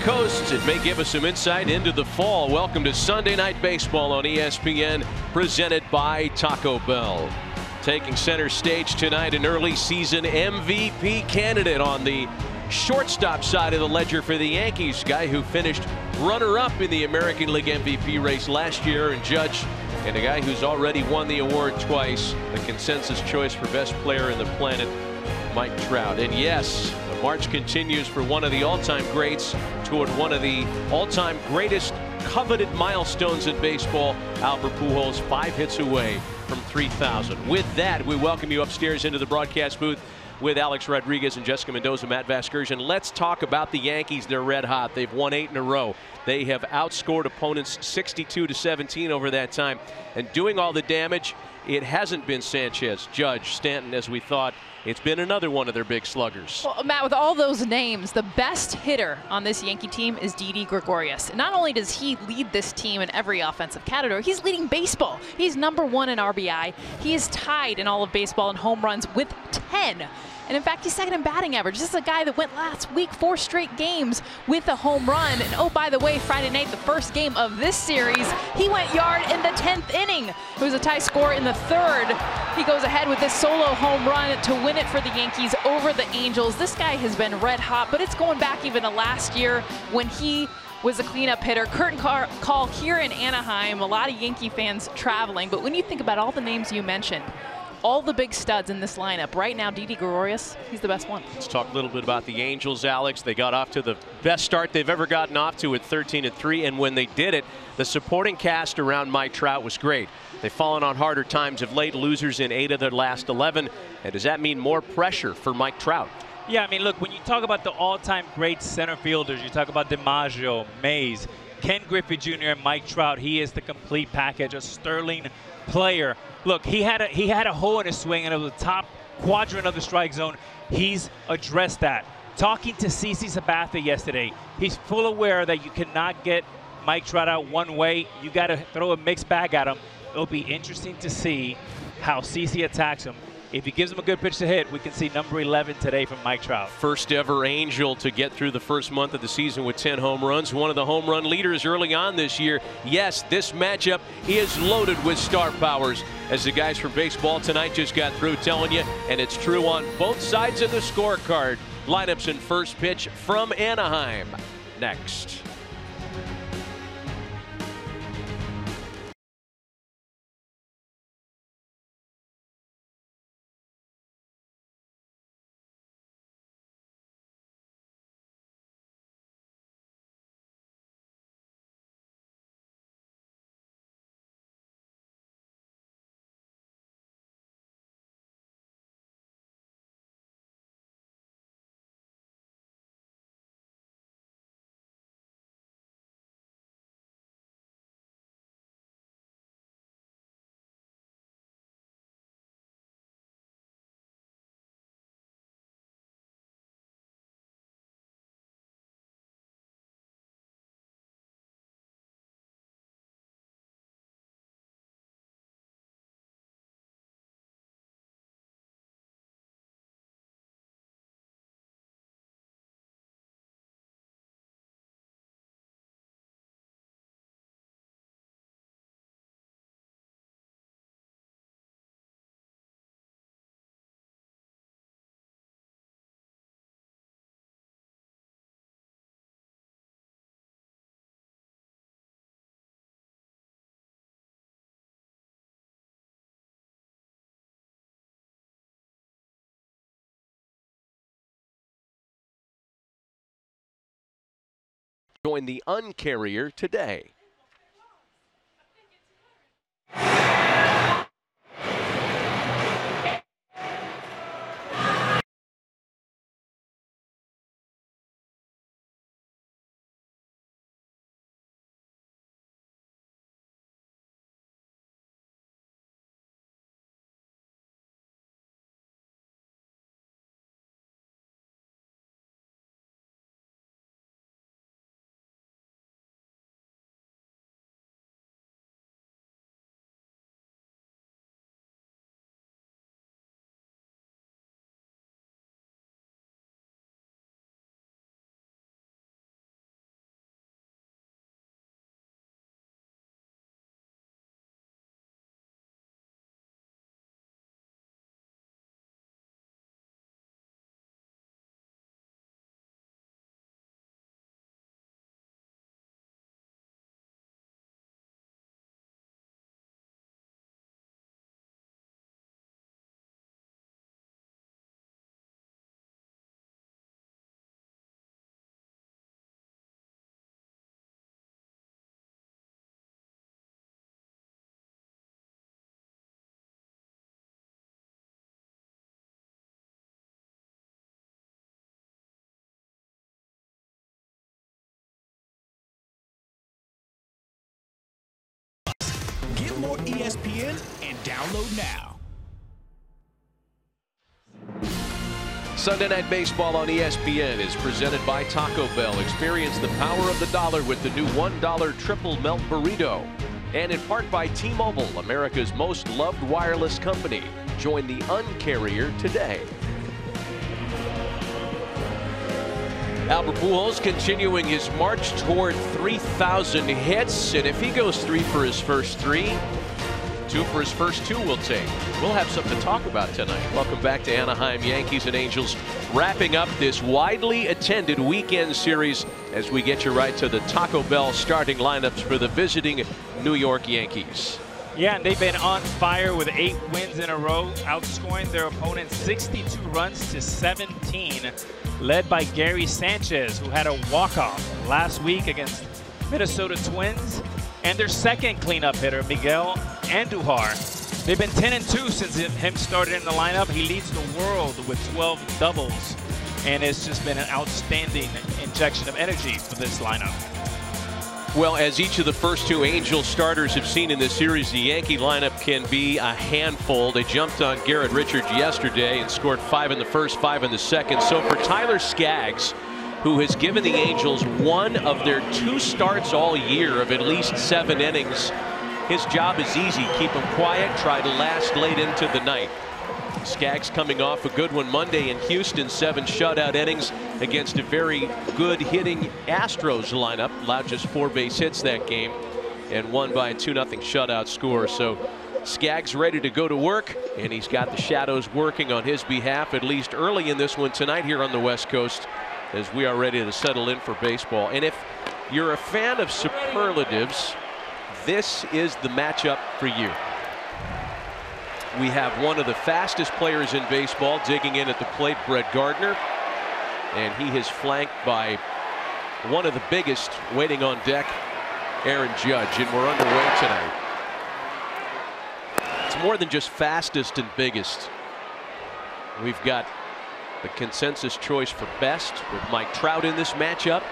coasts. It may give us some insight into the fall. Welcome to Sunday Night Baseball on ESPN, presented by Taco Bell. Taking center stage tonight, an early season MVP candidate on the shortstop side of the ledger for the Yankees, guy who finished runner-up in the American League MVP race last year, and Judge, and a guy who's already won the award twice, the consensus choice for best player in the planet, Mike Trout. And yes, the march continues for one of the all-time greats toward one of the all-time greatest coveted milestones in baseball. Albert Pujols 5 hits away from 3,000. With that, we welcome you upstairs into the broadcast booth with Alex Rodriguez and Jessica Mendoza, Matt Vasgersian. Let's talk about the Yankees. They're red hot. They've won 8 in a row. They have outscored opponents 62-17 over that time. And doing all the damage, it hasn't been Sanchez, Judge, Stanton, as we thought. It's been another one of their big sluggers. Well, Matt, with all those names, the best hitter on this Yankee team is Didi Gregorius. Not only does he lead this team in every offensive category, he's leading baseball. He's #1 in RBI. He is tied in all of baseball in home runs with 10. And in fact, he's second in batting average. This is a guy that went last week 4 straight games with a home run. And oh, by the way, Friday night, the first game of this series, he went yard in the 10th inning. It was a tie score in the 3rd. He goes ahead with this solo home run to win it for the Yankees over the Angels. This guy has been red hot, but it's going back even to last year when he was a cleanup hitter. Curtain call here in Anaheim. A lot of Yankee fans traveling. But when you think about all the names you mentioned, all the big studs in this lineup right now, Didi Gregorius, he's the best one. Let's talk a little bit about the Angels, Alex. They got off to the best start they've ever gotten off to at 13-3, and when they did it, the supporting cast around Mike Trout was great. They've fallen on harder times of late, losers in 8 of their last 11. And does that mean more pressure for Mike Trout? Yeah, I mean, look, when you talk about the all-time great center fielders, you talk about DiMaggio, Mays, Ken Griffey Jr., and Mike Trout. He is the complete package, a sterling player. Look, he had a hole in his swing, and it was the top quadrant of the strike zone. He's addressed that. Talking to CC Sabathia yesterday, he's full aware that you cannot get Mike Trout out one way. You got to throw a mixed bag at him. It'll be interesting to see how CC attacks him. If he gives him a good pitch to hit, we can see number 11 today from Mike Trout. First ever Angel to get through the first month of the season with 10 home runs. One of the home run leaders early on this year. Yes, this matchup is loaded with star powers, as the guys from Baseball Tonight just got through telling you, and it's true on both sides of the scorecard. Lineups and first pitch from Anaheim. Next. Join the Uncarrier today. more ESPN and download now. Sunday Night Baseball on ESPN is presented by Taco Bell. Experience the power of the dollar with the new $1 triple melt burrito. And in part by T-Mobile, America's most loved wireless company. Join the Un-carrier today. Albert Pujols continuing his march toward 3,000 hits. And if he goes 3 for his first 3, 2 for his first 2 we'll take. We'll have something to talk about tonight. Welcome back to Anaheim. Yankees and Angels wrapping up this widely attended weekend series as we get you right to the Taco Bell starting lineups for the visiting New York Yankees. Yeah, and they've been on fire with 8 wins in a row, outscoring their opponents 62 runs to 17, led by Gary Sanchez, who had a walk-off last week against Minnesota Twins, and their second cleanup hitter, Miguel Andujar. They've been 10-2 since him started in the lineup. He leads the world with 12 doubles, and it's just been an outstanding injection of energy for this lineup. Well, as each of the first 2 Angel starters have seen in this series, the Yankee lineup can be a handful. They jumped on Garrett Richards yesterday and scored 5 in the first, 5 in the second. So for Tyler Skaggs, who has given the Angels one of their 2 starts all year of at least 7 innings, his job is easy. Keep him quiet, try to last late into the night. Skaggs coming off a good one Monday in Houston, 7 shutout innings against a very good hitting Astros lineup. Allowed just 4 base hits that game and won by a 2-0 shutout score. So Skaggs ready to go to work, and he's got the shadows working on his behalf, at least early in this one tonight here on the West Coast, as we are ready to settle in for baseball. And if you're a fan of superlatives, this is the matchup for you. We have one of the fastest players in baseball digging in at the plate, Brett Gardner, and he is flanked by one of the biggest waiting on deck, Aaron Judge, and we're underway tonight. It's more than just fastest and biggest. We've got the consensus choice for best with Mike Trout in this matchup.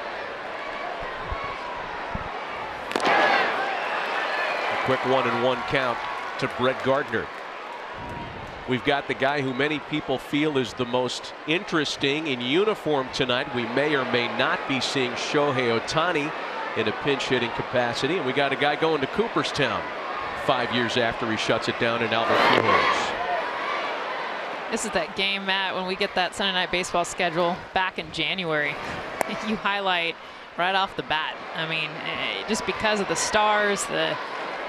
A quick 1-1 count to Brett Gardner. We've got the guy who many people feel is the most interesting in uniform tonight. We may or may not be seeing Shohei Ohtani in a pinch hitting capacity. And we got a guy going to Cooperstown 5 years after he shuts it down in Albert Pujols. This is that game, Matt, when we get that Sunday Night Baseball schedule back in January. You highlight right off the bat. I mean, just because of the stars, the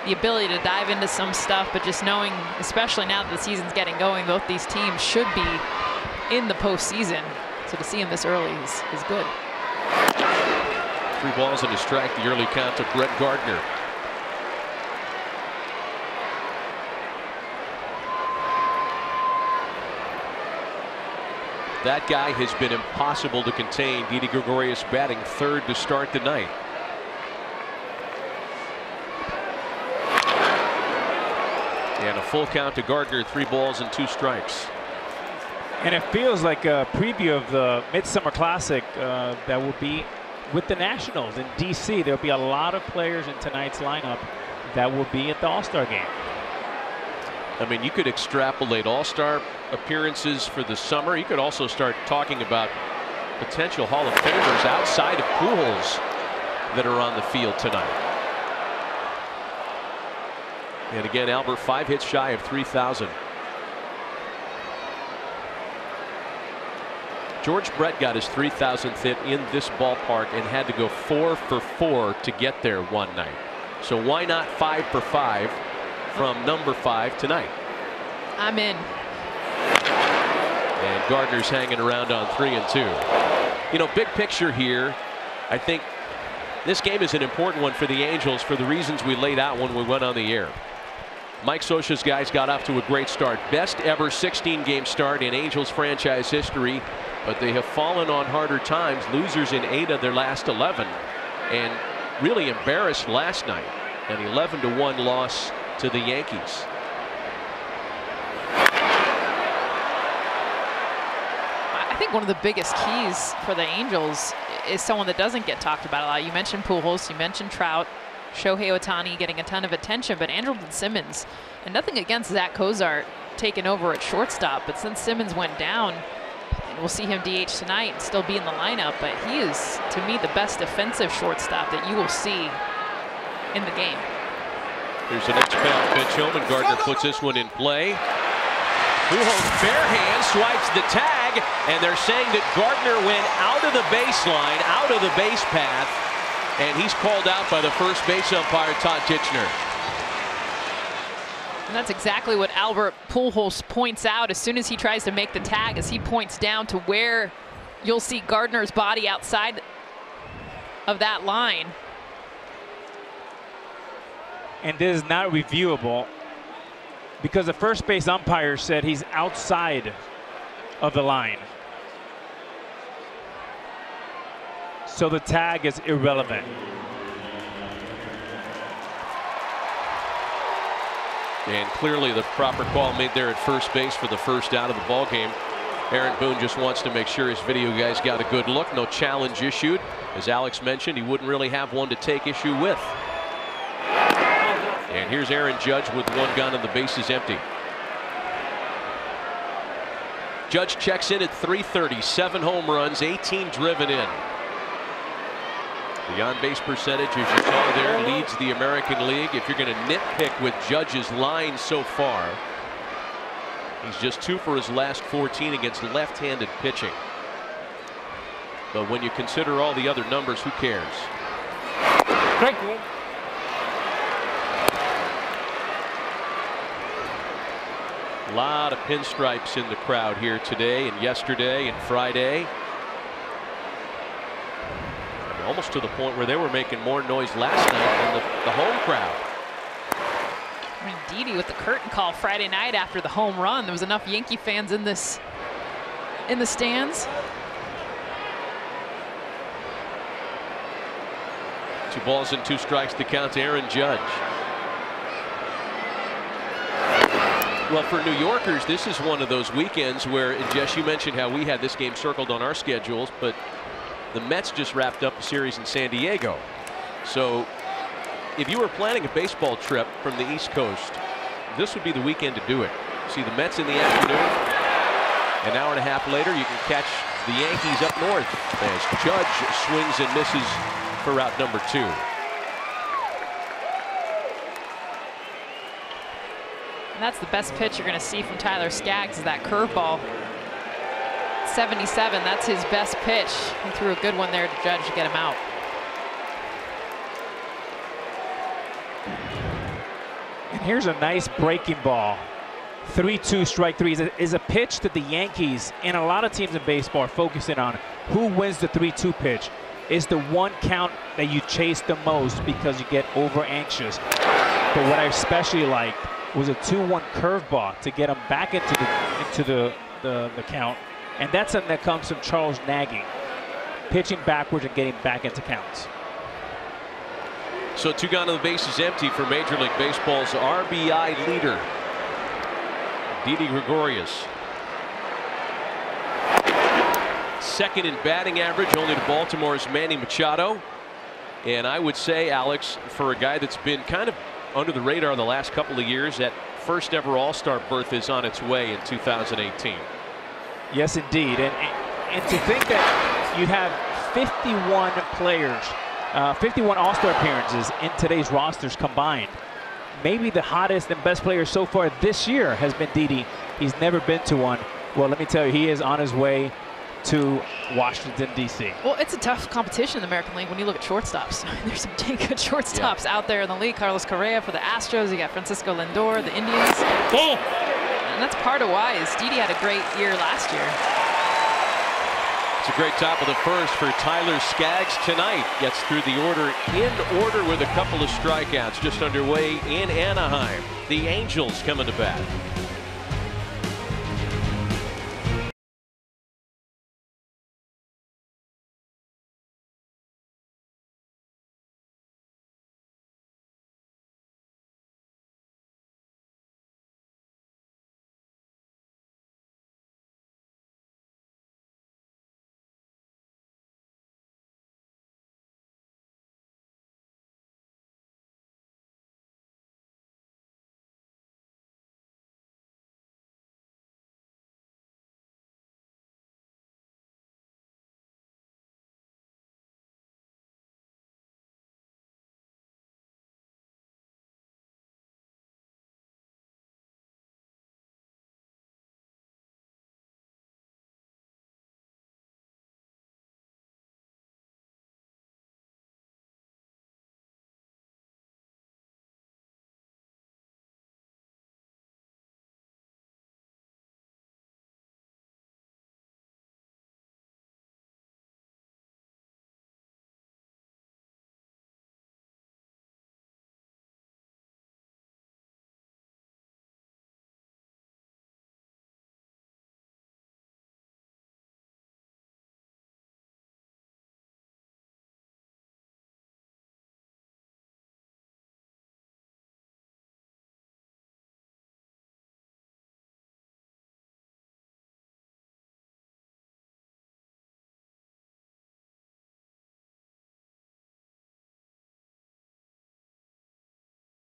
ability to dive into some stuff, but just knowing, especially now that the season's getting going, both these teams should be in the postseason. So to see him this early is good. 3 balls and a strike, the early count to Brett Gardner. That guy has been impossible to contain. Didi Gregorius batting 3rd to start the night. And a full count to Gardner, 3 balls and 2 strikes. And it feels like a preview of the Midsummer Classic that will be with the Nationals in D.C. There'll be a lot of players in tonight's lineup that will be at the All-Star game. I mean, you could extrapolate All-Star appearances for the summer. You could also start talking about potential Hall of Famers outside of Pujols that are on the field tonight. And again, Albert, 5 hits shy of 3,000. George Brett got his 3,000th hit in this ballpark and had to go 4 for 4 to get there one night. So why not 5 for 5 from number 5 tonight? I'm in. And Gardner's hanging around on 3 and 2. You know, big picture here, I think this game is an important one for the Angels for the reasons we laid out when we went on the air. Mike Scioscia's guys got off to a great start. Best ever 16-game start in Angels franchise history, but they have fallen on harder times. Losers in 8 of their last 11, and really embarrassed last night. An 11-1 loss to the Yankees. I think one of the biggest keys for the Angels is someone that doesn't get talked about a lot. You mentioned Pujols, you mentioned Trout. Shohei Ohtani getting a ton of attention, but Andrelton Simmons, and nothing against Zach COZART taking over at shortstop, but since Simmons went down, and we'll see him DH tonight and still be in the lineup, but he is, to me, the best defensive shortstop that you will see in the game. Here's the next foul pitch home, and Gardner puts this one in play. Pujols bare hand swipes the tag, and they're saying that Gardner went out of the baseline, out of the base path, and he's called out by the first base umpire, Todd Tichenor. And that's exactly what Albert Pujols points out as soon as he tries to make the tag, as he points down to where you'll see Gardner's body outside of that line. And this is not reviewable because the first base umpire said he's outside of the line. So the tag is irrelevant. And clearly the proper call made there at first base for the first out of the ball game. Aaron Boone just wants to make sure his video guys got a good look. No challenge issued. As Alex mentioned, he wouldn't really have one to take issue with. And here's Aaron Judge with one gun and the bases empty. Judge checks in at .330, 7 home runs, 18 driven in. The on-base percentage, as you saw there, leads the American League. If you're going to nitpick with Judge's line so far, he's just 2 for his last 14 against left-handed pitching. But when you consider all the other numbers, who cares? A lot of pinstripes in the crowd here today and yesterday and Friday. Almost to the point where they were making more noise last night than the home crowd. I mean, Didi with the curtain call Friday night after the home run. There was enough Yankee fans in the stands. 2 balls and 2 strikes to count to Aaron Judge. Well, for New Yorkers, this is one of those weekends where, and Jess, you mentioned how we had this game circled on our schedules, but the Mets just wrapped up a series in San Diego. So if you were planning a baseball trip from the East Coast, this would be the weekend to do it. See the Mets in the afternoon. An hour and a half later, you can catch the Yankees up north as Judge swings and misses for route number 2. And that's the best pitch you're going to see from Tyler Skaggs, is that curveball. 77, that's his best pitch. He threw a good one there to Judge to get him out. And here's a nice breaking ball. 3-2 strike 3 is a pitch that the Yankees and a lot of teams in baseball are focusing on. Who wins the 3-2 pitch? It's the one count that you chase the most because you get over anxious. But what I especially liked was a 2-1 curveball to get him back into the count. And that's something that comes from Charles Nagy, pitching backwards and getting back into counts. So 2 gone and the base is empty for Major League Baseball's RBI leader, Didi Gregorius. Second in batting average, only to Baltimore's Manny Machado. And I would say, Alex, for a guy that's been kind of under the radar the last couple of years, that first ever All-Star berth is on its way in 2018. Yes, indeed. And to think that you have 51 players, 51 All-Star appearances in today's rosters combined. Maybe the hottest and best player so far this year has been Didi. He's never been to one. Well, let me tell you, he is on his way to Washington, D.C. Well, it's a tough competition in the American League when you look at shortstops. There's some dang good shortstops out there in the league. Carlos Correa for the Astros. You got Francisco Lindor, the Indians. And that's part of why is Didi had a great year last year. It's a great top of the first for Tyler Skaggs tonight. Gets through the order in order with a couple of strikeouts just underway in Anaheim. The Angels coming to bat.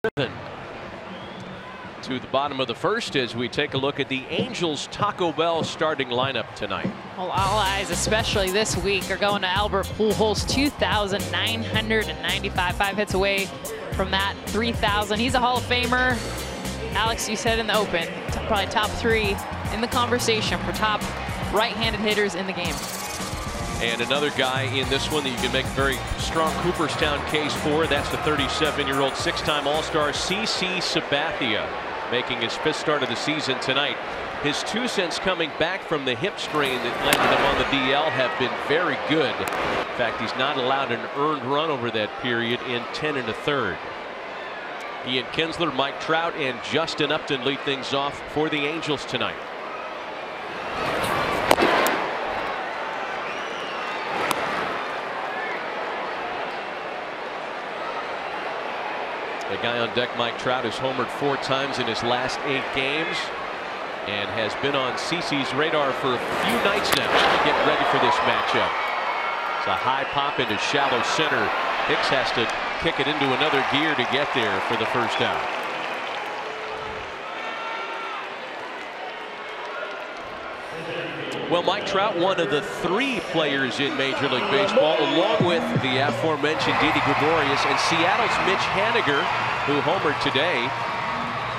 To the bottom of the first as we take a look at the Angels Taco Bell starting lineup tonight. Well, all eyes, especially this week, are going to Albert Pujols, 2,995, 5 hits away from that 3,000. He's a Hall of Famer. Alex, you said in the open, probably top 3 in the conversation for top right-handed hitters in the game. And another guy in this one that you can make a very strong Cooperstown case for, that's the 37-year-old 6-time All-Star CC Sabathia, making his 5th start of the season tonight. His 2 cents coming back from the hip strain that landed him on the DL have been very good. In fact, he's not allowed an earned run over that period in 10 1/3. Ian Kinsler, Mike Trout, and Justin Upton lead things off for the Angels tonight. The guy on deck, Mike Trout, has homered 4 times in his last 8 games and has been on CC's radar for a few nights now to get ready for this matchup. It's a high pop into shallow center. Hicks has to kick it into another gear to get there for the first out. Well, Mike Trout, one of the 3 players in Major League Baseball, along with the aforementioned Didi Gregorius and Seattle's Mitch Haniger, who homered today,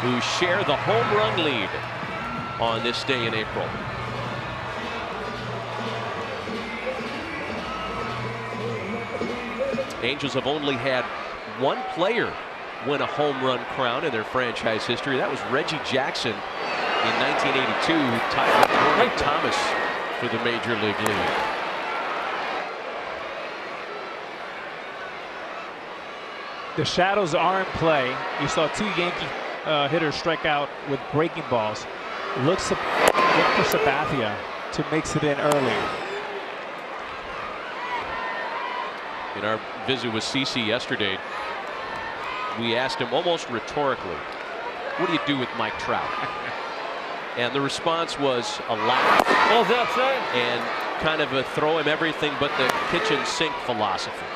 who share the home run lead on this day in April. Angels have only had 1 player win a home run crown in their franchise history. That was Reggie Jackson in 1982, who tied with Roy Thomas for the Major League lead. The shadows are in play. You saw 2 Yankee hitters strike out with breaking balls. Look for Sabathia to mix it in early. In our visit with CC yesterday, we asked him almost rhetorically, what do you do with Mike Trout? And the response was a laugh and kind of a throw him everything but the kitchen sink philosophy.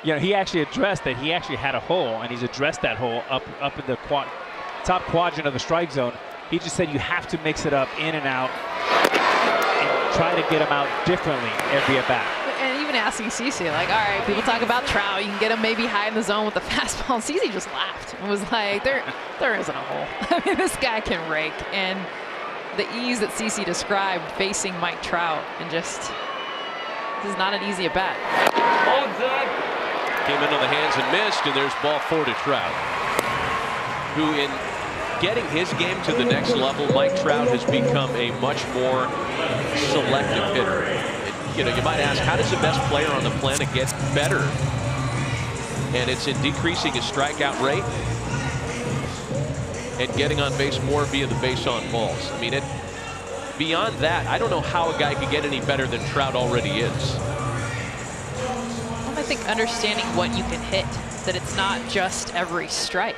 You know, he actually addressed that he actually had a hole, and he's addressed that hole up in the top quadrant of the strike zone. He just said you have to mix it up in and out and try to get him out differently every at bat. And even asking CC, like, all right, people talk about Trout, you can get him maybe high in the zone with the fastball. And CC just laughed and was like, there isn't a hole. I mean, this guy can rake. And the ease that CC described facing Mike Trout, and just, this is not an easy at bat. Came into the hands and missed, and there's ball 4 to Trout, who in getting his game to the next level, Mike Trout has become a much more selective hitter. You know, you might ask, how does the best player on the planet get better? And it's in decreasing his strikeout rate and getting on base more via the base on balls. I mean, beyond that, I don't know how a guy could get any better than Trout already is. I think understanding what you can hit, that it's not just every strike.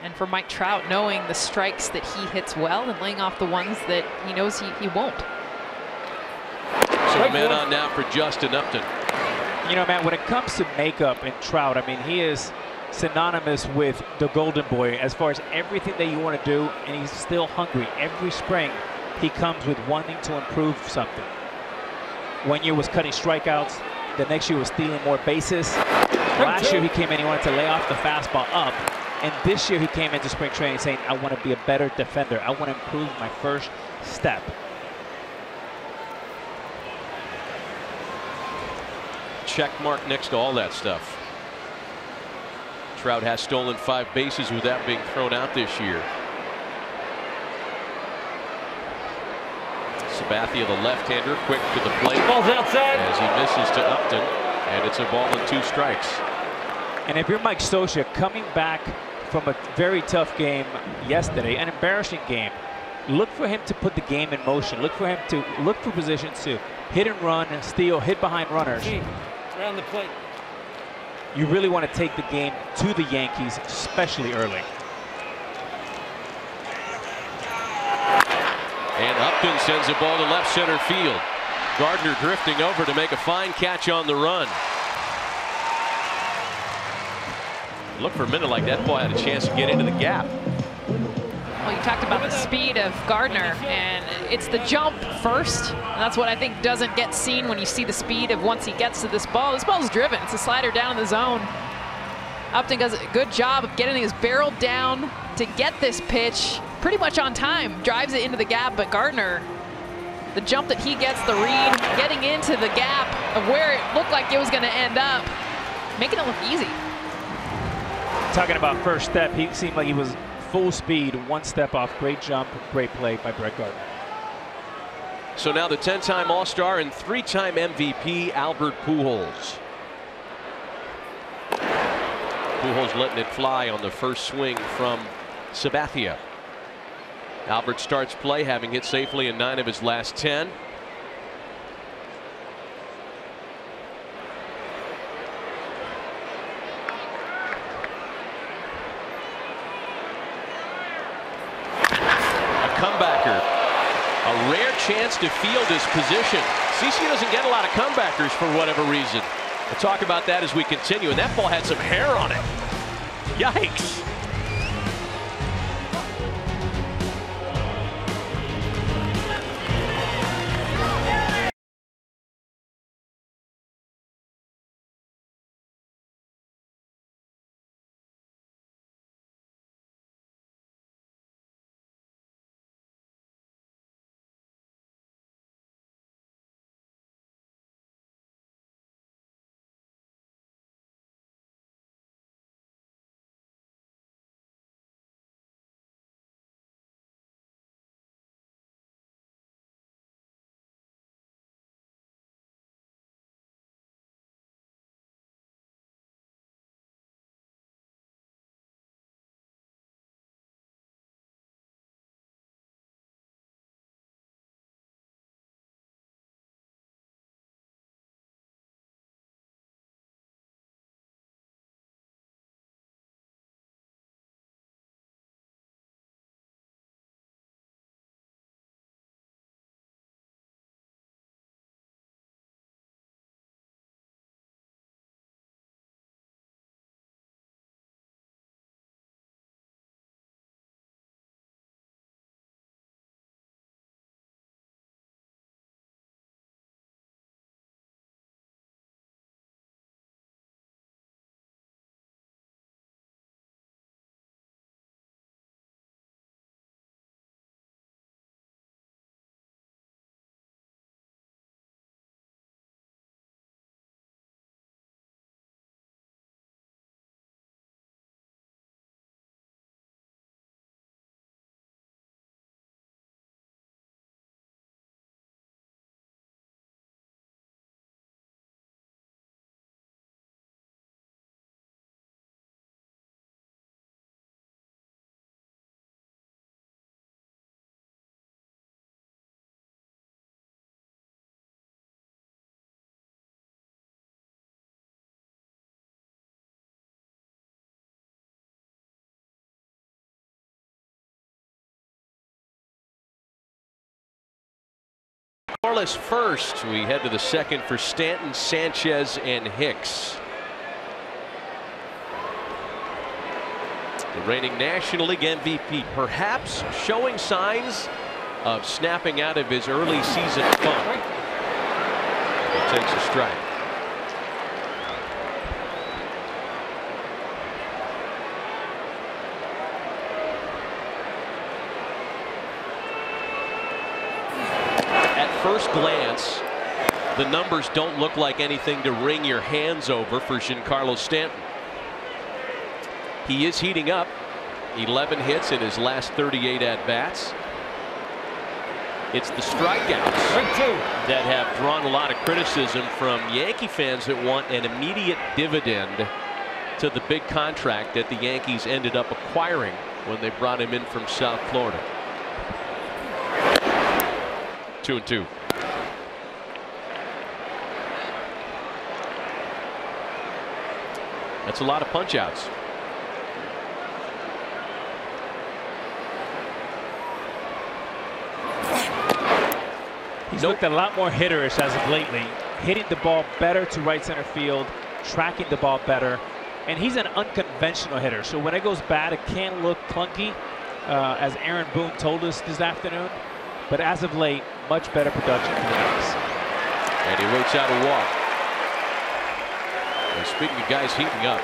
And for Mike Trout, knowing the strikes that he hits well and laying off the ones that he knows he won't. So man on now for Justin Upton. You know, man, when it comes to makeup and Trout, I mean, he is synonymous with the golden boy as far as everything that you want to do, and he's still hungry. Every spring, he comes with wanting to improve something. 1 year was cutting strikeouts. The next year was stealing more bases. Last year he came in, he wanted to lay off the fastball up. And this year he came into spring training saying, I want to be a better defender. I want to improve my first step. Check mark next to all that stuff. Trout has stolen 5 bases without being thrown out this year. Sabathia, the left-hander, quick to the plate. Ball's outside. As he misses to Upton, and it's a ball and 2 strikes. And if you're Mike Scioscia, coming back from a very tough game yesterday, an embarrassing game, look for him to put the game in motion. Look for him to look for positions to hit and run, and steal, hit behind runners. Around the plate. You really want to take the game to the Yankees, especially early. And Upton sends the ball to left center field. Gardner drifting over to make a fine catch on the run. Look, for a minute like that ball had a chance to get into the gap. Well, you talked about the speed of Gardner, and it's the jump first. And that's what I think doesn't get seen when you see the speed of once he gets to this ball. This ball's driven. It's a slider down in the zone. Upton does a good job of getting his barrel down to get this pitch pretty much on time. Drives it into the gap, but Gardner, the jump that he gets, the read, getting into the gap of where it looked like it was going to end up, making it look easy. Talking about first step, he seemed like he was full speed, one step off. Great jump, great play by Brett Gardner. So now the 10-time All-Star and 3-time MVP, Albert Pujols. Pujols letting it fly on the first swing from Sabathia. Albert starts play, having hit safely in 9 of his last 10. Comebacker. A rare chance to field his position. CC doesn't get a lot of comebackers for whatever reason. We'll talk about that as we continue. And that ball had some hair on it. Yikes. Scoreless first. We head to the second for Stanton, Sanchez, and Hicks. The reigning National League MVP, perhaps showing signs of snapping out of his early season funk. He takes a strike. First glance, the numbers don't look like anything to wring your hands over for Giancarlo Stanton. He is heating up. 11 hits in his last 38 at-bats. It's the strikeouts that have drawn a lot of criticism from Yankee fans that want an immediate dividend to the big contract that the Yankees ended up acquiring when they brought him in from South Florida. 2-2. That's a lot of punch outs. He's looked a lot more hitterish as of lately, hitting the ball better to right center field, tracking the ball better, and he's an unconventional conventional hitter. So when it goes bad, it can look clunky, as Aaron Boone told us this afternoon. But as of late, much better production for the Yankees. And he waits out a walk. And speaking of guys heating up,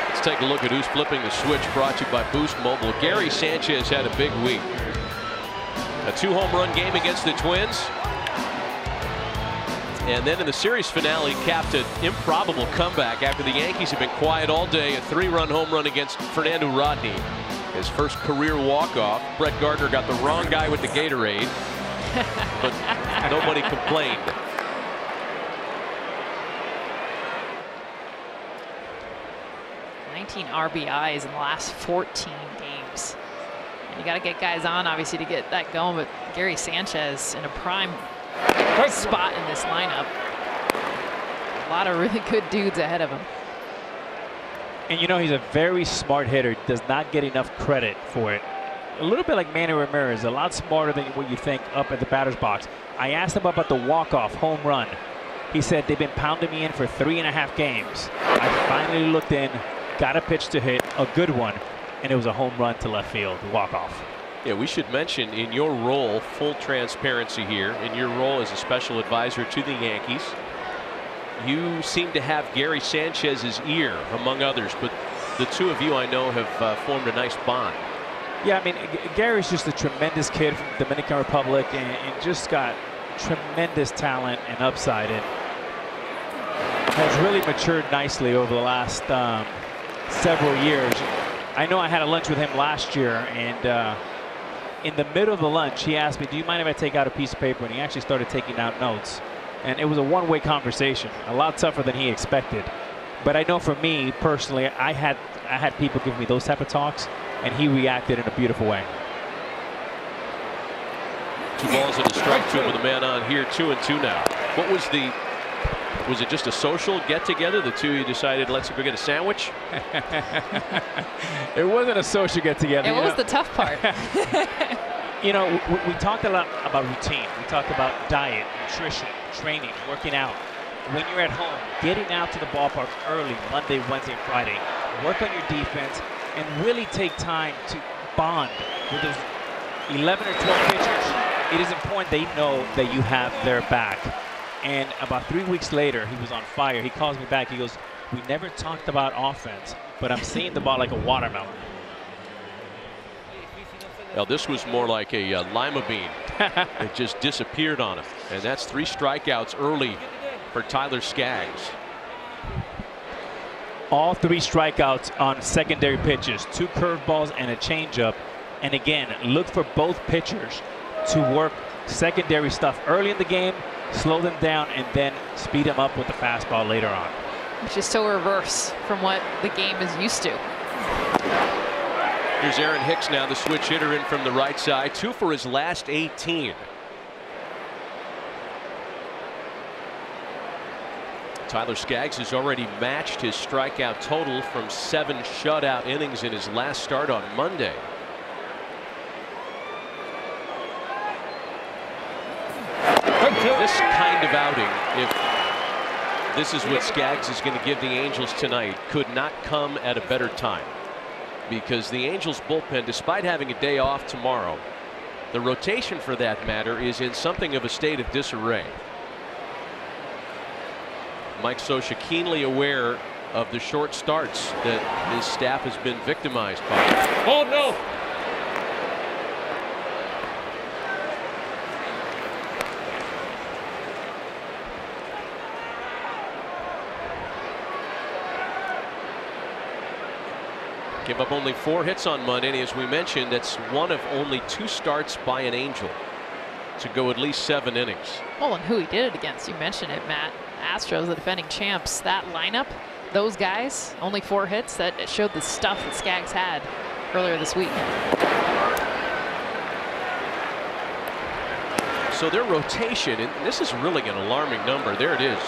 let's take a look at who's flipping the switch, brought to you by Boost Mobile. Gary Sanchez had a big week. A 2-home run game against the Twins. And then in the series finale, capped an improbable comeback after the Yankees have been quiet all day. A 3-run home run against Fernando Rodney. His first career walk-off. Brett Gardner got the wrong guy with the Gatorade, but nobody complained. RBIs in the last 14 games. And you got to get guys on, obviously, to get that going. But Gary Sanchez in a prime spot in this lineup. A lot of really good dudes ahead of him. And you know, he's a very smart hitter. Does not get enough credit for it. A little bit like Manny Ramirez, a lot smarter than what you think up at the batter's box. I asked him about the walk-off home run. He said, they've been pounding me in for 3.5 games. I finally looked in, got a pitch to hit, a good one, and it was a home run to left field, walk-off. Yeah, we should mention in your role, full transparency here, in your role as a special advisor to the Yankees, you seem to have Gary Sanchez's ear, among others, but the two of you I know have formed a nice bond. Yeah, I mean, Gary's just a tremendous kid from the Dominican Republic and just got tremendous talent and upside, and has really matured nicely over the last several years. I know I had a lunch with him last year, and in the middle of the lunch, he asked me, do you mind if I take out a piece of paper? And he actually started taking out notes. And it was a one-way conversation, a lot tougher than he expected. But I know for me, personally, I had people give me those type of talks, and he reacted in a beautiful way. 2 balls and a strike to him with a man on here, 2-2 now. What was it just a social get-together? The two, you decided, let's go get a sandwich? It wasn't a social get-together. It was the tough part. You know, we talked a lot about routine. We talked about diet, nutrition, training, working out. When you're at home, getting out to the ballpark early, Monday, Wednesday, and Friday, work on your defense, and really take time to bond with those 11 or 12 pitchers. It is important they know that you have their back. And about 3 weeks later, he was on fire. He calls me back. He goes, we never talked about offense, but I'm seeing the ball like a watermelon. Well, this was more like a lima bean. It just disappeared on him. And that's 3 strikeouts early for Tyler Skaggs. All 3 strikeouts on secondary pitches, 2 curveballs and a changeup. And again, look for both pitchers to work secondary stuff early in the game, slow them down, and then speed them up with the fastball later on. Which is so reverse from what the game is used to. Here's Aaron Hicks now, the switch hitter in from the right side. 2 for his last 18. Tyler Skaggs has already matched his strikeout total from 7 shutout innings in his last start on Monday. This kind of outing, if this is what Skaggs is going to give the Angels tonight, could not come at a better time. Because the Angels bullpen, despite having a day off tomorrow, the rotation for that matter is in something of a state of disarray. Mike Scioscia keenly aware of the short starts that his staff has been victimized by. Oh no! Gave up only 4 hits on Monday, and as we mentioned, that's one of only 2 starts by an Angel to go at least 7 innings. Well, and who he did it against, you mentioned it, Matt. Astros, the defending champs. That lineup, those guys, only 4 hits. That showed the stuff that Skaggs had earlier this week. So their rotation, and this is really an alarming number. There it is.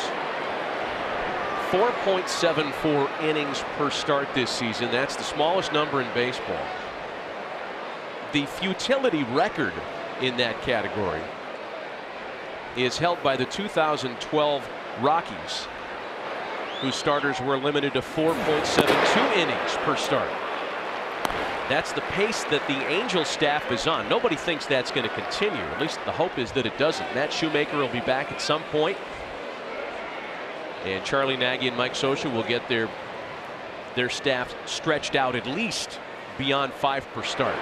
4.74 innings per start this season. That's the smallest number in baseball. The futility record in that category is held by the 2012 Rockies. whose starters were limited to 4.72 innings per start. That's the pace that the Angels staff is on. Nobody thinks that's going to continue. At least the hope is that it doesn't. Matt Shoemaker will be back at some point. And Charlie Nagy and Mike Scioscia will get their staff stretched out at least beyond 5 per start.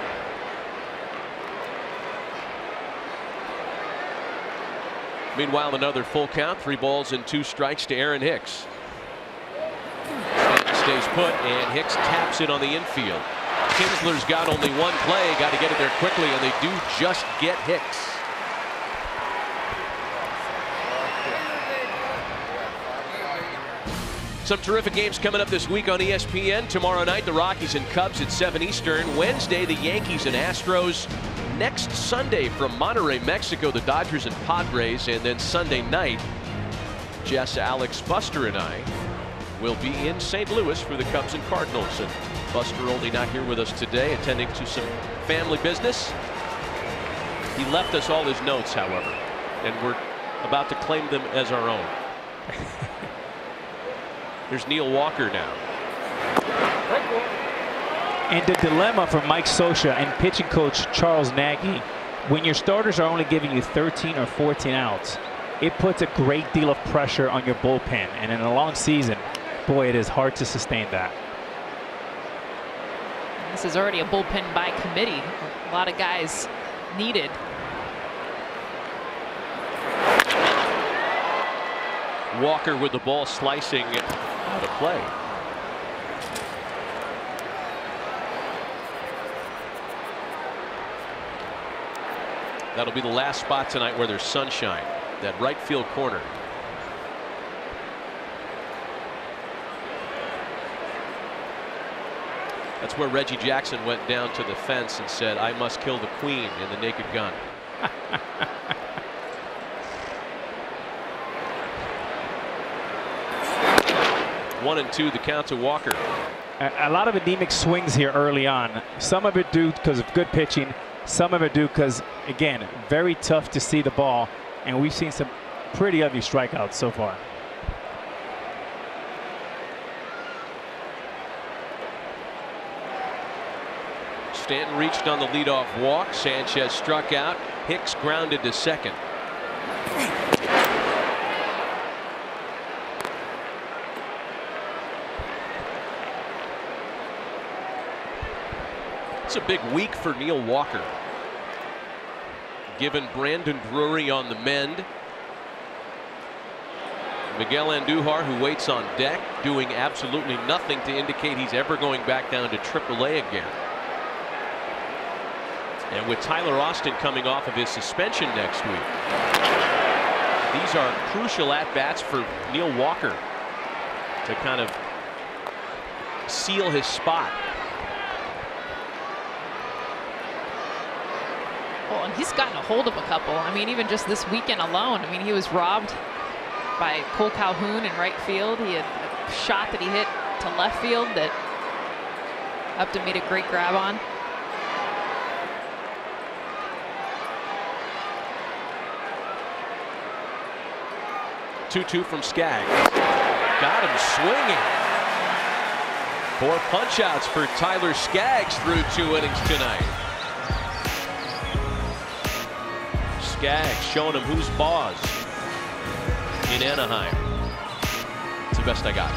Meanwhile, another full count, 3 balls and 2 strikes to Aaron Hicks. Stanton stays put, and Hicks taps it on the infield. Kinsler's got only 1 play, got to get it there quickly, and they do just get Hicks. Some terrific games coming up this week on ESPN. Tomorrow night, the Rockies and Cubs at 7 Eastern. Wednesday, the Yankees and Astros. Next Sunday from Monterrey, Mexico, the Dodgers and Padres. And then Sunday night, Jess, Alex, Buster, and I will be in St. Louis for the Cubs and Cardinals. And Buster only not here with us today, attending to some family business. He left us all his notes, however, and we're about to claim them as our own. There's Neil Walker now. And the dilemma for Mike Scioscia and pitching coach Charles Nagy, when your starters are only giving you 13 or 14 outs, it puts a great deal of pressure on your bullpen. And in a long season, boy, it is hard to sustain that. This is already a bullpen by committee. A lot of guys needed. Walker with the ball slicing out of play. That'll be the last spot tonight where there's sunshine. That right field corner. That's where Reggie Jackson went down to the fence and said, "I must kill the queen" in The Naked Gun. 1-2 the count to Walker. A lot of anemic swings here early on. Some of it due because of good pitching. Some of it due because, again, very tough to see the ball. And we've seen some pretty ugly strikeouts so far. Stanton reached on the leadoff walk. Sanchez struck out. Hicks grounded to second. It's a big week for Neil Walker. Given Brandon Drury on the mend. Miguel Andujar, who waits on deck, doing absolutely nothing to indicate he's ever going back down to AAA again. And with Tyler Austin coming off of his suspension next week, these are crucial at-bats for Neil Walker to kind of seal his spot. Well, and he's gotten a hold of a couple. I mean, even just this weekend alone, I mean, he was robbed by Cole Calhoun in right field. He had a shot that he hit to left field that Upton made a great grab on. Two from Skaggs. Got him swinging. 4 punch-outs for Tyler Skaggs through 2 innings tonight. Skaggs showing him who's boss in Anaheim. It's the best I got.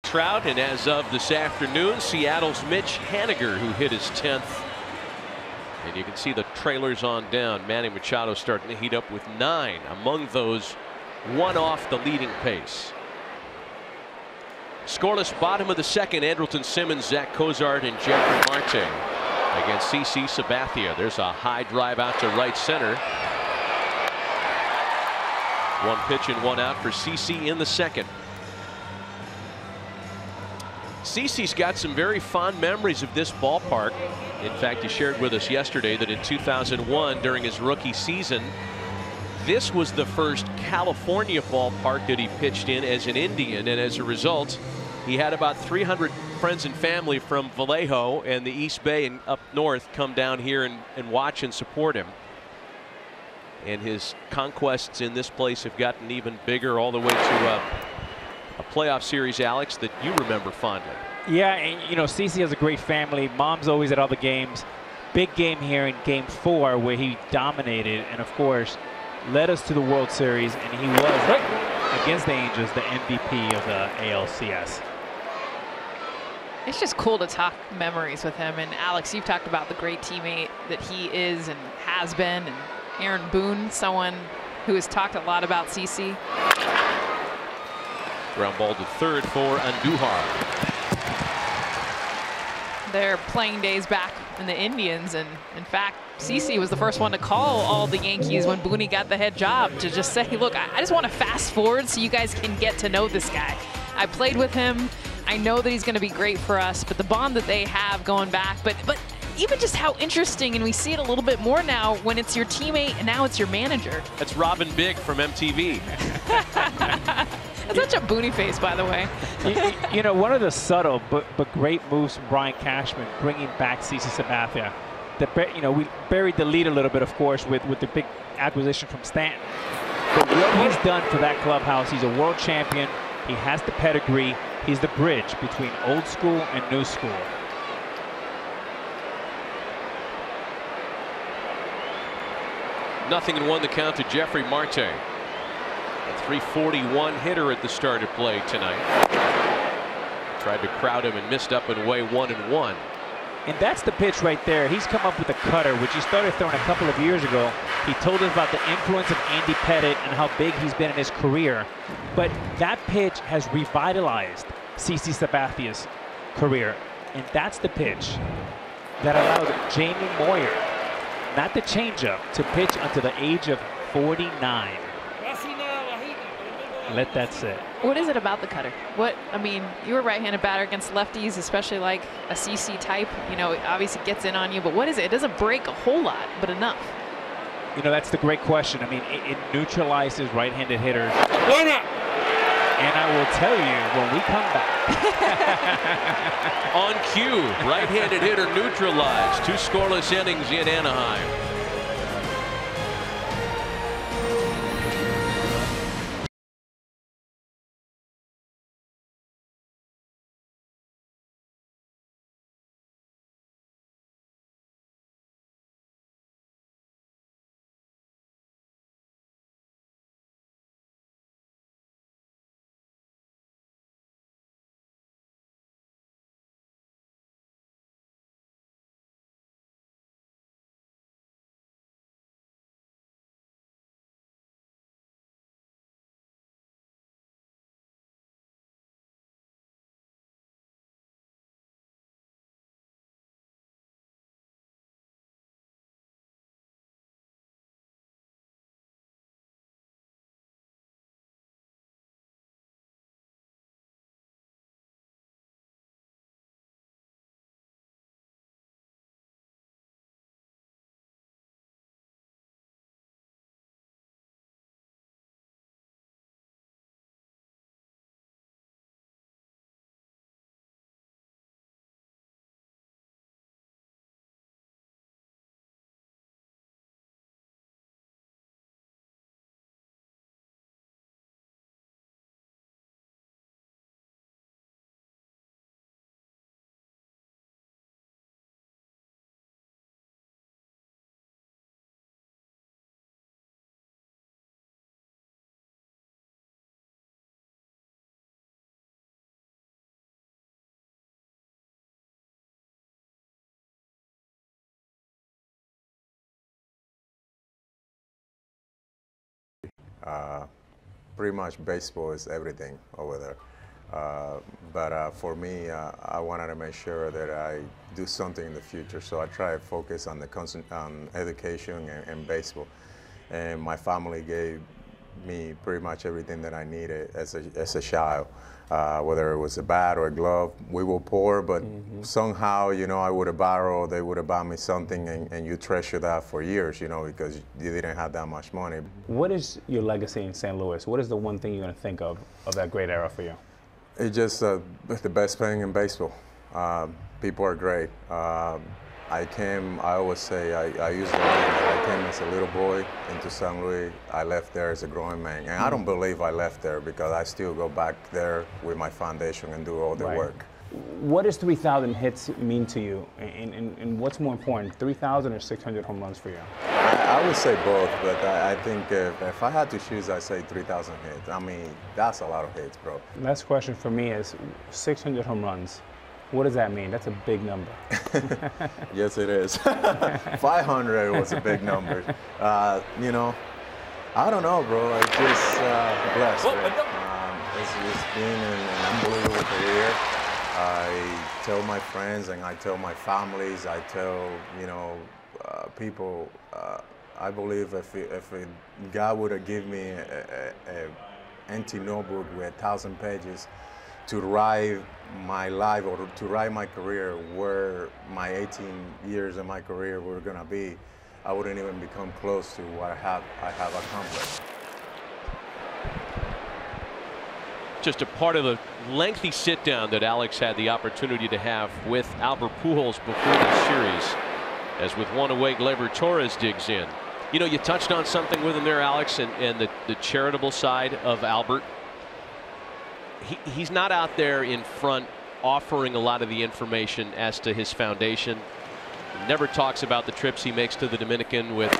TROUT, and as of this afternoon, Seattle's Mitch Haniger, who hit his 10th. And you can see the trailers on down. Manny Machado starting to heat up with 9. Among those, 1 off the leading pace. Scoreless bottom of the second. Andrelton Simmons, Zach COZART, and Jeffrey Marte against CC Sabathia. There's a high drive out to right center. 1 pitch and 1 out for CC in the second. CC's got some very fond memories of this ballpark. In fact, he shared with us yesterday that in 2001, during his rookie season, this was the first California ballpark that he pitched in as an Indian, and as a result, he had about 300 friends and family from Vallejo and the East Bay and up north come down here and watch and support him. And his conquests in this place have gotten even bigger, all the way to a playoff series, Alex, that you remember fondly. Yeah, and you know, CC has a great family. Mom's always at all the games. Big game here in Game 4 where he dominated and, of course, led us to the World Series, and he was, against the Angels, the MVP of the ALCS. It's just cool to talk memories with him. And Alex, you've talked about the great teammate that he is and has been, and Aaron Boone, someone who has talked a lot about CC. Ground ball to third for Andujar. Their playing days back in the Indians, and in fact, CC was the first one to call all the Yankees when Booney got the head job, to just say, look, I just want to fast forward so you guys can get to know this guy. I played with him. I know that he's going to be great for us, but the bond that they have going back, but even just how interesting, and we see it a little bit more now when it's your teammate and now it's your manager. That's Robin Big from MTV. That's such a Booney face, by the way. You know, one of the subtle but great moves from Brian Cashman, bringing back CC Sabathia. You know, we buried the lead a little bit, of course, with the big acquisition from Stanton. But what he's done for that clubhouse, he's a world champion. He has the pedigree. He's the bridge between old school and new school. Nothing in 1 the count to Jeffrey Marte. A 341 hitter at the start of play tonight. Tried to crowd him and missed up and away 1-1. And that's the pitch right there. He's come up with a cutter, which he started throwing a couple of years ago. He told us about the influence of Andy Pettitte and how big he's been in his career. But that pitch has revitalized CC Sabathia's career. And that's the pitch that allowed Jamie Moyer, not the changeup, to pitch until the age of 49. Let that sit. What is it about the cutter? I mean, you're a right-handed batter against lefties, especially like a CC type. You know, it obviously gets in on you, but what is it? It doesn't break a whole lot, but enough. You know, that's the great question. I mean, it neutralizes right-handed hitters. Why not? And I will tell you when we come back. On cue, right-handed hitter neutralized. 2 scoreless innings in Anaheim. Pretty much baseball is everything over there. But for me, I wanted to make sure that I do something in the future. So I try to focus on on education and baseball. And my family gave me pretty much everything that I needed as a child. Whether it was a bat or a glove, we were poor, but somehow, you know, I would have borrowed, they would have bought me something, and you treasure that for years, you know, because you didn't have that much money. What is your legacy in St. Louis? What is the one thing you're going to think of that great era for you? It's just the best playing in baseball. People are great. I always say, I use the line that I came as a little boy into St. Louis. I left there as a growing man. And I don't believe I left there because I still go back there with my foundation and do all the work. What does 3,000 hits mean to you? And what's more important, 3,000 or 600 home runs for you? I would say both, but I think if I had to choose, I'd say 3,000 hits. I mean, that's a lot of hits, bro. Last question for me is 600 home runs. What does that mean? That's a big number. Yes, it is. 500 was a big number. You know, I don't know, bro. I'm just blessed. It's been an unbelievable career. I tell my friends and I tell my families, I tell, you know, people, I believe if God would have given me an empty notebook with 1,000 pages to write my life or to write my career where my 18 years of my career were going to be, I wouldn't even become close to what I have accomplished. Just a part of the lengthy sit down that Alex had the opportunity to have with Albert Pujols before this series, as with one away, Gleyber Torres digs in. You know, you touched on something with him there, Alex, and the charitable side of Albert. He's not out there in front offering a lot of the information as to his foundation. He never talks about the trips he makes to the Dominican with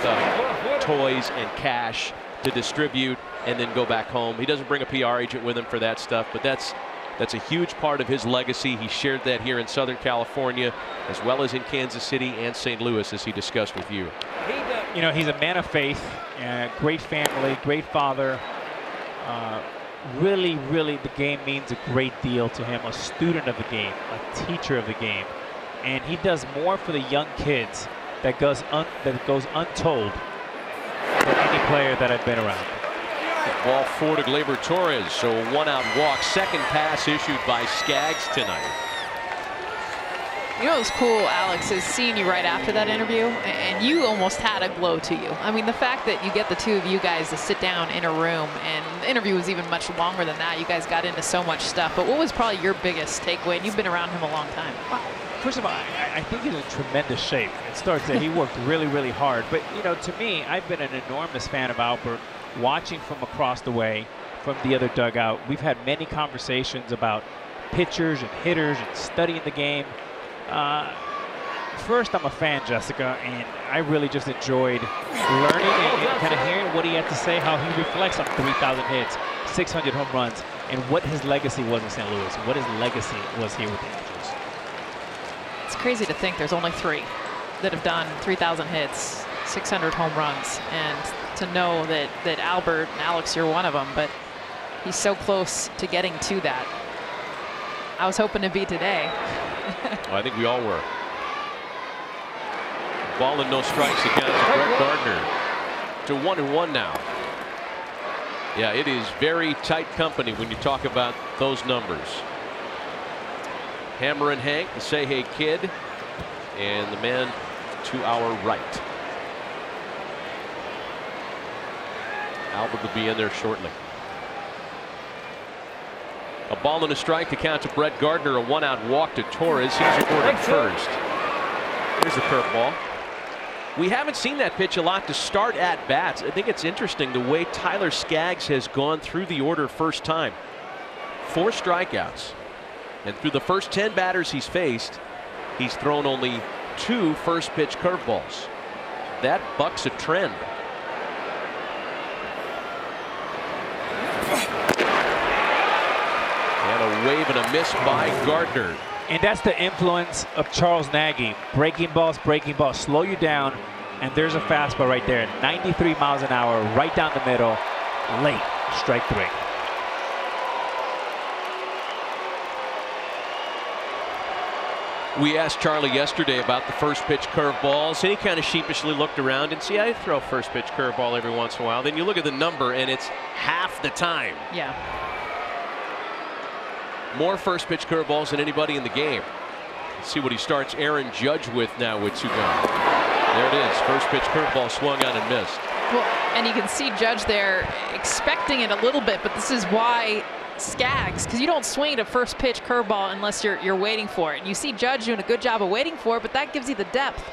toys and cash to distribute and then go back home. He doesn't bring a PR agent with him for that stuff, but that's a huge part of his legacy. He shared that here in Southern California as well as in Kansas City and St. Louis, as he discussed with you. You know, he's a man of faith, great family, great father. Really, the game means a great deal to him. A student of the game, a teacher of the game, and he does more for the young kids that goes untold than any player that I've been around. Ball 4 to Gleyber Torres, so a 1-out walk. Second pass issued by Skaggs tonight. You know what was cool, Alex, is seeing you right after that interview, and you almost had a glow to you. I mean, the fact that you get the two of you guys to sit down in a room, and the interview was even much longer than that. You guys got into so much stuff. But what was probably your biggest takeaway? And you've been around him a long time. First of all, I think he's in tremendous shape. It starts that he worked really hard. But, you know, to me, I've been an enormous fan of Albert, watching from across the way, from the other dugout. We've had many conversations about pitchers and hitters and studying the game. First, I'm a fan, Jessica, and I really just enjoyed learning and kind of hearing what he had to say, how he reflects on 3,000 hits, 600 home runs, and what his legacy was in St. Louis, what his legacy was here with the Angels. It's crazy to think there's only 3 that have done 3,000 hits, 600 home runs, and to know that Albert and Alex, you're one of them, but he's so close to getting to that. I was hoping to be today. Well, I think we all were. Ball and no strikes against Brett Gardner to 1-1 now. Yeah, it is very tight company when you talk about those numbers. Hammer and Hank, the Say Hey Kid, and the man to our right. Albert will be in there shortly. A ball and a strike to count to Brett Gardner. A 1-out walk to Torres. He's recorded first. Here's the curveball. We haven't seen that pitch a lot to start at bats. I think it's interesting the way Tyler Skaggs has gone through the order first time. 4 strikeouts. And through the first 10 batters he's faced, he's thrown only 2 first pitch curveballs. That bucks a trend. And a wave and a miss by Gardner. And that's the influence of Charles Nagy. Breaking balls, slow you down, and there's a fastball right there. 93 miles an hour, right down the middle. late. Strike 3. We asked Charlie yesterday about the first pitch curveballs, and he kind of sheepishly looked around and see, I throw a first pitch curveball every once in a while. Then you look at the number, and it's half the time. Yeah. More first pitch curveballs than anybody in the game. Let's see what he starts Aaron Judge with now with 2 gone. There it is. First pitch curveball swung on and missed. Well, and you can see Judge there expecting it a little bit, but this is why Skaggs, because you don't swing at a first pitch curveball unless you're waiting for it. And you see Judge doing a good job of waiting for it, but that gives you the depth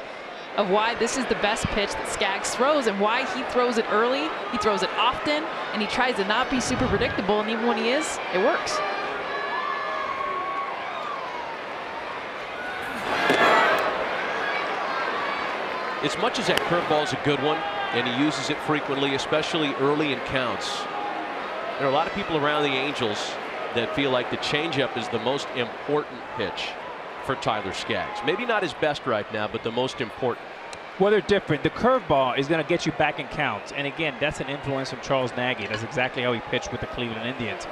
of why this is the best pitch that Skaggs throws and why he throws it early, he throws it often, and he tries to not be super predictable, and even when he is, it works. As much as that curveball is a good one, and he uses it frequently, especially early in counts, there are a lot of people around the Angels that feel like the changeup is the most important pitch for Tyler Skaggs. Maybe not his best right now, but the most important. Well, they're different. The curveball is going to get you back in counts. And again, that's an influence from Charles Nagy. That's exactly how he pitched with the Cleveland Indians.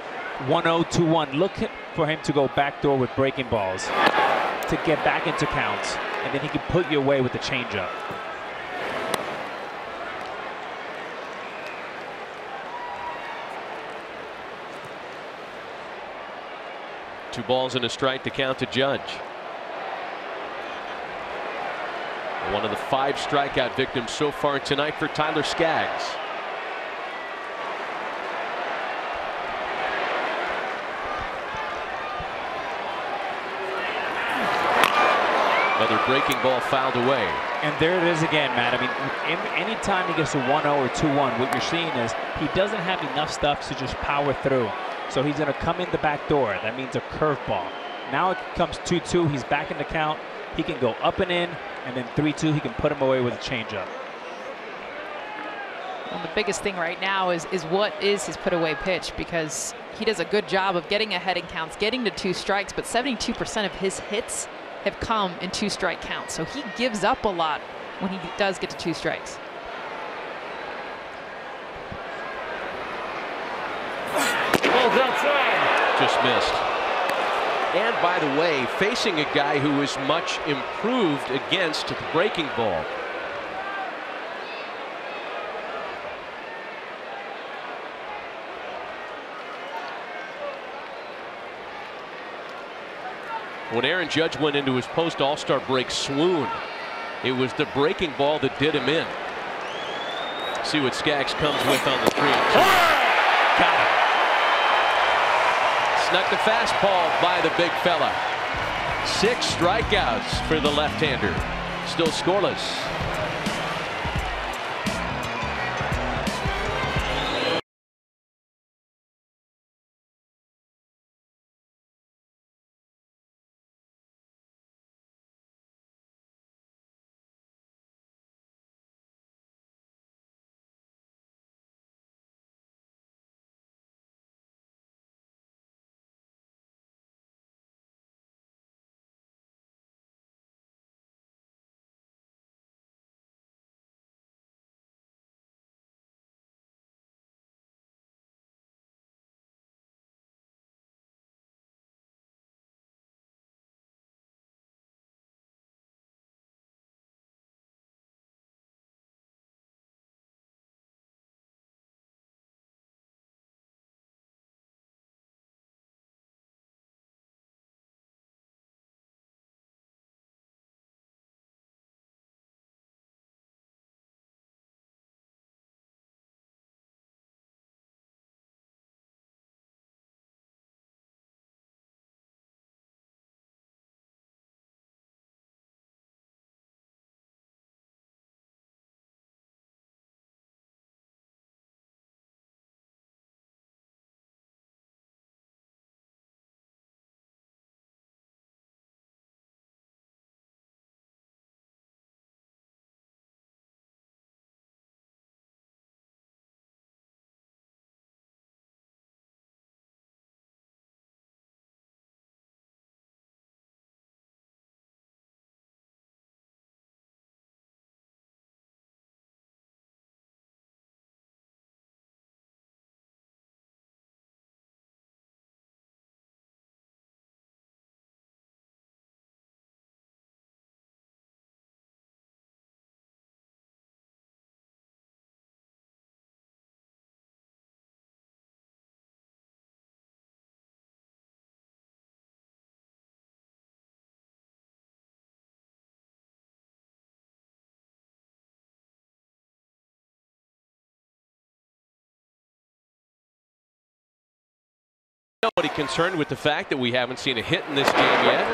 1-0, 2-1. Look for him to go backdoor with breaking balls to get back into counts. And then he can put you away with the changeup. Two balls and a strike to count to Judge. One of the 5 strikeout victims so far tonight for Tyler Skaggs. Another breaking ball fouled away. And there it is again, Matt. I mean, anytime he gets a 1-0 or 2-1, what you're seeing is he doesn't have enough stuff to just power through. So he's going to come in the back door. That means a curveball. Now it comes 2-2. He's back in the count. He can go up and in, and then 3-2. He can put him away with a changeup. Well, the biggest thing right now is what is his put away pitch, because he does a good job of getting ahead in counts, getting to 2 strikes, but 72% of his hits have come in 2 strike counts. So he gives up a lot when he does get to 2 strikes. Outside. Just missed. And by the way, facing a guy who is much improved against the breaking ball. When Aaron Judge went into his post All-Star break swoon, it was the breaking ball that did him in. See what Skaggs comes with on the 3-2. Got him. Snuck the fastball by the big fella. 6 strikeouts for the left-hander. Still scoreless. Nobody concerned with the fact that we haven't seen a hit in this game yet.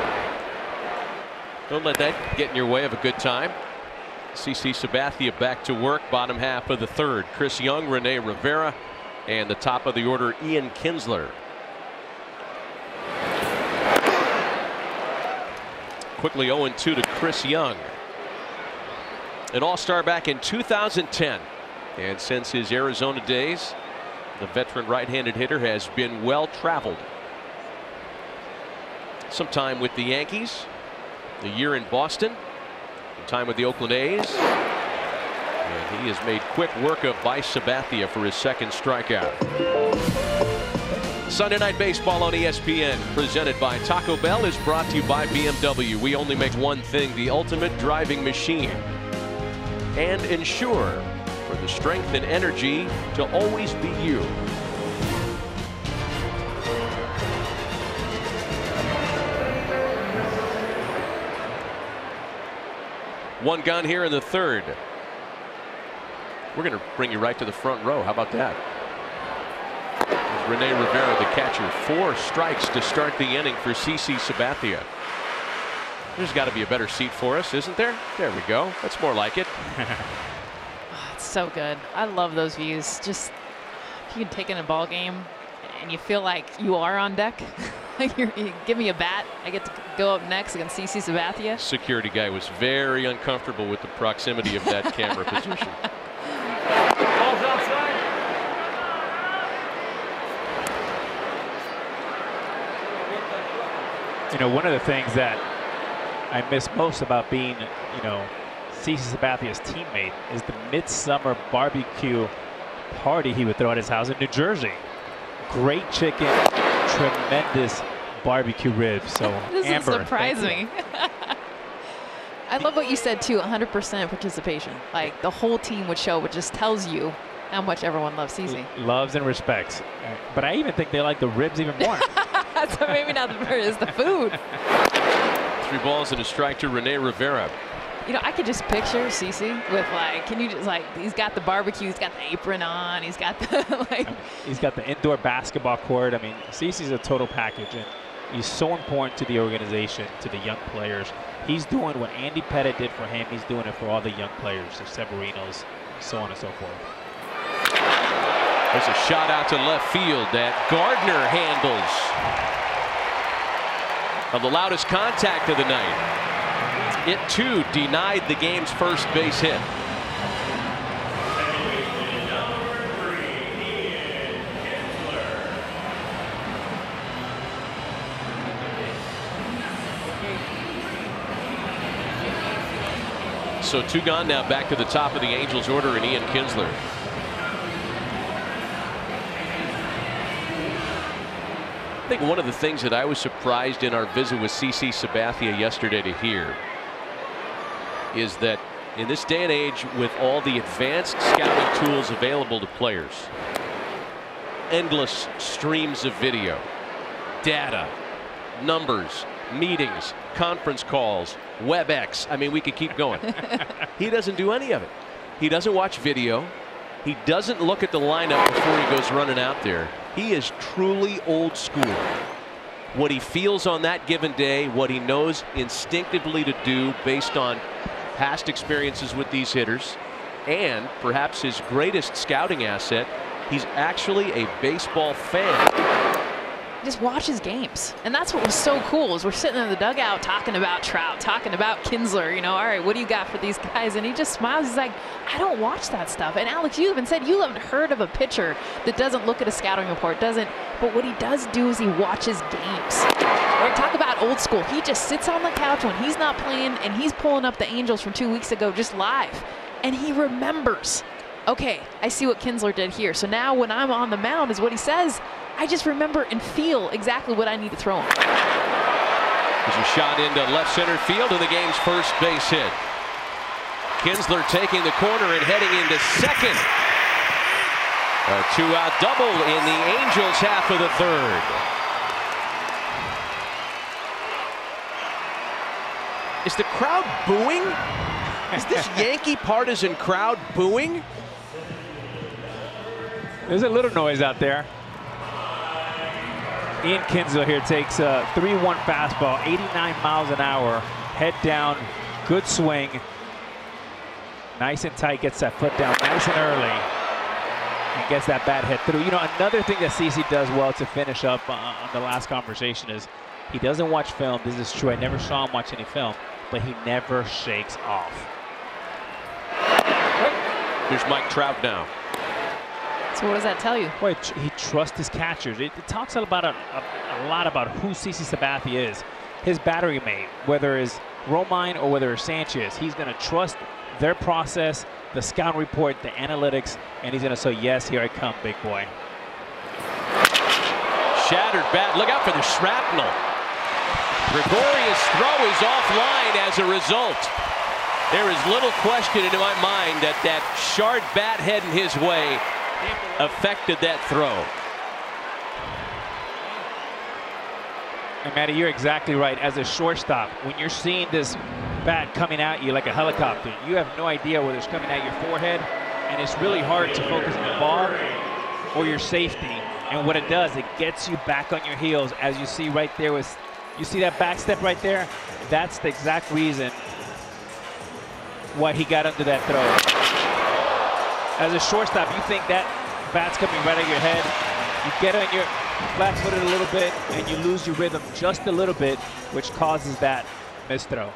Don't let that get in your way of a good time. CC Sabathia back to work, bottom half of the third. Chris Young, Rene Rivera, and the top of the order, Ian Kinsler. Quickly 0-2 to Chris Young. An all-star back in 2010. And since his Arizona days, the veteran right-handed hitter has been well-traveled. Some time with the Yankees, a year in Boston, some time with the Oakland A's. And he has made quick work of by Sabathia for his second strikeout. Sunday Night Baseball on ESPN, presented by Taco Bell, is brought to you by BMW. We only make one thing, the ultimate driving machine. And ensure for the strength and energy to always be you. One gun here in the third. We're going to bring you right to the front row. How about that? Rene Rivera, the catcher. 4 strikes to start the inning for CC Sabathia. There's got to be a better seat for us, isn't there? There we go. That's more like it. Oh, it's so good. I love those views. Just if you can take in a ball game and you feel like you are on deck. You give me a bat, I get to go up next against CC Sabathia. Security guy was very uncomfortable with the proximity of that camera position. Ball's outside. You know, one of the things that I miss most about being, you know, CC Sabathia's teammate is the midsummer barbecue party he would throw at his house in New Jersey. Great chicken, tremendous barbecue ribs. So this Amber, doesn't surprise me. I love what you said too, 100% participation. Like the whole team would show, which just tells you how much everyone loves CC. Loves and respects. But I even think they like the ribs even more. So maybe not the bird, it's the food. 3 balls and a strike to Rene Rivera. You know, I could just picture CC with like, can you just like, he's got the barbecue, he's got the apron on, he's got the like. I mean, he's got the indoor basketball court. I mean, CC's a total package, and he's so important to the organization, to the young players. He's doing what Andy Pettit did for him. He's doing it for all the young players, the Severinos, so on and so forth. There's a shot out to left field that Gardner handles. Of the loudest contact of the night. It too denied the game's first base hit. So 2 gone now, back to the top of the Angels order and Ian Kinsler. I think one of the things that I was surprised in our visit with CC Sabathia yesterday to hear is that in this day and age, with all the advanced scouting tools available to players, endless streams of video, data, numbers, meetings, conference calls, WebEx. I mean, we could keep going. He doesn't do any of it. He doesn't watch video. He doesn't look at the lineup before he goes running out there. He is truly old school. What he feels on that given day, what he knows instinctively to do based on past experiences with these hitters, and perhaps his greatest scouting asset, he's actually a baseball fan. Just watches games, and that's what was so cool. Is we're sitting in the dugout talking about Trout, talking about Kinsler. You know, all right, what do you got for these guys? And he just smiles. He's like, I don't watch that stuff. And Alex, you even said you haven't heard of a pitcher that doesn't look at a scouting report, doesn't. But what he does do is he watches games. Or talk about old school. He just sits on the couch when he's not playing, and he's pulling up the Angels from 2 weeks ago just live, and he remembers. Okay, I see what Kinsler did here. So now when I'm on the mound, is what he says, I just remember and feel exactly what I need to throw him. There's a shot into left center field and the game's first base hit. Kinsler taking the corner and heading into second. A 2-out double in the Angels' half of the third. Is the crowd booing? Is this Yankee partisan crowd booing? There's a little noise out there. Ian Kinsler here takes a 3-1 fastball, 89 miles an hour, head down, good swing. Nice and tight, gets that foot down nice and early, and gets that bat hit through. You know, another thing that CC does well to finish up on the last conversation is he doesn't watch film. This is true. I never saw him watch any film, but he never shakes off. Here's Mike Trout now. So what does that tell you? Boy, he trusts his catchers. It talks about a lot about who CC Sabathia is. His battery mate, whether it's Romine or whether it's Sanchez, he's going to trust their process, the scout report, the analytics, and he's going to say, yes, here I come, big boy. Shattered bat. Look out for the shrapnel. Gregorius' throw is offline as a result. There is little question in my mind that that shard bat heading his way affected that throw. And Matty, you're exactly right. As a shortstop, when you're seeing this bat coming at you like a helicopter, you have no idea whether it's coming at your forehead, and it's really hard to focus on the ball or your safety. And what it does, it gets you back on your heels, as you see right there. You see that back step right there? That's the exact reason why he got under that throw. As a shortstop, you think that bat's coming right at your head. You get on your flat-footed a little bit, and you lose your rhythm just a little bit, which causes that misthrow.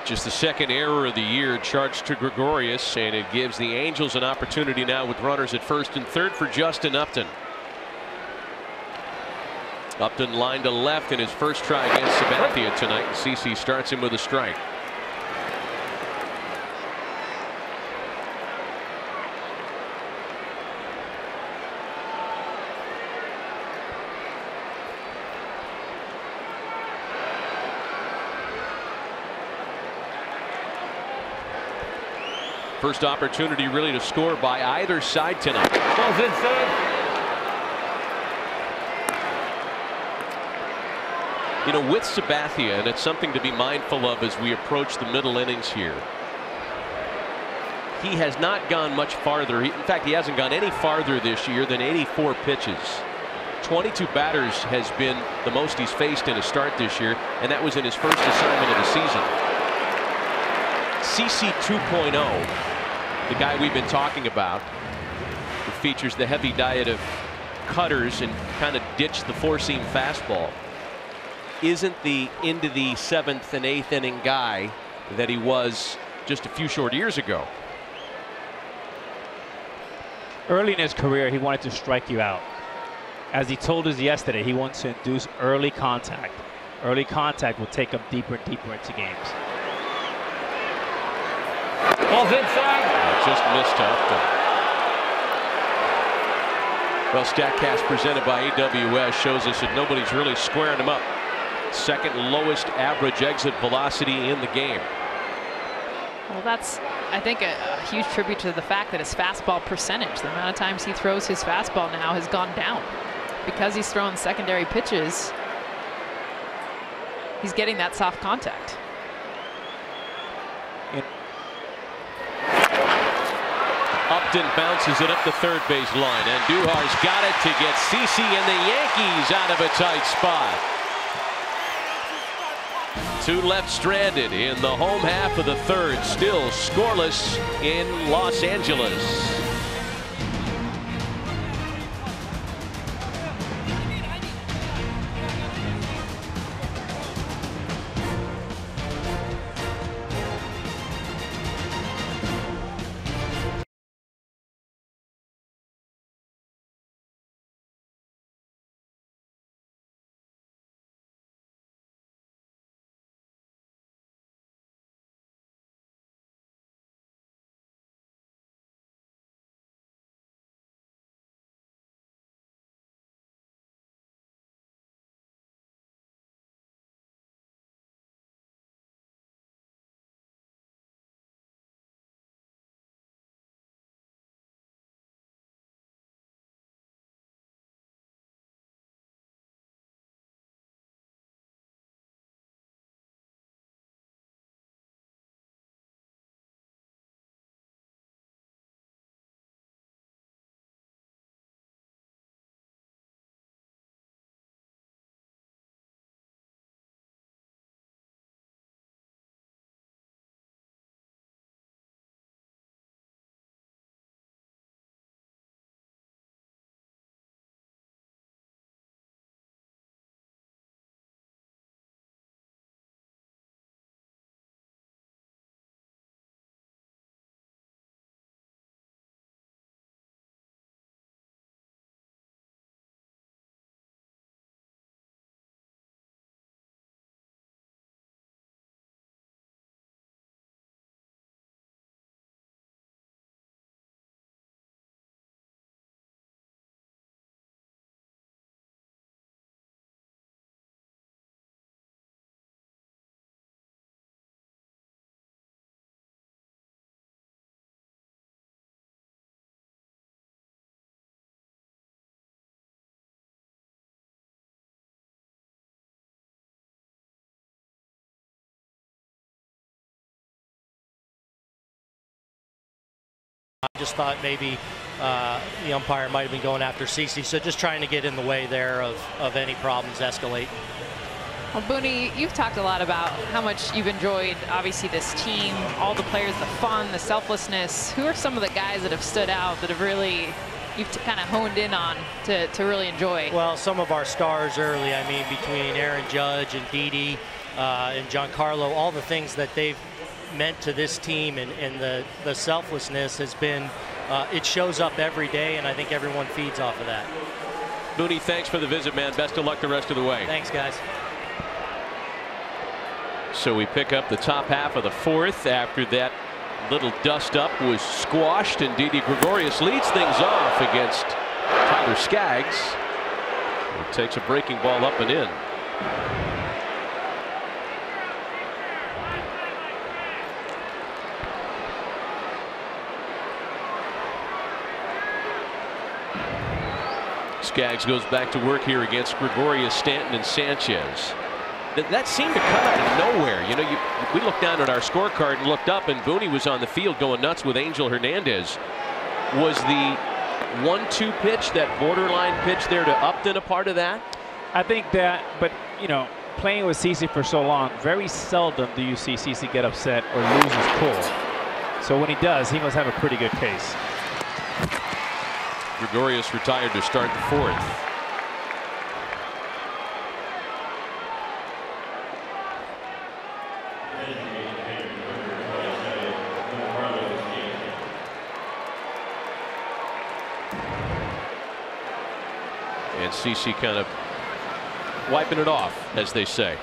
Just the second error of the year charged to Gregorius, and it gives the Angels an opportunity now with runners at first and third for Justin Upton. Upton lined to left in his first try against Sabathia tonight, and CC starts him with a strike. First opportunity really to score by either side tonight. Ball's inside. You know, with Sabathia, and it's something to be mindful of as we approach the middle innings here, he has not gone much farther. In fact, he hasn't gone any farther this year than 84 pitches. 22 batters has been the most he's faced in a start this year, and that was in his first assignment of the season. CC 2.0, the guy we've been talking about, who features the heavy diet of cutters and kind of ditched the four-seam fastball, isn't the into the 7th and 8th inning guy that he was just a few short years ago. Early in his career, he wanted to strike you out. As he told us yesterday, he wants to induce early contact. Early contact will take him deeper and deeper into games. Ball's inside. Just missed Upton. Well, StatCast presented by AWS shows us that nobody's really squaring him up. Second lowest average exit velocity in the game. Well, that's, I think, a huge tribute to the fact that his fastball percentage, the amount of times he throws his fastball now, has gone down. Because he's throwing secondary pitches, he's getting that soft contact. Upton bounces it up the third base line, and Duhar's got it to get CC and the Yankees out of a tight spot. Two left stranded in the home half of the third, still scoreless in Los Angeles. I just thought maybe the umpire might have been going after CC, so just trying to get in the way there of any problems escalating. Well, Booney, you've talked a lot about how much you've enjoyed, obviously, this team, all the players, the fun, the selflessness. Who are some of the guys that have stood out that have really, you've kind of honed in on to really enjoy? Well, some of our stars early, I mean, between Aaron Judge and Didi and Giancarlo, all the things that they've meant to this team and the selflessness has been, it shows up every day, and I think everyone feeds off of that. Booney, thanks for the visit, man. Best of luck the rest of the way. Thanks, guys. So we pick up the top half of the fourth after that little dust up was squashed, and Didi Gregorius leads things off against Tyler Skaggs. He takes a breaking ball up and in. Skaggs goes back to work here against Gregorius, Stanton, and Sanchez. That seemed to come out of nowhere. You know, we looked down at our scorecard and looked up, and Booney was on the field going nuts with Angel Hernandez. Was the 1-2 pitch, that borderline pitch there to Upton, a part of that? I think that, but you know, playing with CC for so long, very seldom do you see CC get upset or lose his cool. So when he does, he must have a pretty good case. Gregorius retired to start the fourth. And CC kind of wiping it off, as they say.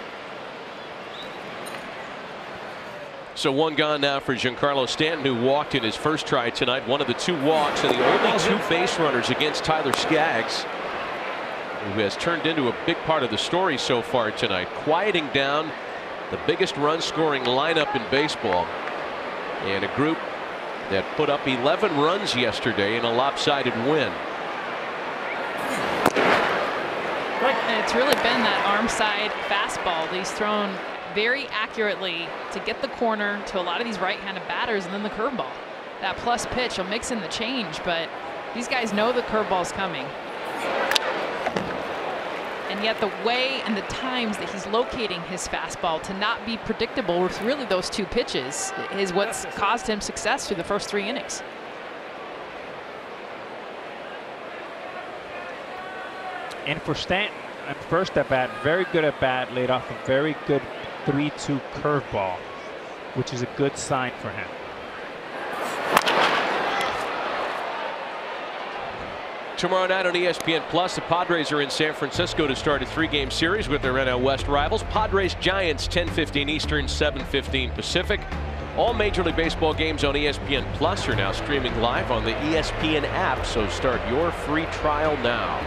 So one gone now for Giancarlo Stanton, who walked in his first try tonight. One of the 2 walks and the only 2 base runners against Tyler Skaggs, who has turned into a big part of the story so far tonight, quieting down the biggest run scoring lineup in baseball, and a group that put up 11 runs yesterday in a lopsided win. And it's really been that arm side fastball that he's thrown very accurately to get the corner to a lot of these right-handed batters, and then the curveball. That plus pitch will mix in the change, but these guys know the curveball's coming. And yet the way and the times that he's locating his fastball to not be predictable with really those 2 pitches is what's caused him success through the first 3 innings. And for Stanton, at first at bat, very good at bat, laid off a very good 3-2 curveball, which is a good sign for him. Tomorrow night on ESPN Plus, the Padres are in San Francisco to start a 3-game series with their NL West rivals. Padres Giants, 10:15 Eastern, 7:15 Pacific. All Major League Baseball games on ESPN Plus are now streaming live on the ESPN app, so start your free trial now.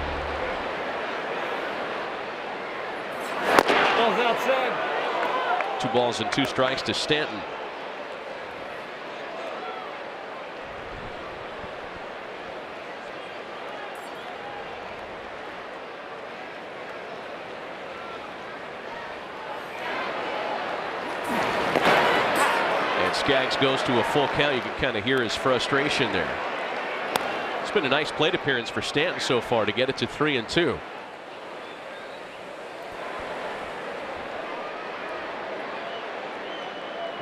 Outside. 2 balls and 2 strikes to Stanton. And Skaggs goes to a full count. You can kind of hear his frustration there. It's been a nice plate appearance for Stanton so far to get it to 3-2.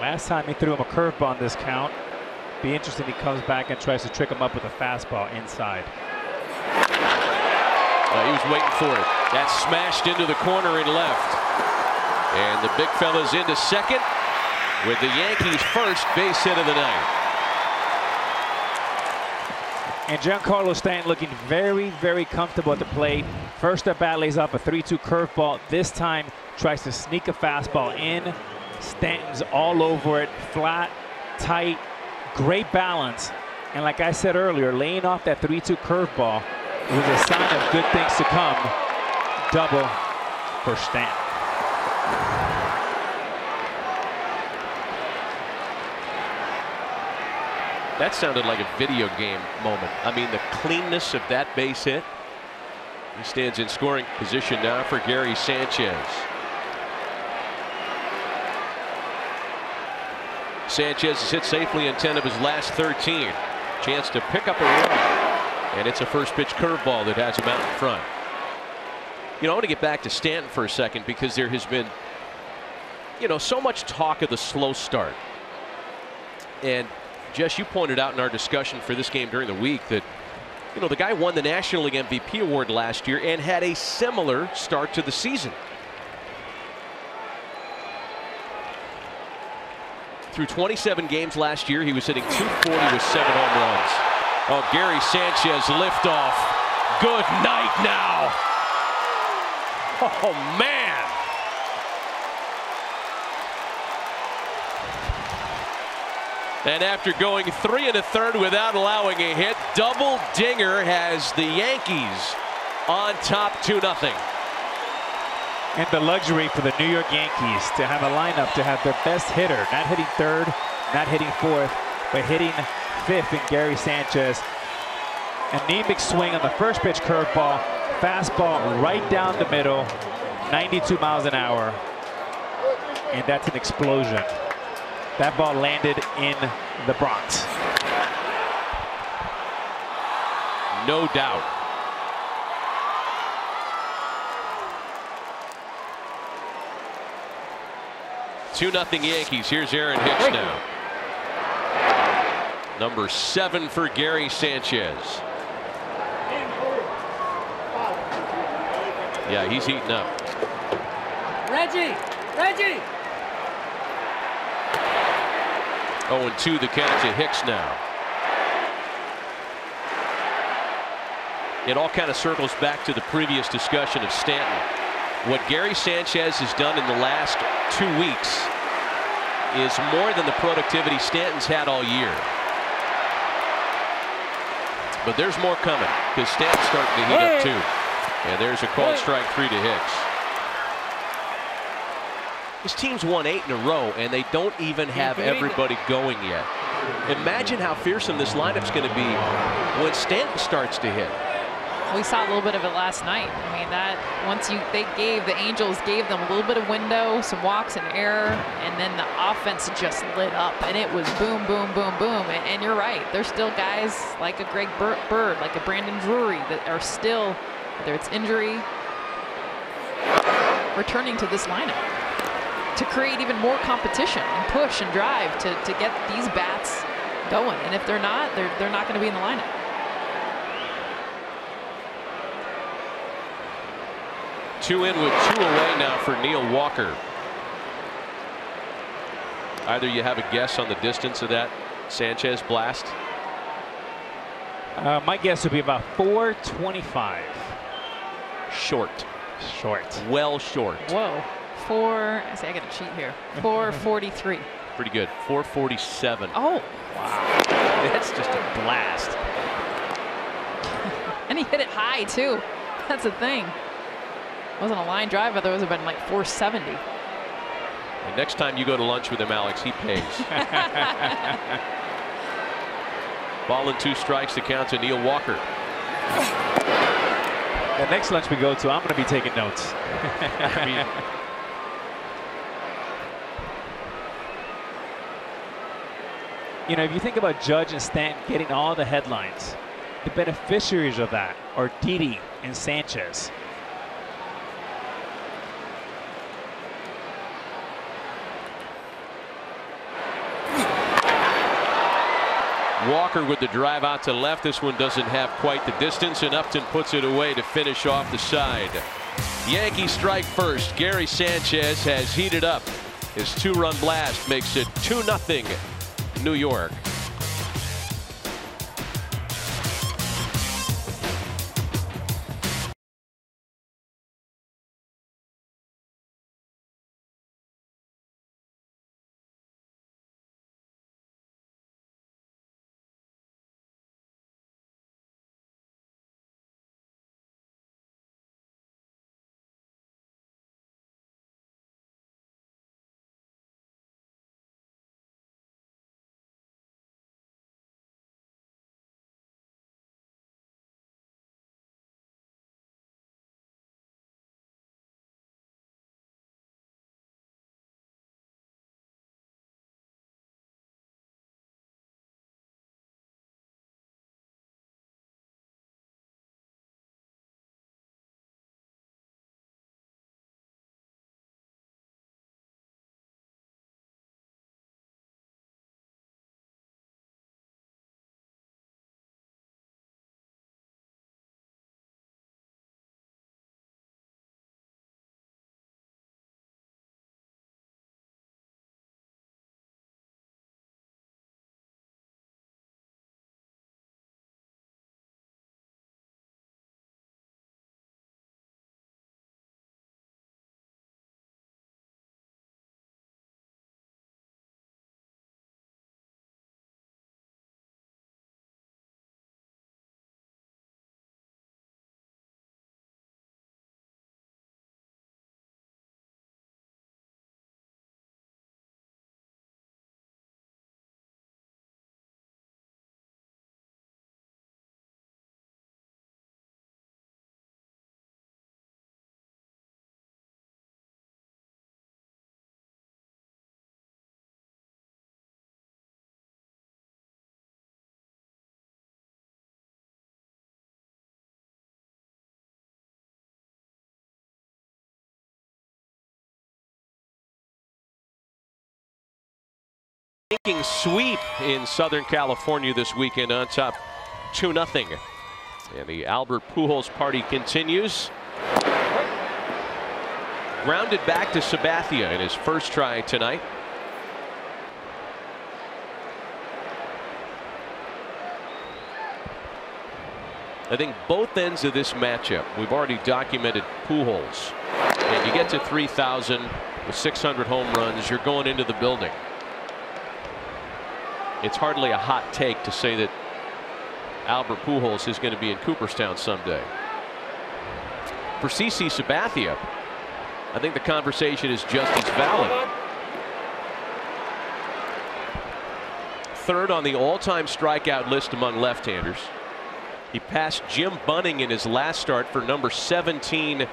Last time he threw him a curveball on this count. Be interesting if he comes back and tries to trick him up with a fastball inside. He was waiting for it. That smashed into the corner in left. And the big fella's into second with the Yankees' first base hit of the night. And Giancarlo Stanton looking very, very comfortable at the plate. First at bat lays off a 3-2 curveball. This time tries to sneak a fastball in. Stanton's all over it, flat, tight, great balance. And like I said earlier, laying off that 3-2 curveball was a sign of good things to come. Double for Stanton. That sounded like a video game moment. I mean, the cleanness of that base hit. He stands in scoring position now for Gary Sanchez. Sanchez has hit safely in 10 of his last 13. Chance to pick up a run. And it's a first pitch curveball that has him out in front. You know, I want to get back to Stanton for a second because there has been, you know, so much talk of the slow start. And Jess, you pointed out in our discussion for this game during the week that, you know, the guy won the National League MVP award last year and had a similar start to the season. Through 27 games last year, he was hitting .240 with 7 home runs. Oh, Gary Sanchez liftoff. Good night now. Oh, man. And after going 3 1/3 without allowing a hit, double dinger has the Yankees on top 2-0. And the luxury for the New York Yankees to have a lineup to have their best hitter, not hitting third, not hitting fourth, but hitting fifth in Gary Sanchez. Anemic swing on the first pitch curveball, fastball right down the middle, 92 miles an hour, and that's an explosion. That ball landed in the Bronx. No doubt. Two 2-0 Yankees. Here's Aaron Hicks now. Number 7 for Gary Sanchez. Yeah, he's heating up. Reggie! 0-2 the count to Hicks now. It all kind of circles back to the previous discussion of Stanton. What Gary Sanchez has done in the last 2 weeks is more than the productivity Stanton's had all year. But there's more coming because Stanton's starting to heat up too. And there's a called strike 3 to Hicks. His team's won 8 in a row, and they don't even have everybody going yet. Imagine how fearsome this lineup's going to be when Stanton starts to hit. We saw a little bit of it last night. I mean, that the Angels gave them a little bit of window, some walks and error, and then the offense just lit up, and it was boom, boom, boom, boom. And you're right, there's still guys like a Greg Bird, like a Brandon Drury that are still, whether it's injury, returning to this lineup to create even more competition and push and drive to get these bats going. And if they're not, they're not going to be in the lineup. Two in with 2 away now for Neil Walker. Either you have a guess on the distance of that Sanchez blast? My guess would be about 425. Short. Short. Well short. Whoa. I say I got to cheat here. 443. Pretty good. 447. Oh. Wow. That's just a blast. And he hit it high too. That's the thing. Wasn't a line drive, otherwise it would have been like 470. And next time you go to lunch with him, Alex, he pays. Ball and 2 strikes to count to Neil Walker. The next lunch we go to, I'm going to be taking notes. I mean, you know, if you think about Judge and Stanton getting all the headlines, the beneficiaries of that are Didi and Sanchez. Walker with the drive out to left. This one doesn't have quite the distance, and Upton puts it away to finish off the side. Yankees strike first. Gary Sanchez has heated up. His 2-run blast makes it 2-0 New York. Ranking sweep in Southern California this weekend on top 2-0. And the Albert Pujols party continues. Grounded back to Sabathia in his first try tonight. I think both ends of this matchup, we've already documented Pujols. And you get to 3,000 with 600 home runs, you're going into the building. It's hardly a hot take to say that Albert Pujols is going to be in Cooperstown someday. For CC Sabathia, I think the conversation is just as valid. Third on the all-time strikeout list among left-handers. He passed Jim Bunning in his last start for number 17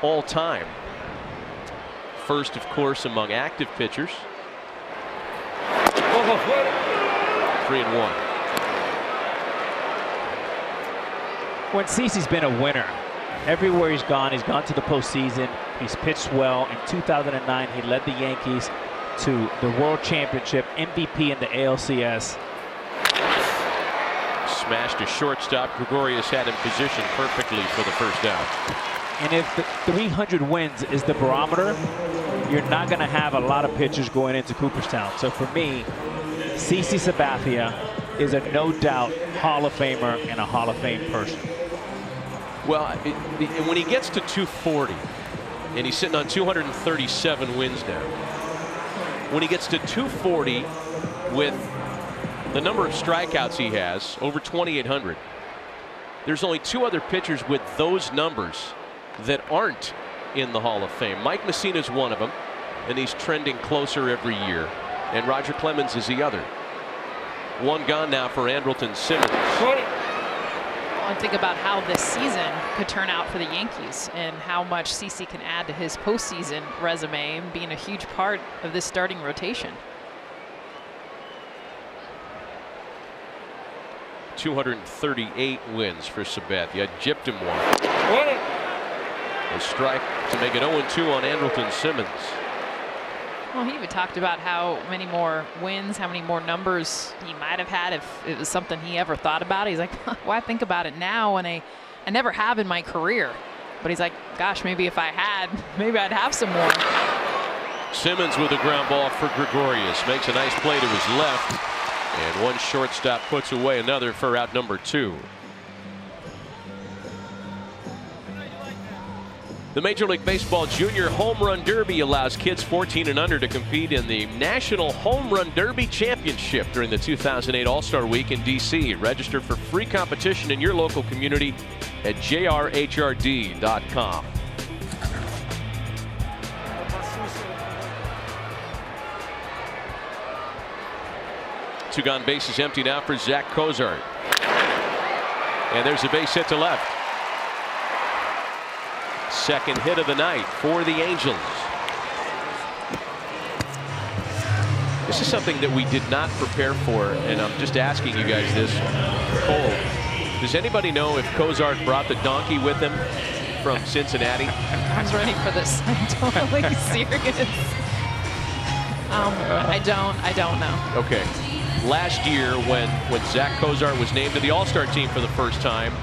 all-time. First, of course, among active pitchers. 3-1. When CeCe's been a winner, everywhere he's gone to the postseason. He's pitched well. In 2009, he led the Yankees to the World Championship, MVP in the ALCS. Smashed a shortstop. Gregorius had him positioned perfectly for the first out. And if the 300 wins is the barometer, you're not going to have a lot of pitchers going into Cooperstown. So for me, CC Sabathia is a no doubt Hall of Famer and a Hall of Fame person. Well, when he gets to 240, and he's sitting on 237 wins now, when he gets to 240 with the number of strikeouts he has, over 2,800, there's only two other pitchers with those numbers that aren't in the Hall of Fame. Mike Mussina's one of them, and he's trending closer every year. And Roger Clemens is the other. One gone now for Andrelton Simmons. And think about how this season could turn out for the Yankees and how much CC can add to his postseason resume and being a huge part of this starting rotation. 238 wins for Sabathia. Gypped him one. A strike to make it 0-2 on Andrelton Simmons. Well, he even talked about how many more wins, how many more numbers he might have had if it was something he ever thought about. He's like, why think about it now when I never have in my career? But he's like, gosh, maybe if I had, maybe I'd have some more. Simmons with a ground ball for Gregorius. Makes a nice play to his left. And one shortstop puts away another for out number 2. The Major League Baseball Junior Home Run Derby allows kids 14 and under to compete in the National Home Run Derby Championship during the 2008 All-Star Week in D.C. Register for free competition in your local community at jrhrd.com. Two gone, bases empty now for ZACK COZART. And there's a base hit to left. Second hit of the night for the Angels. This is something that we did not prepare for, and I'm just asking you guys this cold. Does anybody know if COZART brought the donkey with him from Cincinnati? I was ready for this. I'm totally serious. I don't know. Okay. Last year, when ZACK COZART was named to the All-Star team for the first time,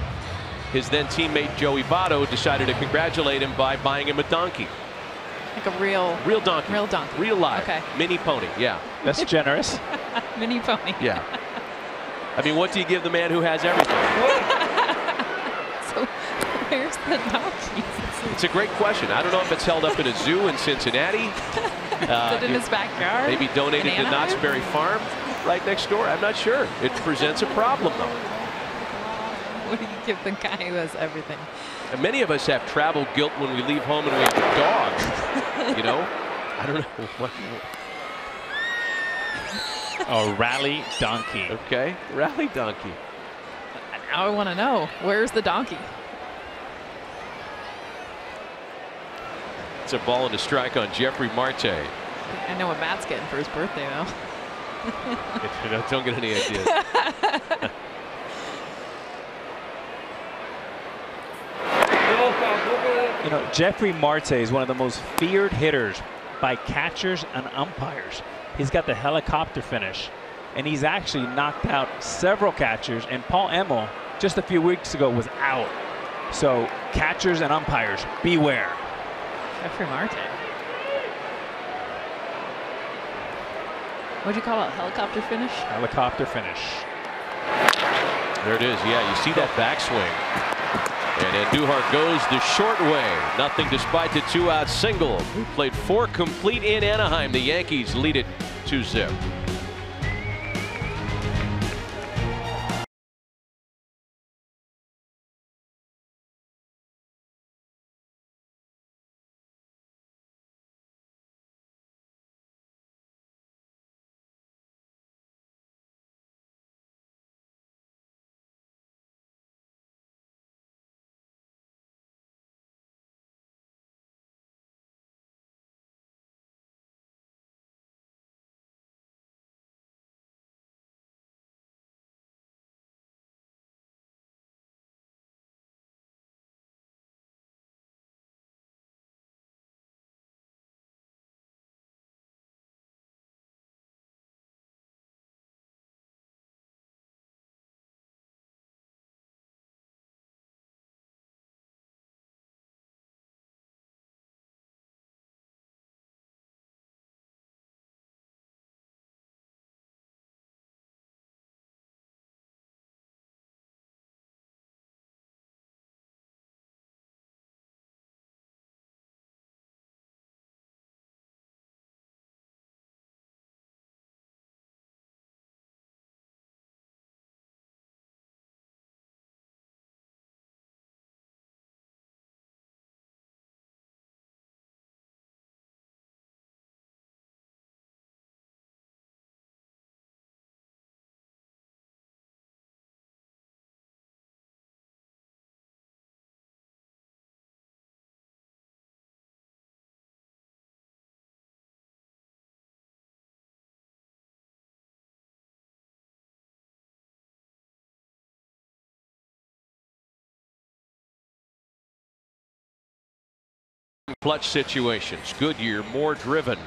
his then teammate Joey Votto decided to congratulate him by buying him a donkey. Like a real donkey. Real donkey. Real live. Okay. Mini pony. Yeah. That's generous. Mini pony. Yeah. I mean, what do you give the man who has everything? So where's the donkey? It's a great question. I don't know if it's held up in a zoo in Cincinnati. Is it in his backyard? Maybe donated to Knott's Berry Farm right next door. I'm not sure. It presents a problem, though. What do you give the guy who has everything? And many of us have travel guilt when we leave home and we have a dog. You know? I don't know. A rally donkey. Okay. Rally donkey. Now I want to know, where's the donkey? It's a ball and a strike on Jeffrey Marte. I know what Matt's getting for his birthday, though. Don't get any ideas. You know, Jeffrey Marte is one of the most feared hitters by catchers and umpires. He's got the helicopter finish, and he's actually knocked out several catchers, and Paul Emmel just a few weeks ago was out. So catchers and umpires, beware. Jeffrey Marte. What'd you call it? Helicopter finish? Helicopter finish. There it is. Yeah, you see that backswing. And Andujar goes the short way. Nothing despite the 2-out single. We played 4 complete in Anaheim. The Yankees lead it 2-0. Clutch situations. Goodyear more driven.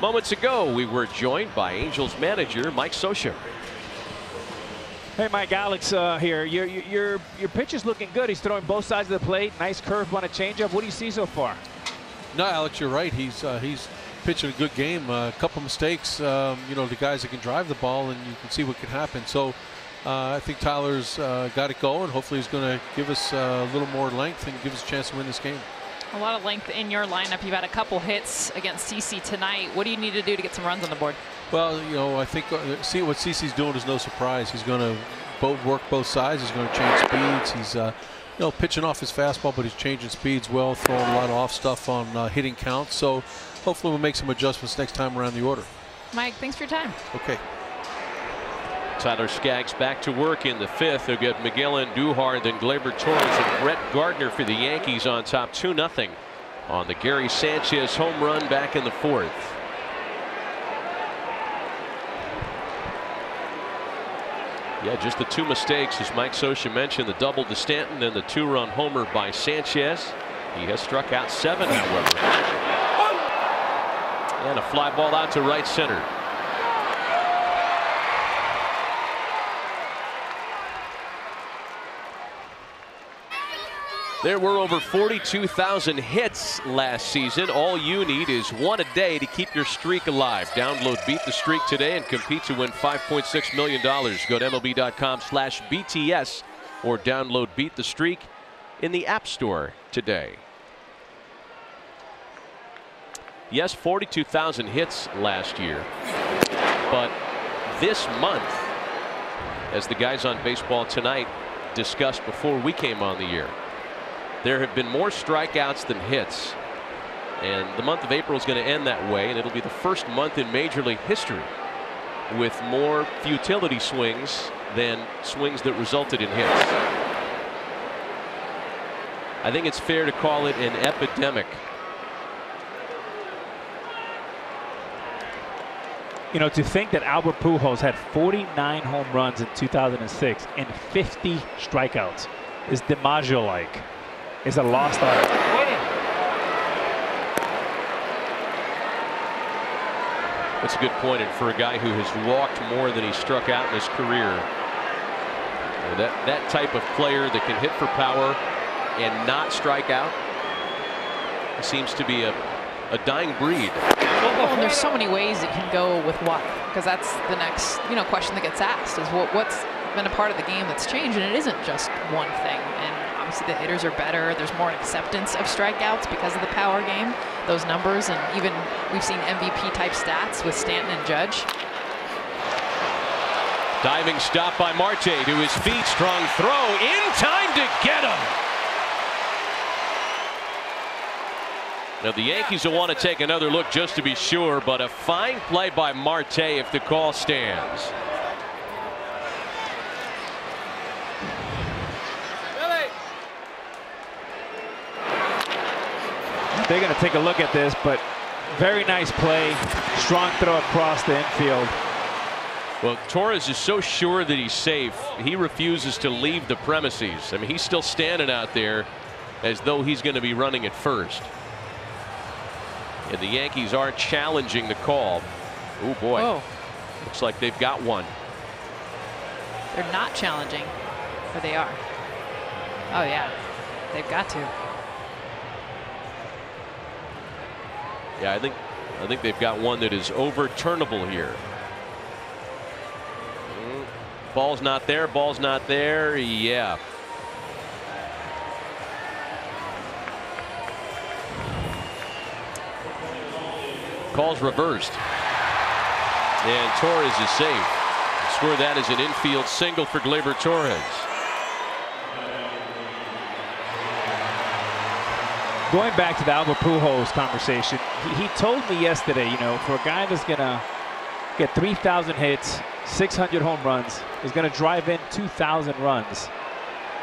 Moments ago, we were joined by Angels manager Mike Scioscia. Hey, Mike, Alex here. Your pitch is looking good. He's throwing both sides of the plate. Nice curve on a changeup. What do you see so far? No, Alex, you're right. He's pitching a good game. A couple mistakes. You know, the guys that can drive the ball, and you can see what can happen. So I think Tyler's got it going. Hopefully, he's going to give us a little more length and give us a chance to win this game. A lot of length in your lineup. You've had a couple hits against CC tonight. What do you need to do to get some runs on the board? Well, you know, I think see what CC's doing is no surprise. He's going to work both sides. He's going to change speeds. He's you know, pitching off his fastball, but he's changing speeds well, throwing a lot of off stuff on hitting counts. So hopefully we'll make some adjustments next time around the order. Mike, thanks for your time. Okay. Tyler Skaggs back to work in the 5th. They'll get Miguel Andujar, then Gleyber Torres and Brett Gardner for the Yankees on top 2-0 on the Gary Sanchez home run back in the 4th. Yeah, just the 2 mistakes, as Mike Scioscia mentioned, the double to Stanton and the 2-run homer by Sanchez. He has struck out 7, however. And a fly ball out to right center. There were over 42,000 hits last season. All you need is one a day to keep your streak alive. Download Beat the Streak today and compete to win $5.6 million. Go to MLB.com/BTS or download Beat the Streak in the App Store today. Yes, 42,000 hits last year. But this month, as the guys on Baseball Tonight discussed before we came on the air, there have been more strikeouts than hits, and the month of April is going to end that way, and it'll be the first month in Major League history with more futility swings than swings that resulted in hits. I think it's fair to call it an epidemic. You know, to think that Albert Pujols had 49 home runs in 2006 and 50 strikeouts is DiMaggio-like. Is a lost art. That's a good point, and for a guy who has walked more than he struck out in his career, that type of player that can hit for power and not strike out seems to be a dying breed. Well, and there's so many ways it can go with what, because that's the next question that gets asked is what's been a part of the game that's changed, and it isn't just one thing. And obviously the hitters are better. There's more acceptance of strikeouts because of the power game. Those numbers, and even we've seen MVP type stats with Stanton and Judge. Diving stop by Marte to his feet, strong throw in time to get him. Now the Yankees will want to take another look just to be sure, but a fine play by Marte if the call stands. They're going to take a look at this, but very nice play. Strong throw across the infield. Well, Torres is so sure that he's safe, he refuses to leave the premises. I mean, he's still standing out there as though he's going to be running at first. And the Yankees aren't challenging the call. Oh, boy. Oh. Looks like they've got one. They're not challenging, or they are. Oh, yeah. They've got to. Yeah, I think they've got one that is overturnable here. Ball's not there. Ball's not there. Yeah. Call's reversed. And Torres is safe. Score that as an infield single for Gleyber Torres. Going back to the Albert Pujols conversation, he told me yesterday, for a guy that's going to get 3,000 hits, 600 home runs, is going to drive in 2,000 runs.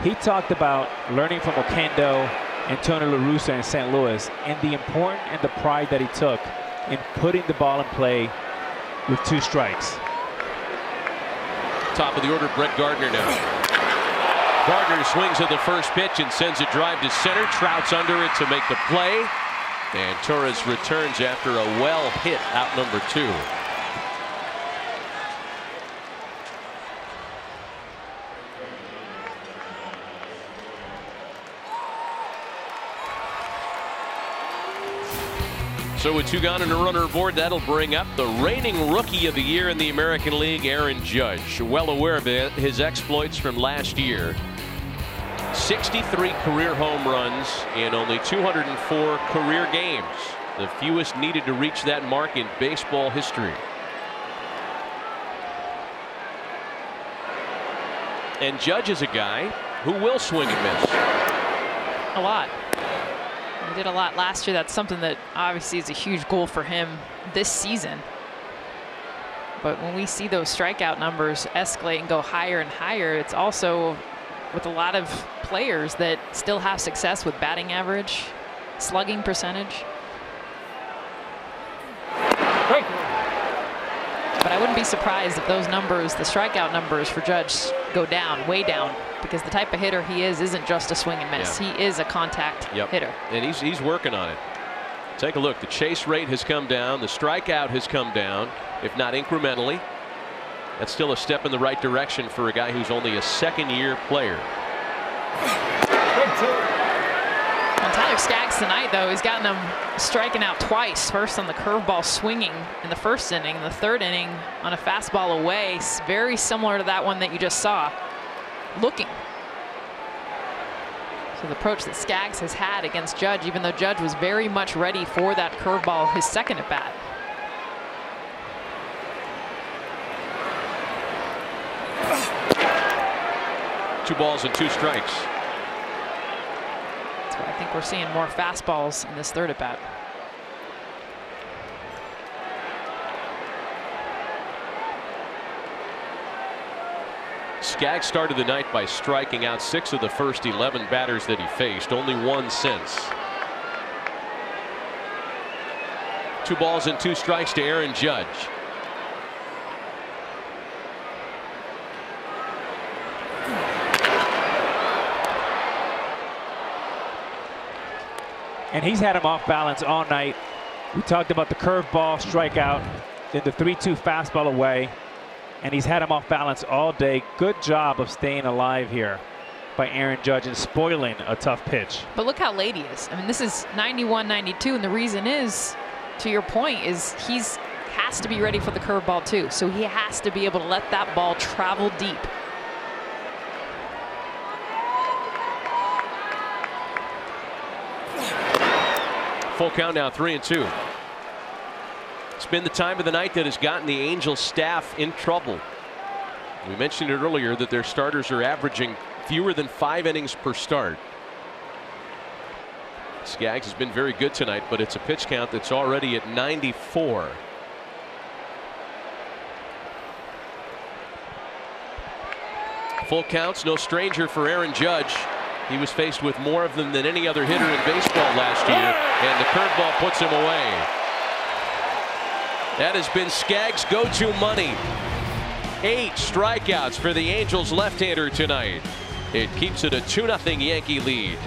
He talked about learning from Oquendo and Tony La Russa in St. Louis and the importance and the pride that he took in putting the ball in play with 2 strikes. Top of the order, Brett Gardner now. Gardner swings at the first pitch and sends a drive to center. Trout's under it to make the play. And Torres returns after a well hit out number 2. So with 2 gone and a runner aboard, that'll bring up the reigning Rookie of the Year in the American League, Aaron Judge. Well aware of his exploits from last year. 63 career home runs in only 204 career games. The fewest needed to reach that mark in baseball history. And Judge is a guy who will swing and miss. A lot. He did a lot last year. That's something that obviously is a huge goal for him this season. But when we see those strikeout numbers escalate and go higher and higher, it's also with a lot of players that still have success with batting average, slugging percentage. But I wouldn't be surprised if those numbers, the strikeout numbers for Judge, go down, way down, because the type of hitter he isn't just a swing and miss. Yeah. He is a contact hitter. And he's working on it. Take a look. The chase rate has come down. The strikeout has come down, if not incrementally. That's still a step in the right direction for a guy who's only a second-year player. Well, Tyler Skaggs tonight, though, he's gotten him striking out twice. First on the curveball swinging in the first inning, and the third inning on a fastball away. Very similar to that one that you just saw. Looking. So the approach that Skaggs has had against Judge, even though Judge was very much ready for that curveball his second at bat. Two balls and 2 strikes. That's why I think we're seeing more fastballs in this third at bat. Skaggs started the night by striking out 6 of the first 11 batters that he faced, only 1 since. 2 balls and 2 strikes to Aaron Judge. And he's had him off balance all night. We talked about the curveball strikeout. in the 3-2 fastball away, and he's had him off balance all day. Good job of staying alive here by Aaron Judge and spoiling a tough pitch. But look how late he is. I mean, this is 91-92, and the reason is, to your point, is has to be ready for the curveball too. So he has to be able to let that ball travel deep. Full count now, 3-2. It's been the time of the night that has gotten the Angels staff in trouble. We mentioned it earlier that their starters are averaging fewer than 5 innings per start. Skaggs has been very good tonight, but it's a pitch count that's already at 94. Full counts, no stranger for Aaron Judge. He was faced with more of them than any other hitter in baseball last year, and the curveball puts him away. That has been Skaggs' go-to money. 8 strikeouts for the Angels left-hander tonight. It keeps it a 2-0 Yankee lead.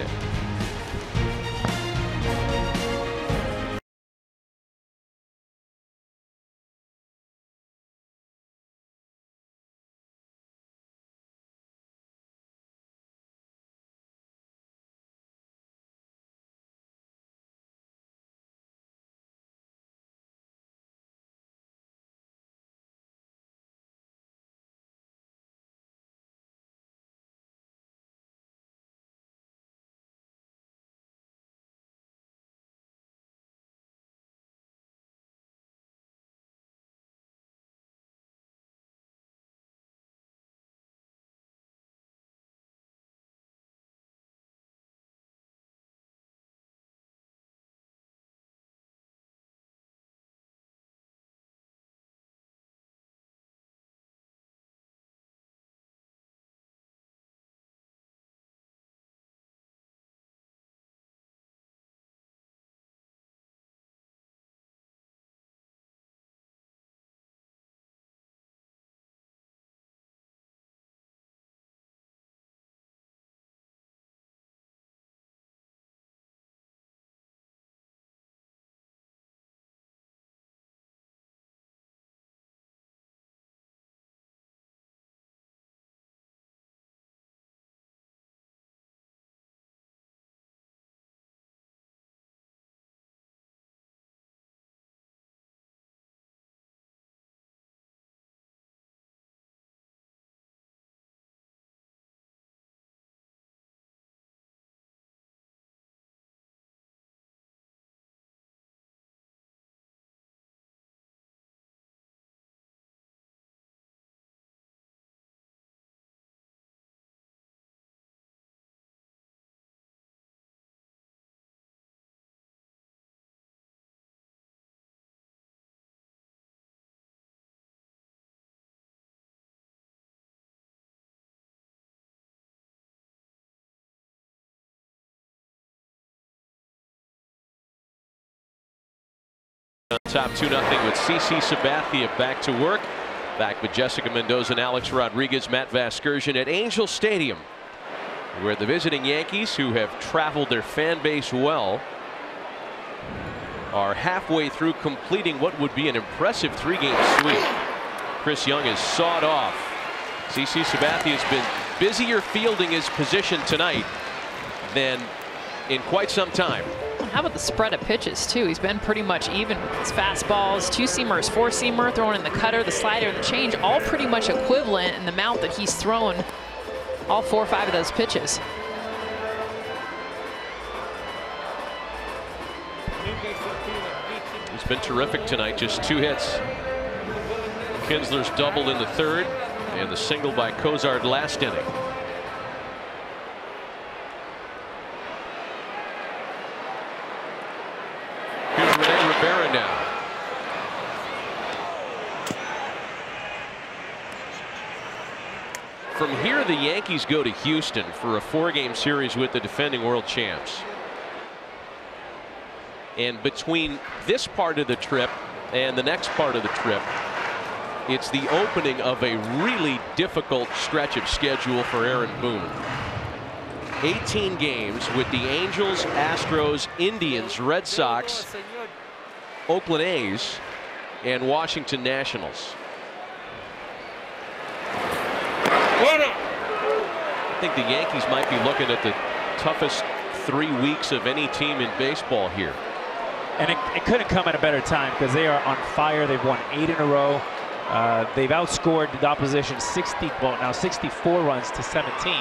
Top 2-0 with CC Sabathia back to work. Back with Jessica Mendoza and Alex Rodriguez, Matt Vasgersian at Angel Stadium, where the visiting Yankees, who have traveled their fan base well, are halfway through completing what would be an impressive 3-game sweep. Chris Young is sawed off. CC Sabathia has been busier fielding his position tonight than in quite some time. How about the spread of pitches too? He's been pretty much even with his fastballs, 2-seamers, 4-seamer, throwing in the cutter, the slider, and the change, all pretty much equivalent in the amount that he's thrown all 4 or 5 of those pitches. He's been terrific tonight, just 2 hits. Kinsler's doubled in the 3rd, and the single by COZART last inning. Now. From here, the Yankees go to Houston for a 4-game series with the defending world champs. And between this part of the trip and the next part of the trip, it's the opening of a really difficult stretch of schedule for Aaron Boone. 18 games with the Angels, Astros, Indians, Red Sox, Oakland A's, and Washington Nationals. I think the Yankees might be looking at the toughest 3 weeks of any team in baseball here. And it couldn't come at a better time because they are on fire. They've won 8 in a row. They've outscored the opposition 64 runs to 17.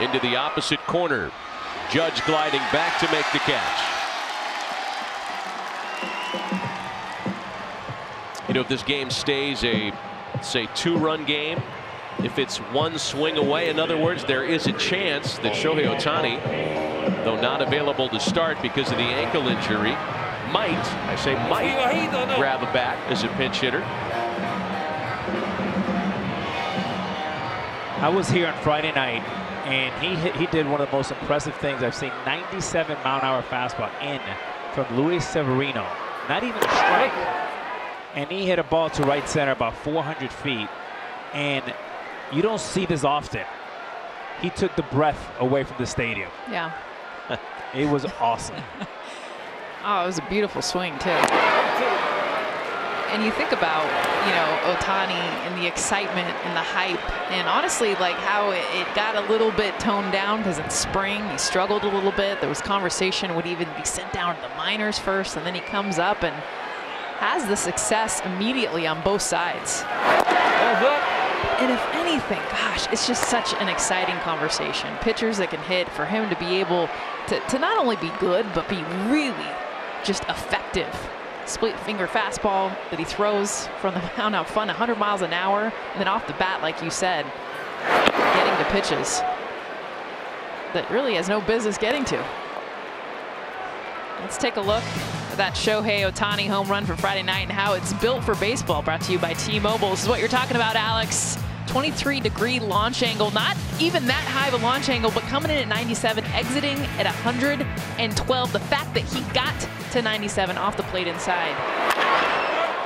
Into the opposite corner. Judge gliding back to make the catch. You know, if this game stays a, say, 2-run game, if it's one swing away, in other words, there is a chance that Shohei Ohtani, though not available to start because of the ankle injury, might grab a bat as a pinch hitter. I was here on Friday night, and he did one of the most impressive things I've seen. 97-mile-an-hour fastball in from Luis Severino. Not even a strike. And he hit a ball to right center about 400 feet. And you don't see this often. He took the breath away from the stadium. Yeah. It was awesome. Oh, it was a beautiful swing, too. And you think about, you know, Ohtani and the excitement and the hype, and honestly, like how it got a little bit toned down because it's spring. He struggled a little bit. There was conversation would even be sent down to the minors first, and then he comes up and has the success immediately on both sides. And if anything, gosh, it's just such an exciting conversation. Pitchers that can hit, for him to be able to not only be good, but be really just effective. Split finger fastball that he throws from the mound out front 100 miles an hour, and then off the bat, like you said, getting to pitches that really has no business getting to. Let's take a look at that Shohei Ohtani home run for Friday night and how it's built for baseball, brought to you by T-Mobile. This is what you're talking about, Alex. 23-degree launch angle, not even that high of a launch angle, but coming in at 97, exiting at 112. The fact that he got to 97 off the plate inside.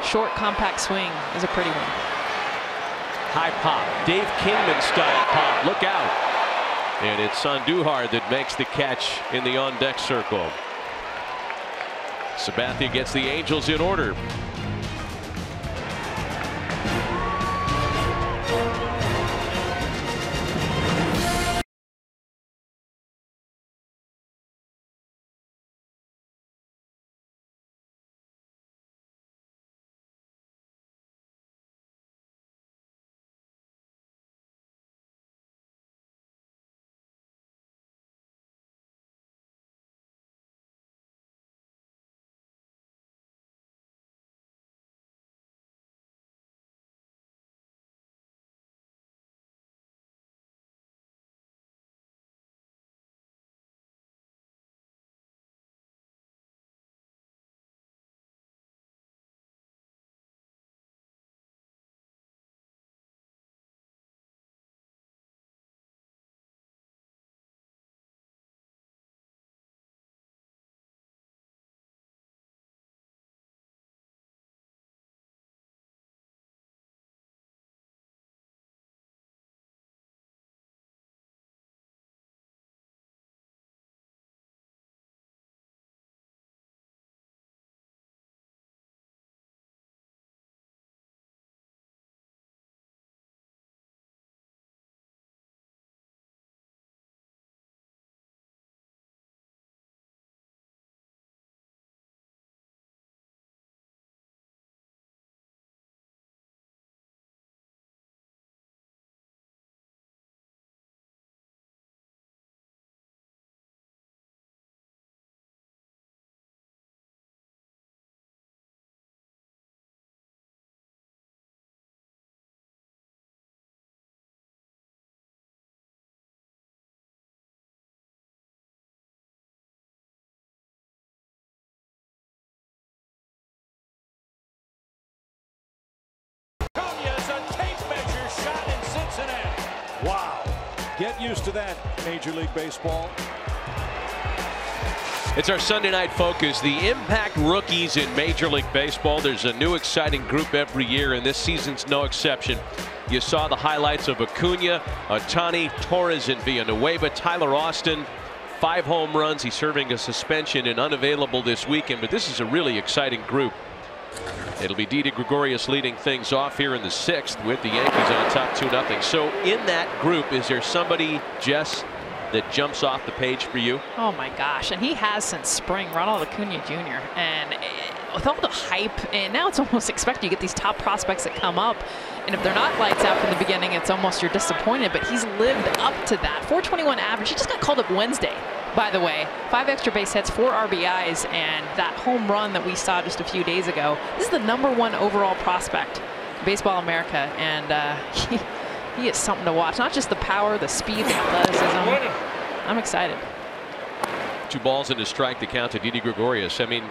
Short, compact swing is a pretty one. High pop, Dave Kingman style pop, look out. And it's Sanduhar that makes the catch in the on-deck circle. Sabathia gets the Angels in order. Wow. Get used to that, Major League Baseball. It's our Sunday night focus, the impact rookies in Major League Baseball. There's a new exciting group every year, and this season's no exception. You saw the highlights of Acuna, Ohtani, Torres, and Villanueva. Tyler Austin 5 home runs. He's serving a suspension and unavailable this weekend, but this is a really exciting group. It'll be Didi Gregorius leading things off here in the 6th with the Yankees on top 2-0. So in that group, is there somebody, Jess, that jumps off the page for you? Oh my gosh, and he has since spring, Ronald Acuna Jr. And with all the hype, and now it's almost expected you get these top prospects that come up, and if they're not lights out from the beginning, it's almost you're disappointed, but he's lived up to that. 421 average. He just got called up Wednesday, by the way. 5 extra base hits, 4 RBIs, and that home run that we saw just a few days ago. This is the #1 overall prospect in Baseball America, and he is something to watch. Not just the power, the speed, the athleticism. I'm excited. 2 balls and a strike to count to Didi Gregorius. I mean,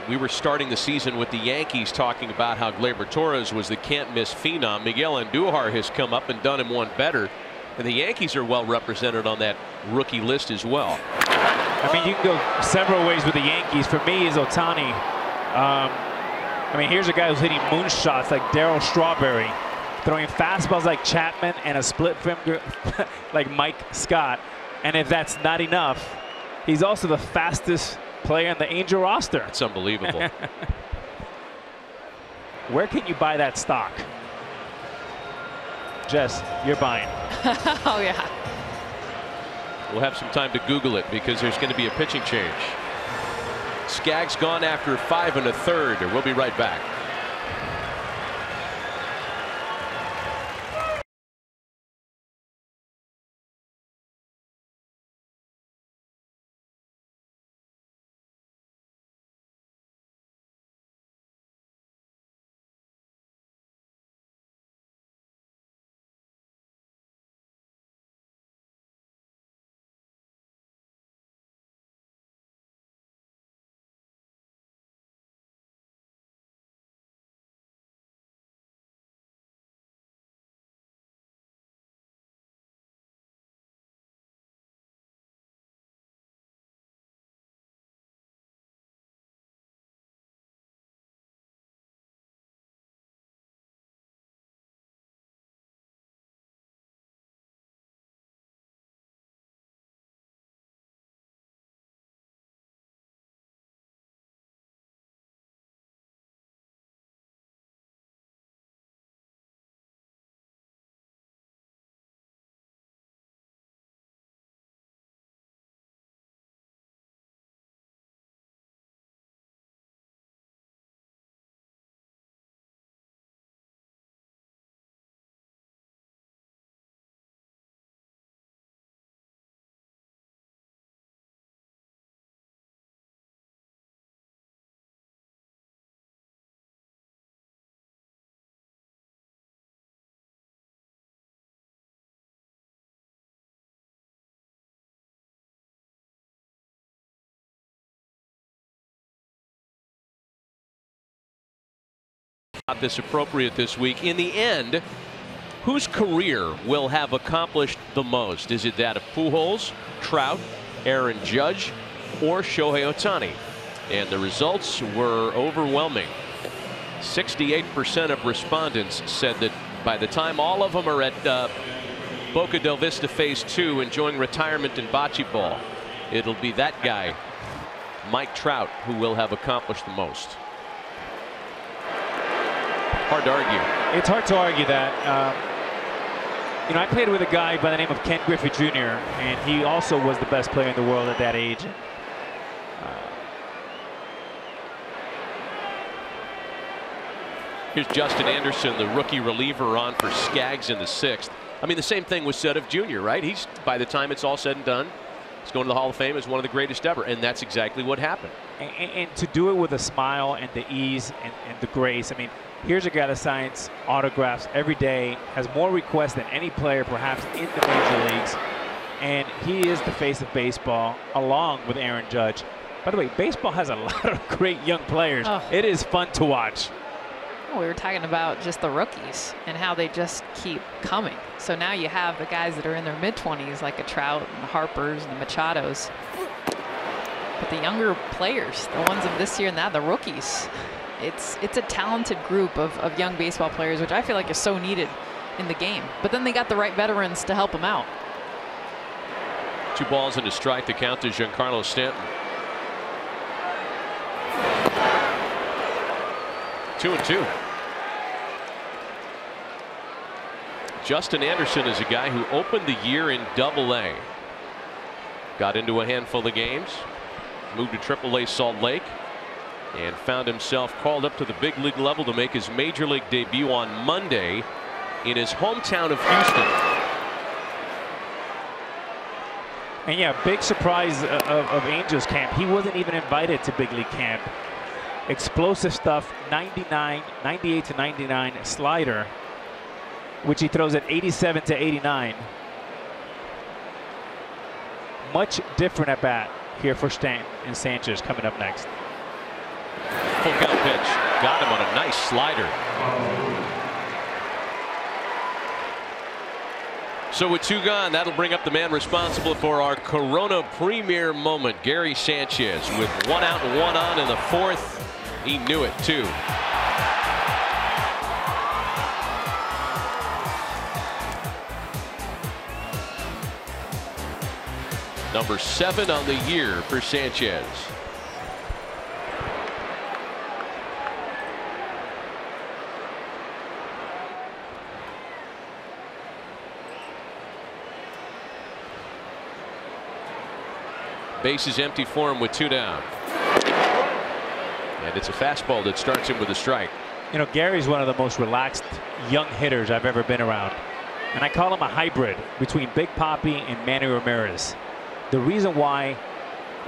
we were starting the season with the Yankees talking about how Gleyber Torres was the can't-miss phenom. Miguel Andujar has come up and done him one better. And the Yankees are well represented on that rookie list as well. I mean, you can go several ways with the Yankees. For me, is Ohtani. I mean, here's a guy who's hitting moonshots like Darryl Strawberry, throwing fastballs like Chapman and a split finger like Mike Scott. And if that's not enough, he's also the fastest player in the Angel roster. It's unbelievable. Where can you buy that stock? Jess, you're buying. Oh, yeah. We'll have some time to Google it because there's going to be a pitching change. Skaggs gone after 5 1/3. We'll be right back. Not this appropriate this week. In the end, whose career will have accomplished the most? Is it that of Pujols, Trout, Aaron Judge, or Shohei Ohtani? And the results were overwhelming. 68% of respondents said that by the time all of them are at Boca del Vista Phase 2 enjoying retirement in bocce ball, it'll be that guy, Mike Trout, who will have accomplished the most. Hard to argue. It's hard to argue that. You know, I played with a guy by the name of Ken Griffey Jr., and he also was the best player in the world at that age. Here's Justin Anderson, the rookie reliever, on for Skaggs in the 6th. I mean, the same thing was said of Junior, right? He's, by the time it's all said and done, he's going to the Hall of Fame as one of the greatest ever, and that's exactly what happened. And to do it with a smile and the ease and the grace. I mean, here's a guy that signs autographs every day, has more requests than any player perhaps in the major leagues, and he is the face of baseball along with Aaron Judge. By the way, baseball has a lot of great young players. Oh. It is fun to watch. We were talking about just the rookies and how they just keep coming. So now you have the guys that are in their mid-20s like a Trout and the Harpers and the Machados. But the younger players, the ones of this year and that, the rookies, it's a talented group of young baseball players, which I feel like is so needed in the game. But then they got the right veterans to help them out. 2 balls and a strike to count to Giancarlo Stanton. 2-2. Justin Anderson is a guy who opened the year in Double-A. Got into a handful of games, moved to Triple-A Salt Lake, and found himself called up to the big league level to make his major league debut on Monday in his hometown of Houston. And yeah, big surprise of Angels camp. He wasn't even invited to big league camp. Explosive stuff, 98 to 99 slider, which he throws at 87 to 89. Much different at bat here for Stanton and Sanchez coming up next. Full count pitch. Got him on a nice slider. So with 2 gone, that'll bring up the man responsible for our Corona premiere moment, Gary Sanchez, with 1 out and 1 on in the 4th. He knew it too. Number 7 on the year for Sanchez. Bases empty for him with 2 down. And it's a fastball that starts him with a strike. You know, Gary's one of the most relaxed young hitters I've ever been around. And I call him a hybrid between Big Papi and Manny Ramirez. The reason why,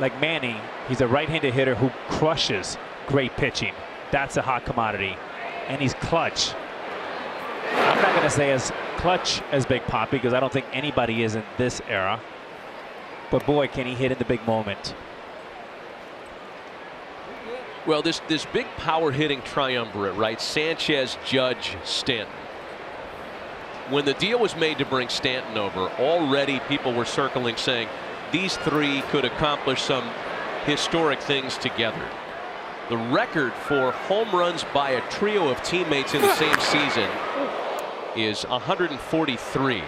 like Manny, he's a right-handed hitter who crushes great pitching. That's a hot commodity. And he's clutch. I'm not going to say as clutch as Big Papi because I don't think anybody is in this era. But boy, can he hit in the big moment. Well, this big power hitting triumvirate, right? Sanchez, Judge, Stanton. When the deal was made to bring Stanton over, already people were circling saying these 3 could accomplish some historic things together. The record for home runs by a trio of teammates in the same season is 143.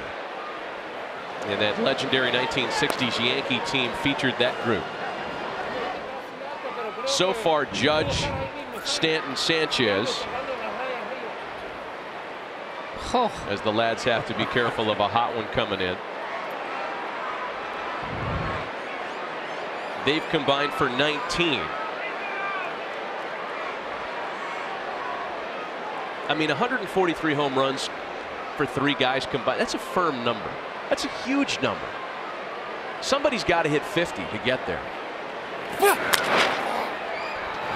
And that legendary 1960s Yankee team featured that group. So far, Judge, Stanton, Sanchez. Oh. As the lads have to be careful of a hot one coming in. They've combined for 19. I mean, 143 home runs for 3 guys combined. That's a firm number. That's a huge number. Somebody's got to hit 50 to get there.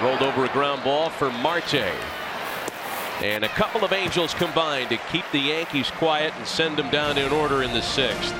Rolled over a ground ball for Marte. And a couple of Angels combined to keep the Yankees quiet and send them down in order in the 6th.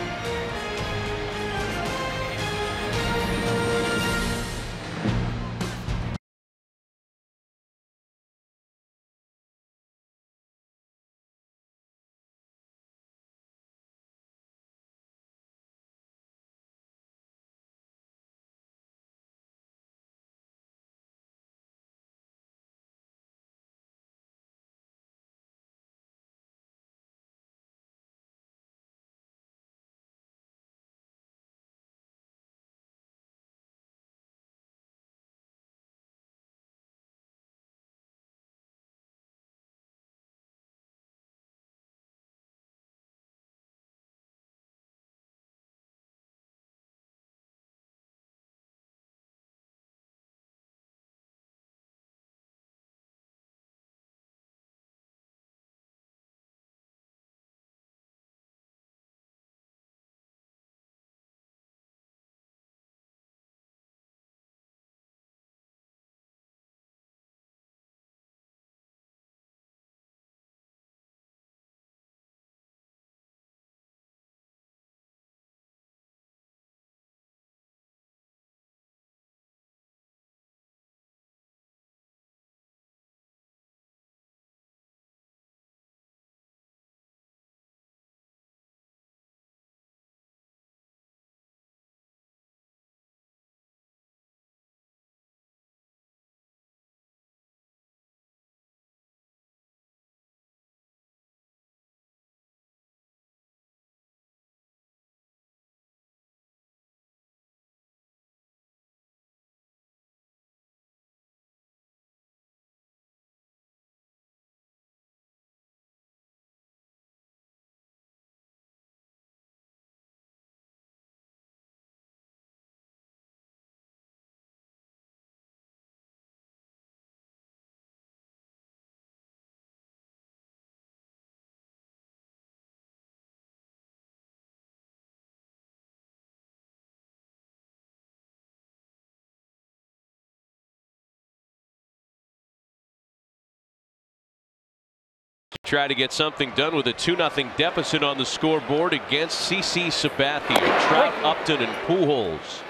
Try to get something done with a 2-0 deficit on the scoreboard against CC Sabathia, Trout, Upton, and Pujols.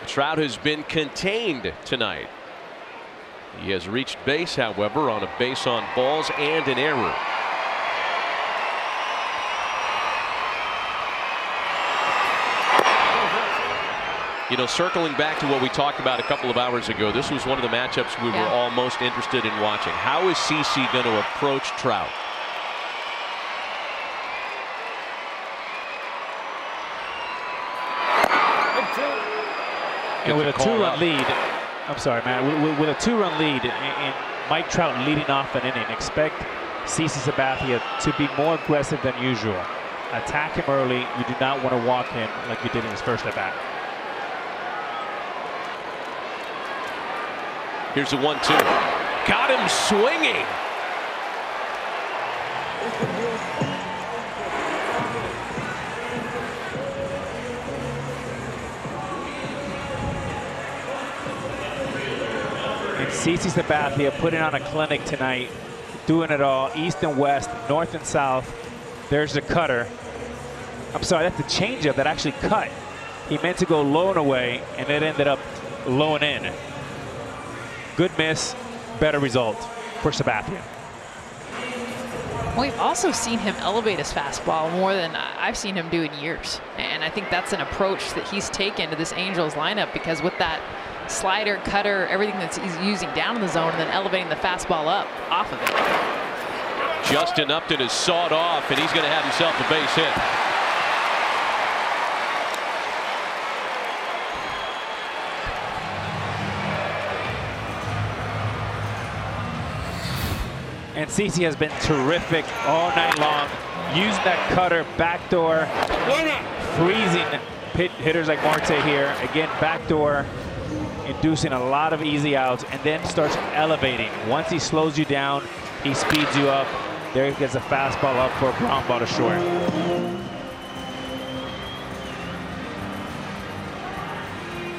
Trout has been contained tonight. He has reached base, however, on a base on balls and an error. You know, circling back to what we talked about a couple of hours ago, this was one of the matchups we were all most interested in watching. How is CC going to approach Trout? And with a 2-run lead, I'm sorry, man, with a 2-run lead and Mike Trout leading off an inning, expect CC Sabathia to be more aggressive than usual. Attack him early. You do not want to walk him like you did in his first at bat. Here's a 1-2. Got him swinging. And CC Sabathia putting on a clinic tonight, doing it all, east and west, north and south. There's the cutter. I'm sorry, that's the changeup that actually cut. He meant to go low and away, and it ended up low and in. Good miss, better result for Sabathia. We've also seen him elevate his fastball more than I've seen him do in years. And I think that's an approach that he's taken to this Angels lineup, because with that slider, cutter, everything that he's using down in the zone and then elevating the fastball up off of it. Justin Upton is sawed off, and he's going to have himself a base hit. And CC has been terrific all night long. Using that cutter, backdoor, freezing hitters like Marte here. Again, backdoor, inducing a lot of easy outs, and then starts elevating. Once he slows you down, he speeds you up. There he gets a fastball up for a ground ball to short.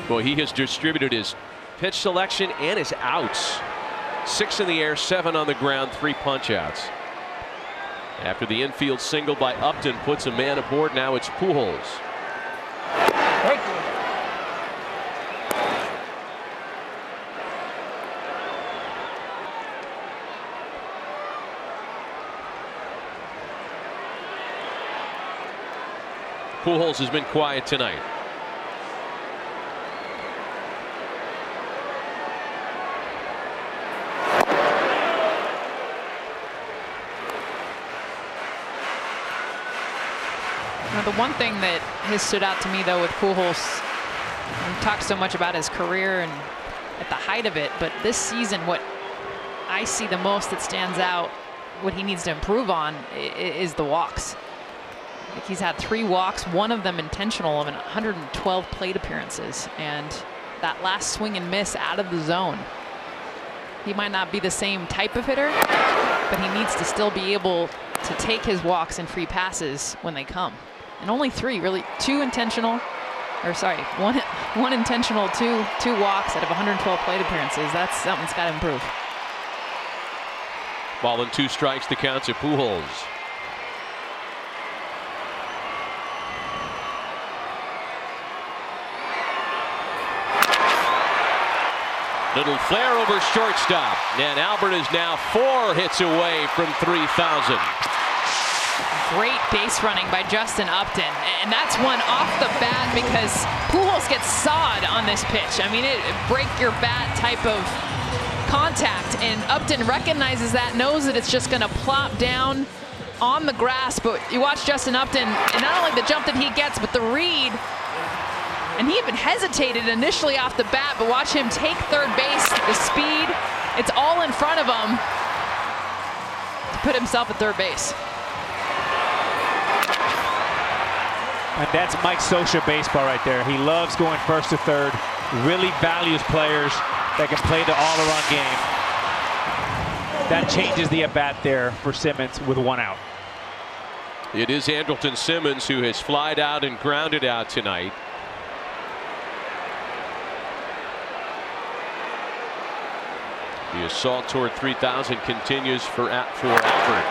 Boy, he has distributed his pitch selection and his outs. 6 in the air, 7 on the ground, 3 punch outs. After the infield single by Upton puts a man aboard, now it's Pujols. Pujols has been quiet tonight. The one thing that has stood out to me, though, with Pujols, we talked so much about his career and at the height of it, but this season, what I see the most that stands out, what he needs to improve on, is the walks. Like, he's had 3 walks, one of them intentional, of 112 plate appearances, and that last swing and miss out of the zone. He might not be the same type of hitter, but he needs to still be able to take his walks and free passes when they come. And only 3, really, 2 intentional, or sorry, one intentional, two walks out of 112 plate appearances. That's something's got to improve. Ball and 2 strikes, the count to Pujols. Little flare over shortstop, and Albert is now 4 hits away from 3,000. Great base running by Justin Upton, and that's one off the bat because Pujols gets sawed on this pitch. I mean, it break your bat type of contact, and Upton recognizes that, knows that it's just going to plop down on the grass. But you watch Justin Upton, and not only the jump that he gets, but the read. And he even hesitated initially off the bat, but watch him take third base, the speed. It's all in front of him to put himself at third base. And that's Mike Scioscia baseball right there. He loves going first to third, really values players that can play the all-around game. That changes the at-bat there for Simmons with 1 out. It is Andrelton Simmons who has flied out and grounded out tonight. The assault toward 3,000 continues for Albert.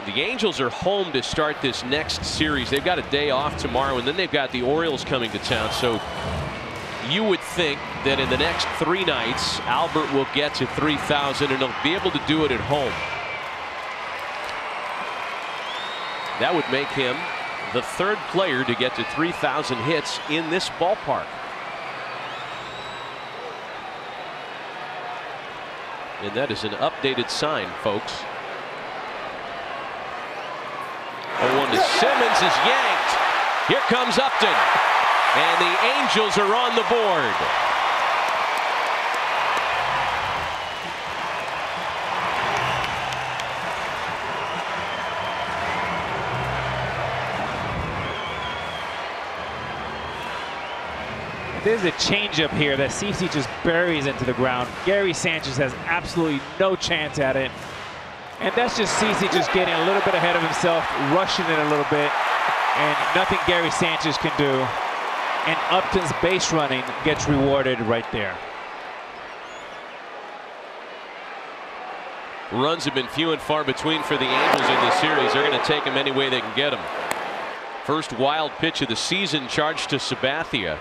The Angels are home to start this next series. They've got a day off tomorrow, and then they've got the Orioles coming to town. So you would think that in the next 3 nights, Albert will get to 3,000, and he'll be able to do it at home. That would make him the 3rd player to get to 3,000 hits in this ballpark. And that is an updated sign, folks. 0-1 to Simmons is yanked. Here comes Upton. And the Angels are on the board. There's a changeup here that CC just buries into the ground. Gary Sanchez has absolutely no chance at it. And that's just CC just getting a little bit ahead of himself, rushing it a little bit, and nothing Gary Sanchez can do. And Upton's base running gets rewarded right there. Runs have been few and far between for the Angels in this series. They're going to take them any way they can get them. First wild pitch of the season charged to Sabathia.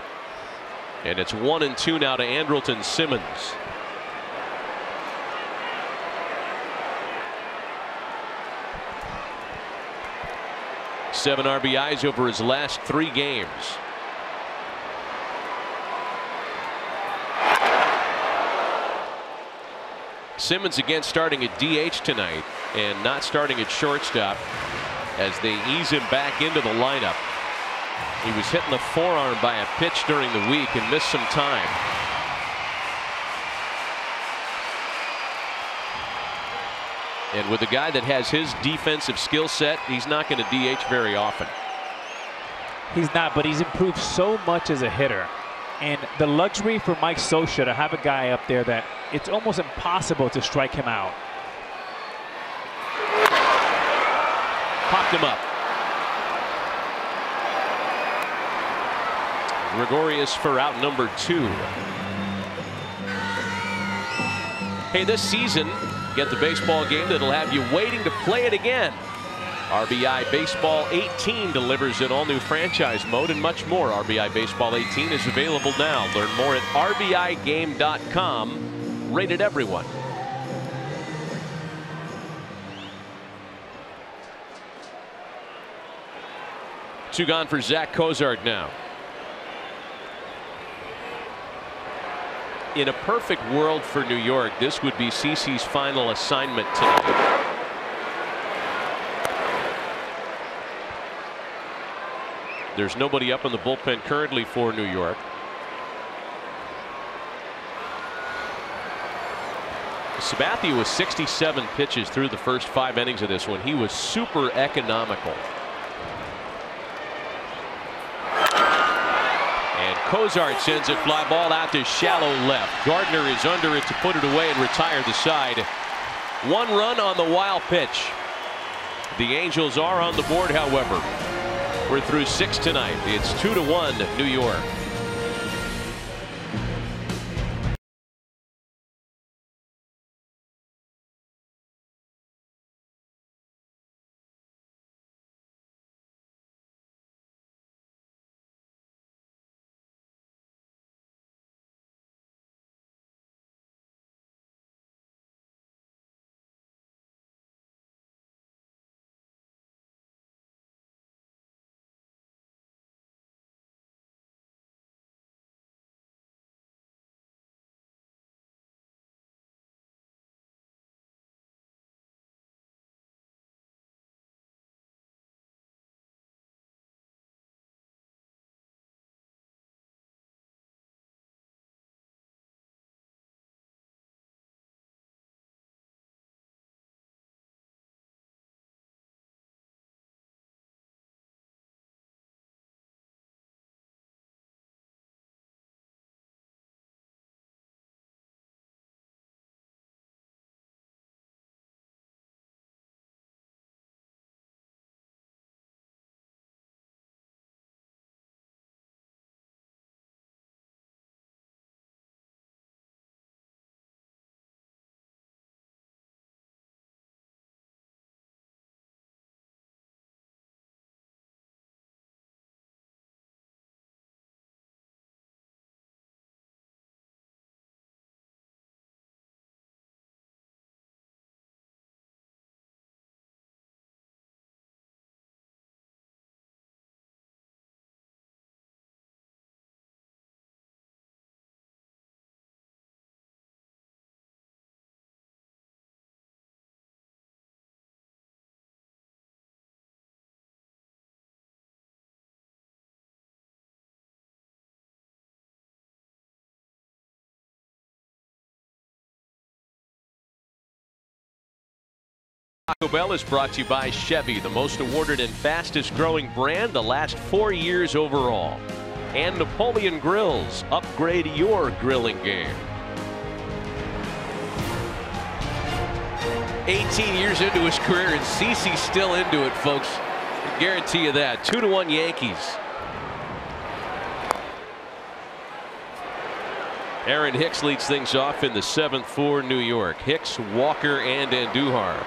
And it's 1-2 now to Andrelton Simmons. Seven RBIs over his last 3 games. Simmons again starting at DH tonight and not starting at shortstop as they ease him back into the lineup. He was hitting the forearm by a pitch during the week and missed some time. And with a guy that has his defensive skill set, he's not going to DH very often. He's not, but he's improved so much as a hitter. And the luxury for Mike Scioscia to have a guy up there that it's almost impossible to strike him out. Popped him up. Gregorius for out number 2. Hey, this season, get the baseball game that'll have you waiting to play it again. RBI Baseball 18 delivers an all-new franchise mode and much more. RBI Baseball 18 is available now. Learn more at rbigame.com. Rated everyone. Two gone for Zach COZART now. In a perfect world for New York, this would be CC's final assignment tonight. There's nobody up in the bullpen currently for New York. Sabathia was 67 pitches through the first 5 innings of this one. He was super economical. And COZART sends a fly ball out to shallow left. Gardner is under it to put it away and retire the side. 1 run on the wild pitch. The Angels are on the board, however. We're through 6 tonight. It's 2-1 New York. Taco Bell is brought to you by Chevy, the most awarded and fastest growing brand the last 4 years overall. And Napoleon Grills, upgrade your grilling game. 18 years into his career, and CeCe's still into it, folks. I guarantee you that. 2-1 Yankees. Aaron Hicks leads things off in the 7th for New York. Hicks, Walker, and Andujar.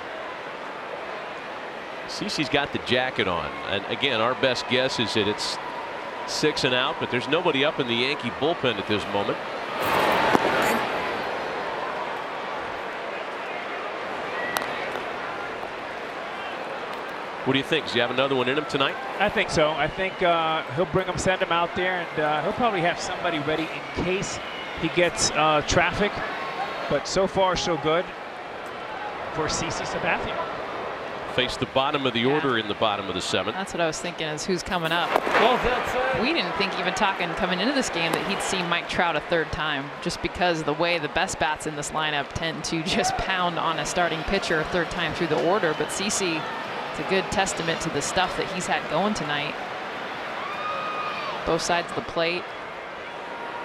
CeCe's got the jacket on, and again, our best guess is that it's 6 and out, but there's nobody up in the Yankee bullpen at this moment. What do you think? Does he have another one in him tonight? I think so. I think he'll bring him, send him out there, and he'll probably have somebody ready in case he gets traffic. But so far, so good for CeCe Sabathia. Face the bottom of the order in the bottom of the 7th. That's what I was thinking, is who's coming up. We didn't think, even talking coming into this game, that he'd see Mike Trout a 3rd time, just because the way the best bats in this lineup tend to just pound on a starting pitcher a 3rd time through the order. But CeCe, it's a good testament to the stuff that he's had going tonight. Both sides of the plate,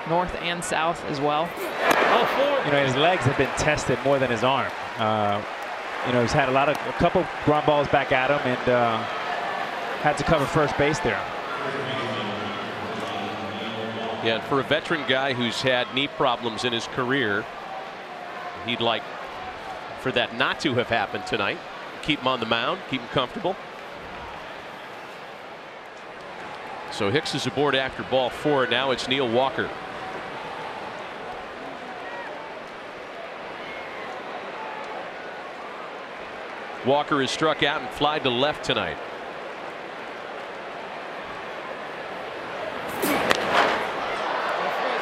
north and south as well. You know, his legs have been tested more than his arm. You know, he's had a couple ground balls back at him, and had to cover first base there. Yeah, and for a veteran guy who's had knee problems in his career, he'd like for that not to have happened tonight. Keep him on the mound, keep him comfortable. So Hicks is aboard after ball 4. Now it's Neil Walker. Walker is struck out and flied to left tonight.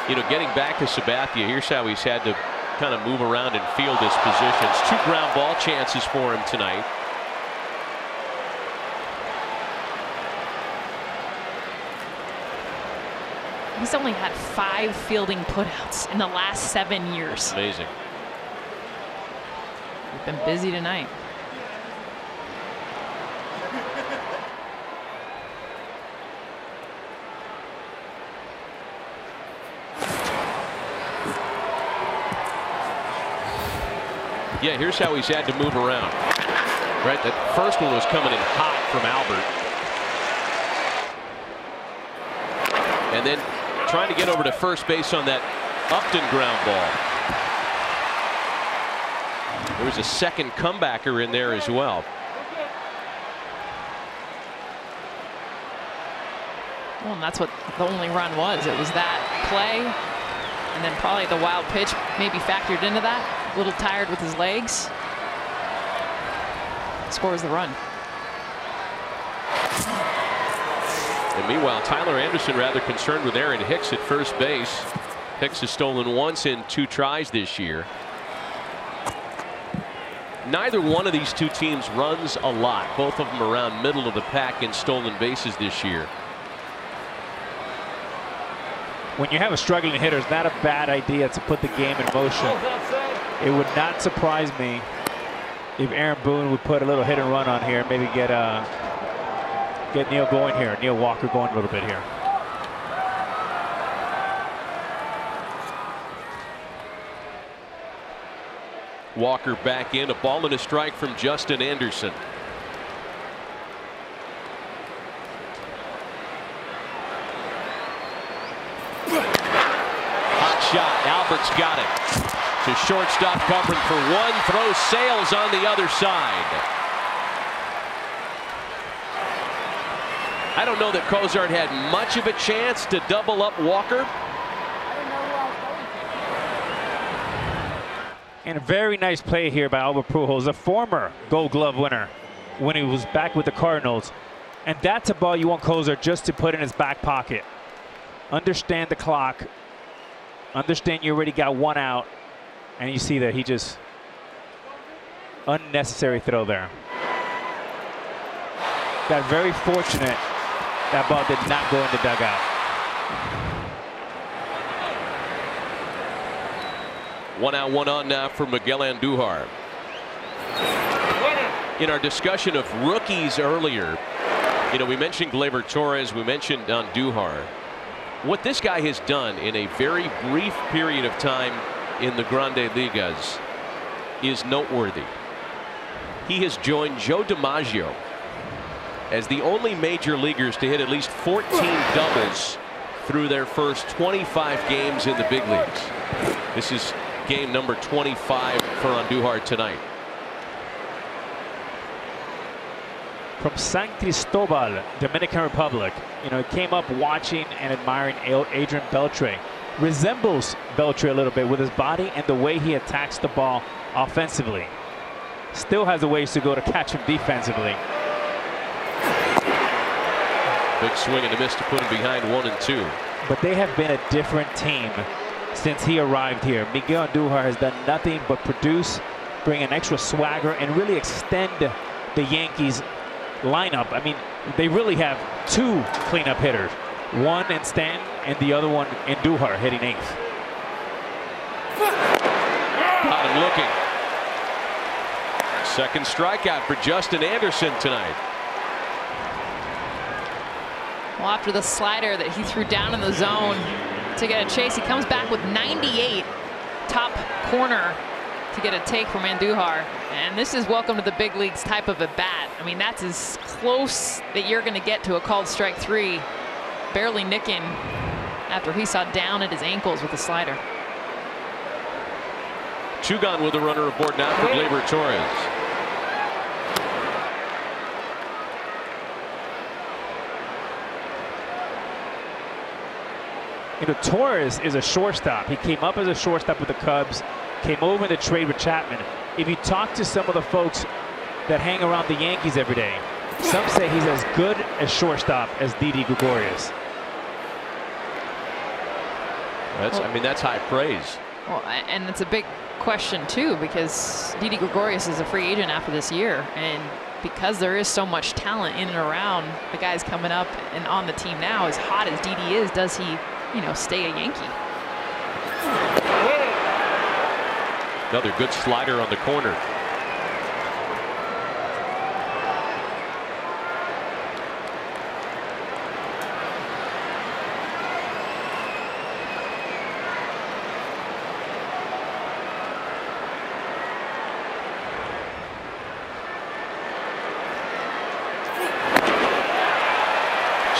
You know, getting back to Sabathia, here's how he's had to kind of move around and field his positions. 2 ground ball chances for him tonight. He's only had 5 fielding putouts in the last 7 years. Amazing. He's been busy tonight. Yeah, here's how he's had to move around. Right, that first one was coming in hot from Albert. And then trying to get over to first base on that Upton ground ball. There was a second comebacker in there as well. Well, and that's what the only run was. It was that play, and then probably the wild pitch maybe factored into that. A little tired with his legs. Scores the run. And meanwhile, Tyler Anderson rather concerned with Aaron Hicks at first base. Hicks has stolen once in 2 tries this year. Neither one of these 2 teams runs a lot. Both of them around middle of the pack in stolen bases this year. When you have a struggling hitter, it's not a bad idea to put the game in motion. It would not surprise me if Aaron Boone would put a little hit and run on here, maybe get Neil going here, Neil Walker going a little bit here. Walker back in, a ball and a strike from Justin Anderson. Hot shot, Albert's got it. To shortstop covering for 1, throws sails on the other side. I don't know that COZART had much of a chance to double up Walker. And a very nice play here by Albert Pujols, a former Gold Glove winner when he was back with the Cardinals. And that's a ball you want COZART just to put in his back pocket. Understand the clock. Understand you already got 1 out. And you see that he just unnecessary throw there. Got very fortunate that ball did not go in the dugout. 1 out, 1 on now for Miguel Andujar. In our discussion of rookies earlier, you know, we mentioned Gleyber Torres, we mentioned Andujar. What this guy has done in a very brief period of time in the Grande Ligas is noteworthy. He has joined Joe DiMaggio as the only major leaguers to hit at least 14 doubles through their first 25 games in the big leagues. This is game number 25 for Andujar tonight. From San Cristobal, Dominican Republic. You know, he came up watching and admiring Adrian Beltre. Resembles Beltre a little bit with his body and the way he attacks the ball offensively. Still has a ways to go to catch him defensively. Big swing and a miss to put him behind 1-2. But they have been a different team since he arrived here. Miguel Andujar has done nothing but produce, bring an extra swagger, and really extend the Yankees lineup. I mean, they really have two cleanup hitters. One in Stanton and the other one in Andujar hitting eighth. Got him looking. Second strikeout for Justin Anderson tonight. Well, after the slider that he threw down in the zone to get a chase, he comes back with 98 top corner to get a take from Andujar. And this is welcome to the big leagues type of a bat. I mean, that's as close that you're going to get to a called strike 3. Barely nicking after he saw down at his ankles with the slider. 2 gone with a runner aboard now for Gleyber Torres. You know, Torres is a shortstop. He came up as a shortstop with the Cubs, came over in the trade with Chapman. If you talk to some of the folks that hang around the Yankees every day, some say he's as good a shortstop as Didi Gregorius. I mean, that's high praise. Well, and it's a big question too, because Didi Gregorius is a free agent after this year, and because there is so much talent in and around the guys coming up and on the team now, as hot as Didi is, does he, you know, stay a Yankee? Another good slider on the corner.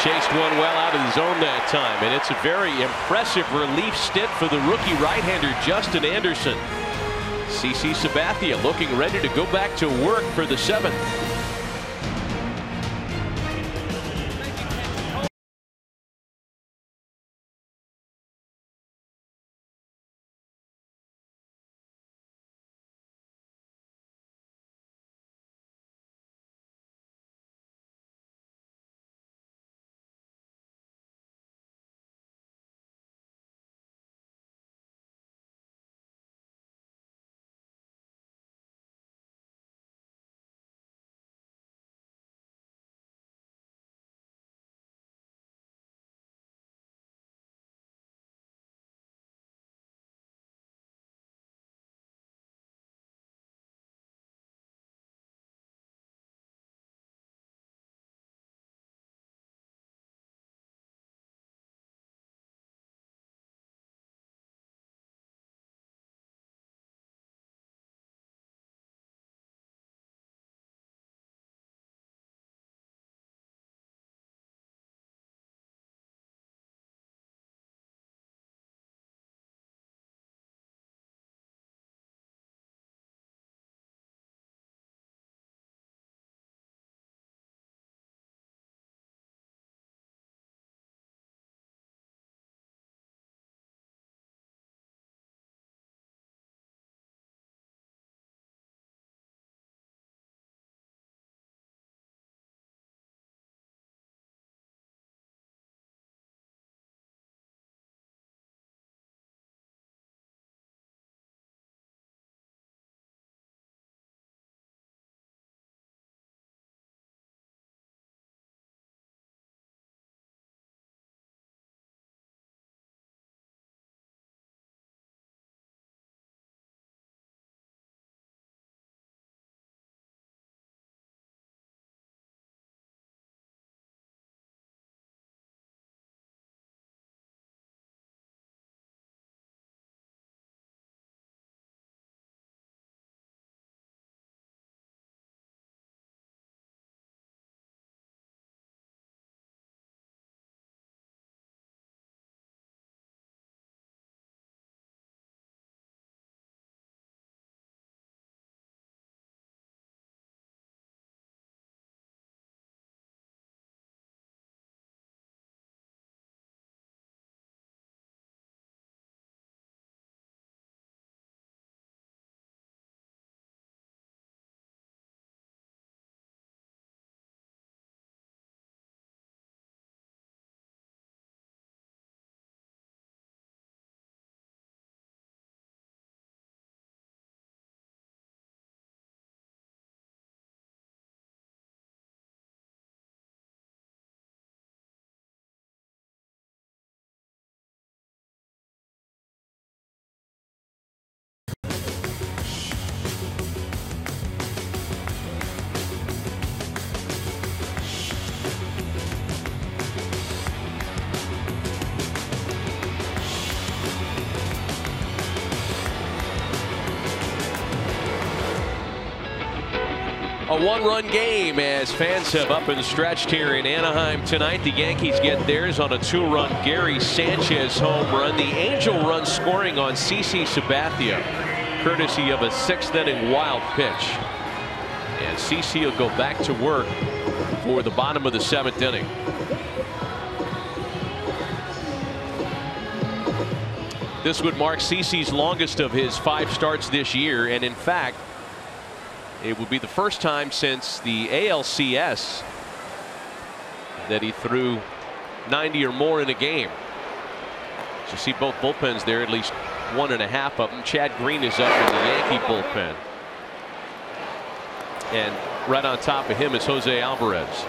Chased one well out of the zone that time, and it's a very impressive relief stint for the rookie right-hander Justin Anderson. CC Sabathia looking ready to go back to work for the 7th. a one-run game as fans have up and stretched here in Anaheim tonight. The Yankees get theirs on a two-run Gary Sanchez home run. The Angel run scoring on CC Sabathia, courtesy of a sixth-inning wild pitch. And CC will go back to work for the bottom of the seventh inning. This would mark CC's longest of his 5 starts this year, and in fact, it would be the first time since the ALCS that he threw 90 or more in a game. So you see both bullpens there, at least 1.5 of them. Chad Green is up in the Yankee bullpen. And right on top of him is Jose Alvarez.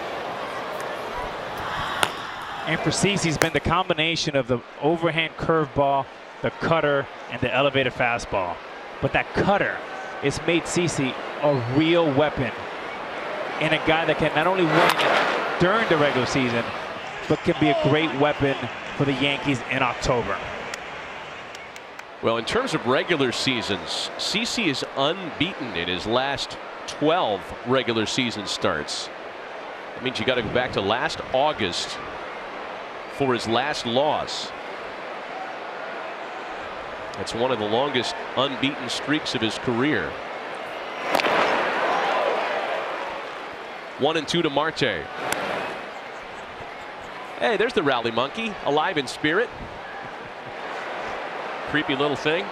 And for CC's been the combination of the overhand curveball, the cutter, and the elevated fastball. But that cutter has made CC a real weapon, and a guy that can not only win during the regular season, but can be a great weapon for the Yankees in October. Well, in terms of regular seasons, CC is unbeaten in his last 12 regular season starts. That means you got to go back to last August for his last loss. That's one of the longest unbeaten streaks of his career. 1-2 to Marte. Hey, there's the rally monkey, alive in spirit. Creepy little thing.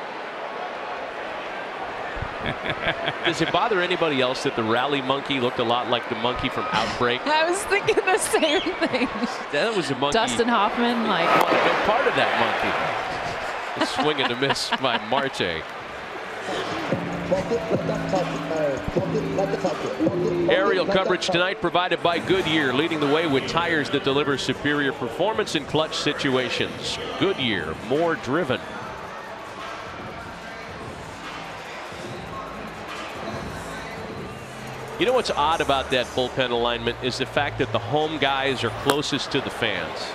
Does it bother anybody else that the rally monkey looked a lot like the monkey from Outbreak? I was thinking the same thing. That was a monkey. Dustin Hoffman, like. One big part of that monkey. The swing and a miss by Marte. Aerial coverage tonight provided by Goodyear, leading the way with tires that deliver superior performance in clutch situations. Goodyear, more driven. You know what's odd about that bullpen alignment is the fact that the home guys are closest to the fans.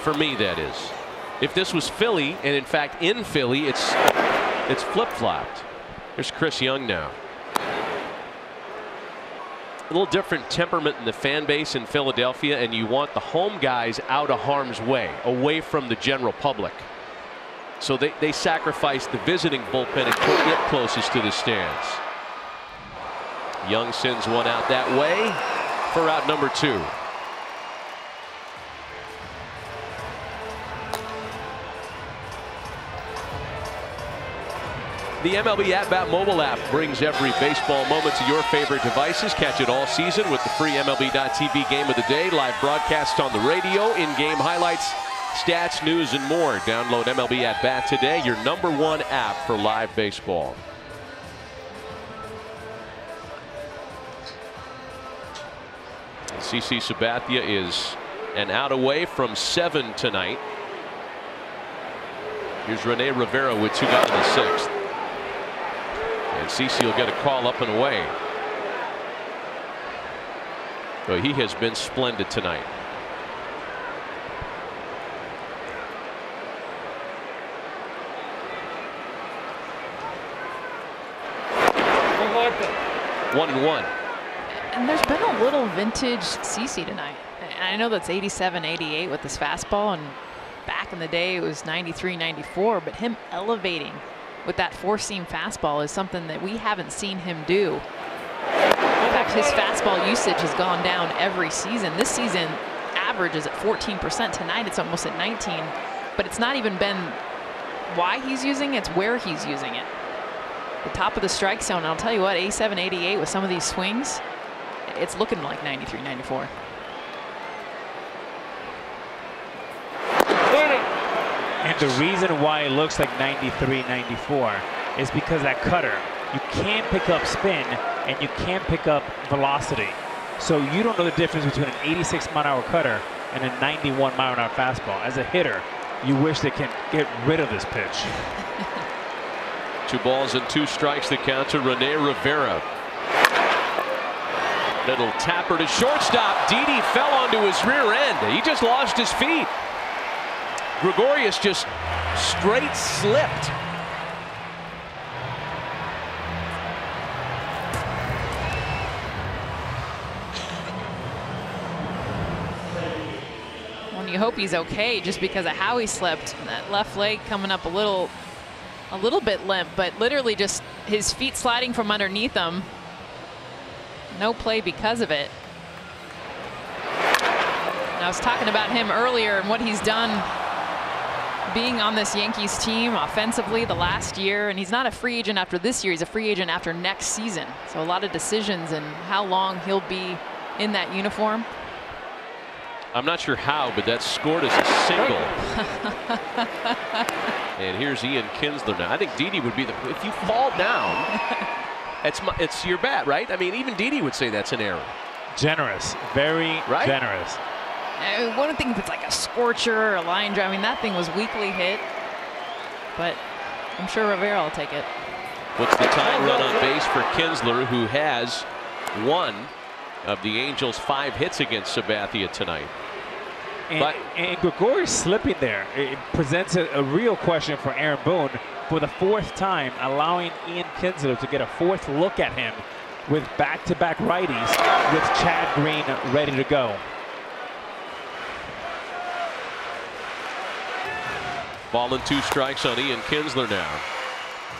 For me, that is. If this was Philly, and in fact in Philly, it's flip-flopped. There's Chris Young now. A little different temperament in the fan base in Philadelphia, and you want the home guys out of harm's way, away from the general public. So they sacrifice the visiting bullpen and put it closest to the stands. Young sends one out that way for out number 2. The MLB At-Bat mobile app brings every baseball moment to your favorite devices. Catch it all season with the free MLB.TV Game of the Day, live broadcasts on the radio, in-game highlights, stats, news, and more. Download MLB At-Bat today, your #1 app for live baseball. CC Sabathia is an out away from 7 tonight. Here's Rene Rivera with 2 down in the 6th. And CC will get a call up and away. Well, he has been splendid tonight. One and one. And there's been a little vintage CC tonight. And I know that's 87, 88 with this fastball, and back in the day it was 93, 94, but him elevating with that 4-seam fastball is something that we haven't seen him do. In fact, his fastball usage has gone down every season. This season average is at 14%. Tonight it's almost at 19, but it's not even been why he's using it, it's where he's using it. The top of the strike zone, I'll tell you what, 87, 88 with some of these swings, it's looking like 93, 94. And the reason why it looks like 93, 94 is because that cutter, you can pick up spin and you can pick up velocity. So you don't know the difference between an 86-mile-an-hour cutter and a 91-mile-an-hour fastball. As a hitter, you wish they can get rid of this pitch. 2 balls and 2 strikes the count to Rene Rivera. Little tapper to shortstop. Didi fell onto his rear end. He just lost his feet. Gregorius just straight slipped. Well, you hope he's okay just because of how he slipped. That left leg coming up a little bit limp, but literally just his feet sliding from underneath him. No play because of it. And I was talking about him earlier and what he's done being on this Yankees team offensively the last year, and he's not a free agent after this year, he's a free agent after next season. So a lot of decisions and how long he'll be in that uniform. I'm not sure how, but that's scored as a single. And here's Ian Kinsler now. I think Didi would be if you fall down, it's your bat, right? I mean, even Didi would say that's an error. Generous, very generous. I wouldn't think if it's like a scorcher or a line drive. I mean, that thing was weakly hit, but I'm sure Rivera will take it. What's the tying run on base for Kinsler, who has one of the Angels' 5 hits against Sabathia tonight. And Gregorius slipping there. It presents a real question for Aaron Boone for the 4th time, allowing Ian Kinsler to get a 4th look at him with back-to-back righties with Chad Green ready to go. Ball and 2 strikes on Ian Kinsler now.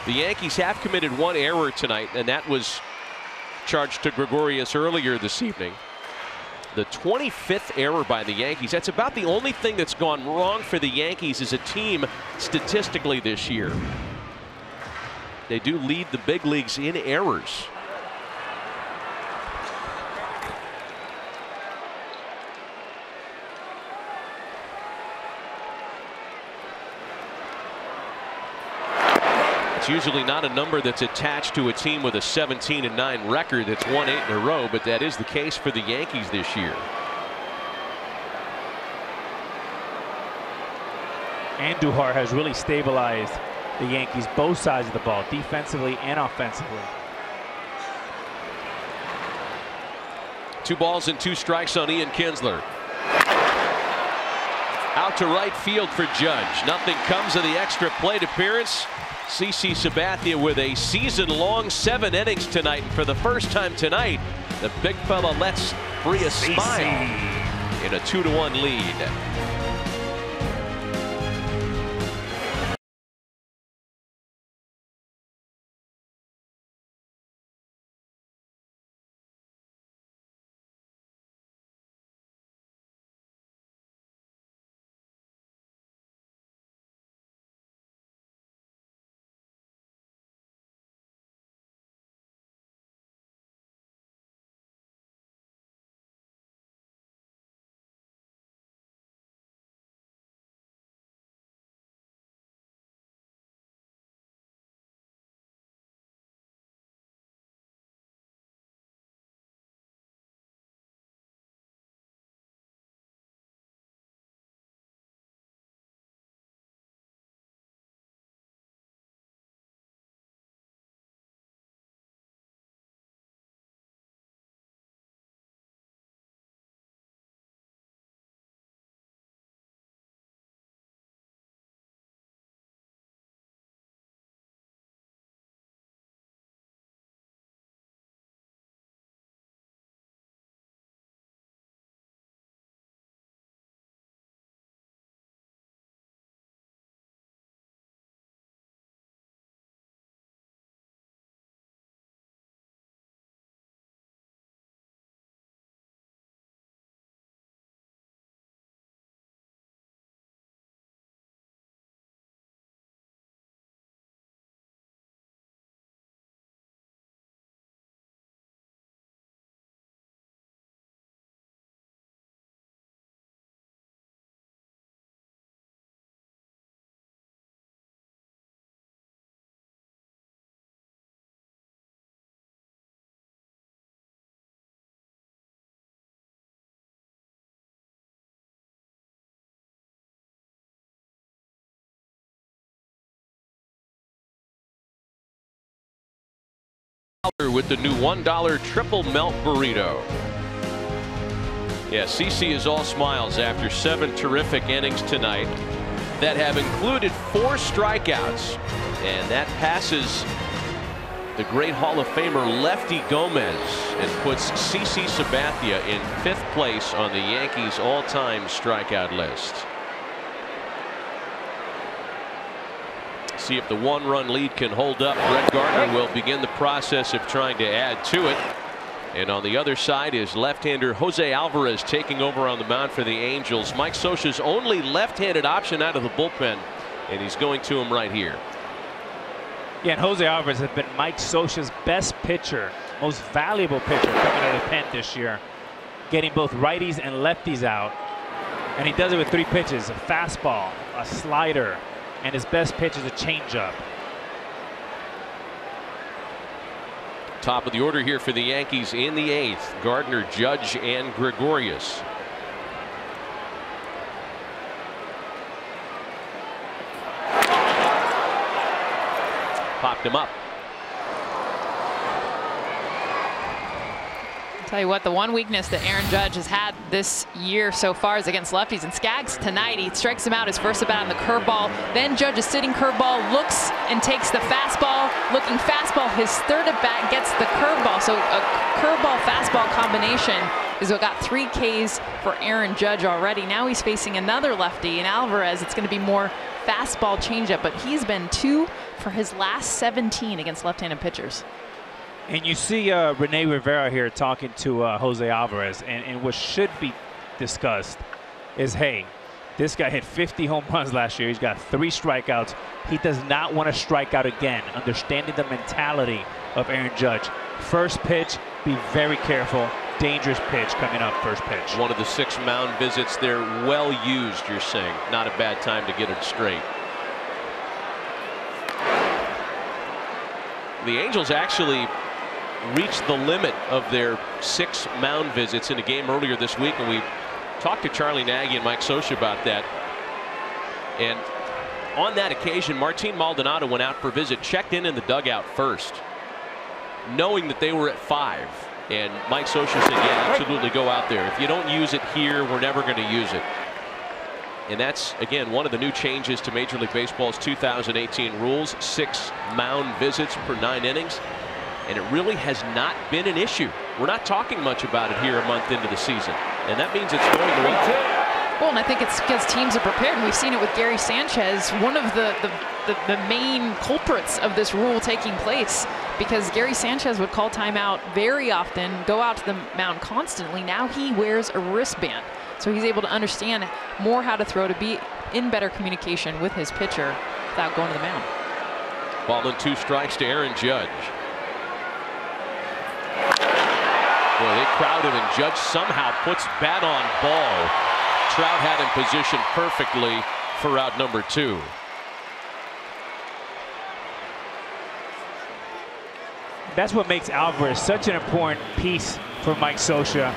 The Yankees have committed 1 error tonight, and that was charged to Gregorius earlier this evening. The 25th error by the Yankees. That's about the only thing that's gone wrong for the Yankees as a team statistically this year. They do lead the big leagues in errors. It's usually not a number that's attached to a team with a 17-9 record that's won 8 in a row, but that is the case for the Yankees this year. Andujar has really stabilized the Yankees, both sides of the ball, defensively and offensively. 2 balls and 2 strikes on Ian Kinsler. Out to right field for Judge. Nothing comes of the extra plate appearance. CC Sabathia with a season-long 7 innings tonight. And for the first time tonight, the big fella lets free a smile in a 2-1 lead. With the new $1 triple melt burrito. Yeah, CC is all smiles after 7 terrific innings tonight that have included 4 strikeouts, and that passes the great Hall of Famer Lefty Gomez and puts CC Sabathia in 5th place on the Yankees all-time strikeout list. See if the 1-run lead can hold up. Brett Gardner will begin the process of trying to add to it. And on the other side is left-hander Jose Alvarez taking over on the mound for the Angels. Mike Scioscia's only left-handed option out of the bullpen, and he's going to him right here. Yeah, and Jose Alvarez has been Mike Scioscia's best pitcher, most valuable pitcher coming out of the pen this year, getting both righties and lefties out. And he does it with 3 pitches, a fastball, a slider, and his best pitch is a changeup. Top of the order here for the Yankees in the 8th. Gardner, Judge, and Gregorius. Popped him up. Tell you what, the one weakness that Aaron Judge has had this year so far is against lefties. And Skaggs tonight, he strikes him out his first at bat on the curveball. Then Judge is sitting curveball, looks and takes the fastball. Looking fastball, his 3rd at bat gets the curveball. So a curveball fastball combination is what got 3 Ks for Aaron Judge already. Now he's facing another lefty in Alvarez. It's going to be more fastball changeup, but he's been 2 for his last 17 against left-handed pitchers. And you see Rene Rivera here talking to Jose Alvarez, and what should be discussed is, hey, this guy hit 50 home runs last year. He's got 3 strikeouts. He does not want to strike out again, understanding the mentality of Aaron Judge. First pitch, be very careful. Dangerous pitch coming up, first pitch. One of the 6 mound visits. They're well used, you're saying. Not a bad time to get it straight. The Angels actually reached the limit of their 6 mound visits in a game earlier this week, and we talked to Charlie Nagy and Mike Scioscia about that. And on that occasion, Martin Maldonado went out for a visit, checked in the dugout first, knowing that they were at 5. And Mike Scioscia said, yeah, absolutely go out there. If you don't use it here, we're never going to use it. And that's, again, one of the new changes to Major League Baseball's 2018 rules, 6 mound visits per 9 innings. And it really has not been an issue. We're not talking much about it here a month into the season. And that means it's going well. Well, and I think it's because teams are prepared. And we've seen it with Gary Sanchez, one of the main culprits of this rule taking place, because Gary Sanchez would call timeout very often, go out to the mound constantly. Now he wears a wristband. So he's able to understand more how to throw, to be in better communication with his pitcher without going to the mound. Ball and 2 strikes to Aaron Judge. Boy, they crowd him, and Judge somehow puts bat on ball. Trout had him positioned perfectly for out number 2. That's what makes Alvarez such an important piece for Mike Scioscia.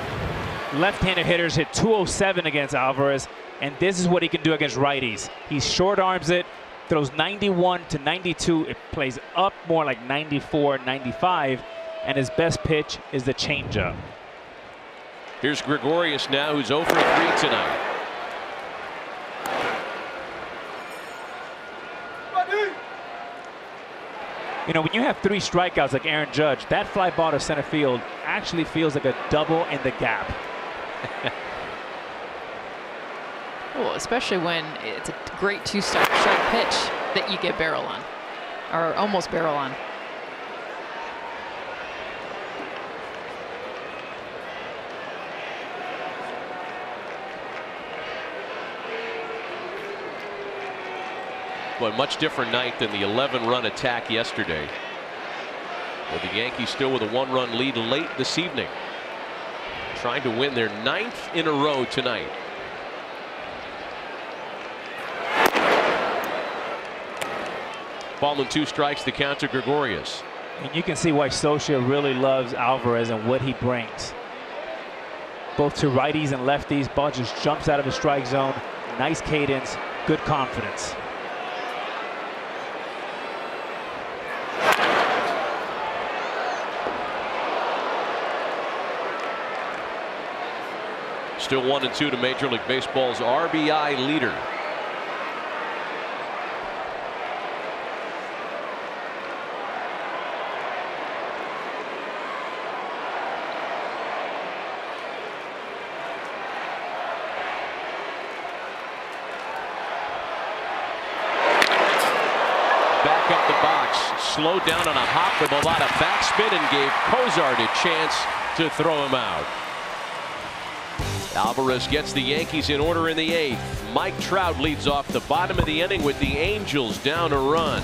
Left-handed hitters hit 207 against Alvarez, and this is what he can do against righties. He short arms it, throws 91 to 92. It plays up more like 94, 95, and his best pitch is the changeup. Here's Gregorius now, who's 0 for 3 tonight. You know, when you have 3 strikeouts like Aaron Judge, that fly ball to center field actually feels like a double in the gap. Well, especially when it's a great 2-strike pitch that you get barrel on, or almost barrel on. Well, much different night than the 11-run attack yesterday. Well, the Yankees still with a 1-run lead late this evening, trying to win their 9th in a row tonight. Ball and 2 strikes, the count to Gregorius. And you can see why Scioscia really loves Alvarez and what he brings. Both to righties and lefties, ball just jumps out of the strike zone. Nice cadence, good confidence. Still 1-2 to Major League Baseball's RBI leader. back up the box, slowed down on a hop with a lot of backspin and gave COZART a chance to throw him out. Alvarez gets the Yankees in order in the 8th. Mike Trout leads off the bottom of the inning with the Angels down a run.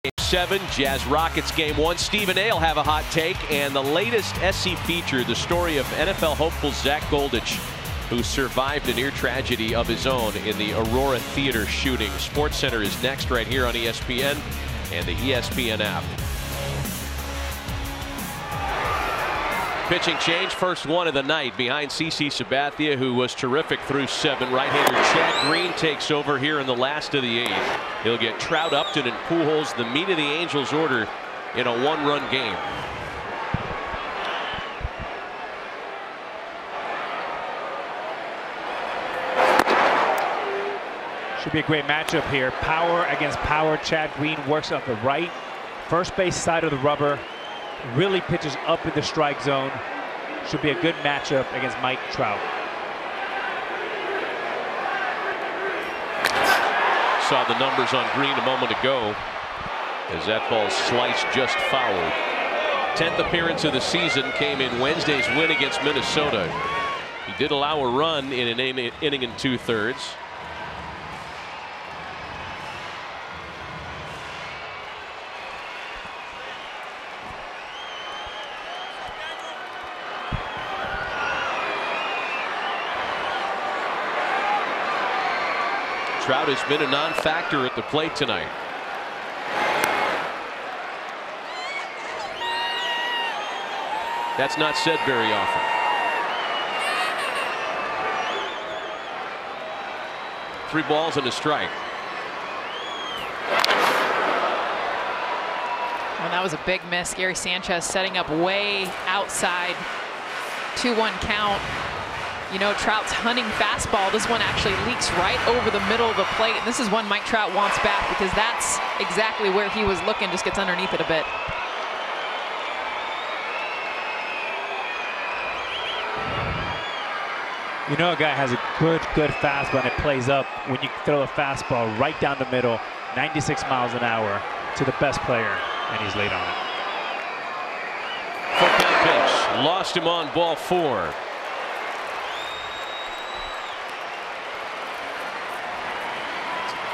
Game 7, Jazz Rockets Game 1. Stephen A will have a hot take, and the latest SC feature, the story of NFL hopeful ZACK, who survived a near tragedy of his own in the Aurora Theater shooting. SportsCenter is next right here on ESPN and the ESPN app. Pitching change, first one of the night behind CC Sabathia, who was terrific through 7. Right-hander Chad Green takes over here in the last of the 8th. He'll get Trout, Upton, and Pujols, the meat of the Angels' order in a one-run game. Should be a great matchup here. Power against power. Chad Green works on the right, first base side of the rubber. Really pitches up in the strike zone. Should be a good matchup against Mike Trout. Saw the numbers on Green a moment ago as that ball sliced just fouled. 10th appearance of the season came in Wednesday's win against Minnesota. He did allow a run in an inning and 2/3. Trout has been a non-factor at the plate tonight. That's not said very often. Three balls and a strike. Well, that was a big miss. Gary Sanchez setting up way outside. 2-1 count. You know, Trout's hunting fastball. This one actually leaks right over the middle of the plate. And this is one Mike Trout wants back because that's exactly where he was looking. Just gets underneath it a bit. You know, a guy has a good fastball and it plays up when you throw a fastball right down the middle, 96 miles an hour to the best player, and he's late on it. Full count pitch. Lost him on ball 4.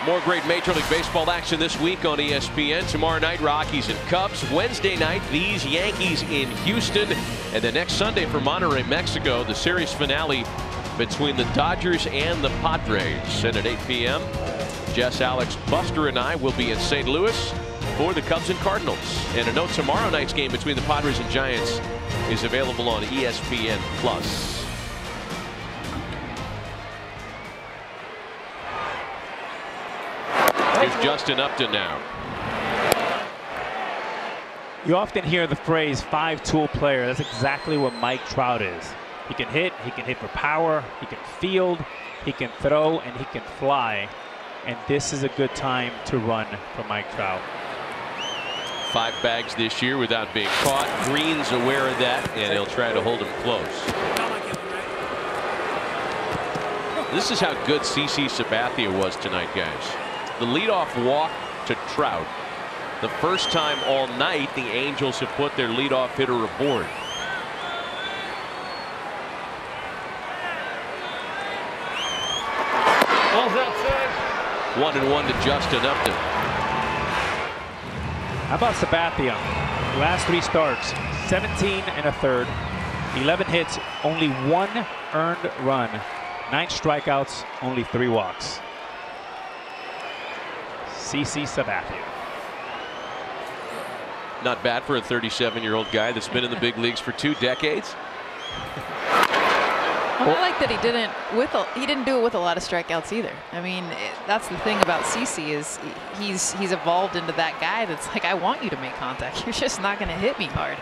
More great Major League Baseball action this week on ESPN. Tomorrow night, Rockies and Cubs. Wednesday night, these Yankees in Houston. And the next Sunday for Monterrey, Mexico, the series finale between the Dodgers and the Padres. And at 8 p.m., Jess, Alex, Buster, and I will be in St. Louis for the Cubs and Cardinals. And a note, tomorrow night's game between the Padres and Giants is available on ESPN+. Here's Justin Upton now. You often hear the phrase five-tool player. That's exactly what Mike Trout is. He can hit for power, he can field, he can throw, and he can fly. And this is a good time to run for Mike Trout. 5 bags this year without being caught. Green's aware of that, and he'll try to hold him close. This is how good CC Sabathia was tonight, guys. The leadoff walk to Trout. The first time all night the Angels have put their leadoff hitter aboard. Ball's outside. 1-1 to Justin Upton. How about Sabathia? Last 3 starts, 17 1/3, 11 hits, only 1 earned run, 9 strikeouts, only 3 walks. CC Sabathia. Not bad for a 37-year-old guy that's been in the big leagues for 2 decades. Well, I like that he didn't do it with a lot of strikeouts either. I mean, that's the thing about CC is he's evolved into that guy that's like, I want you to make contact. You're just not going to hit me hard.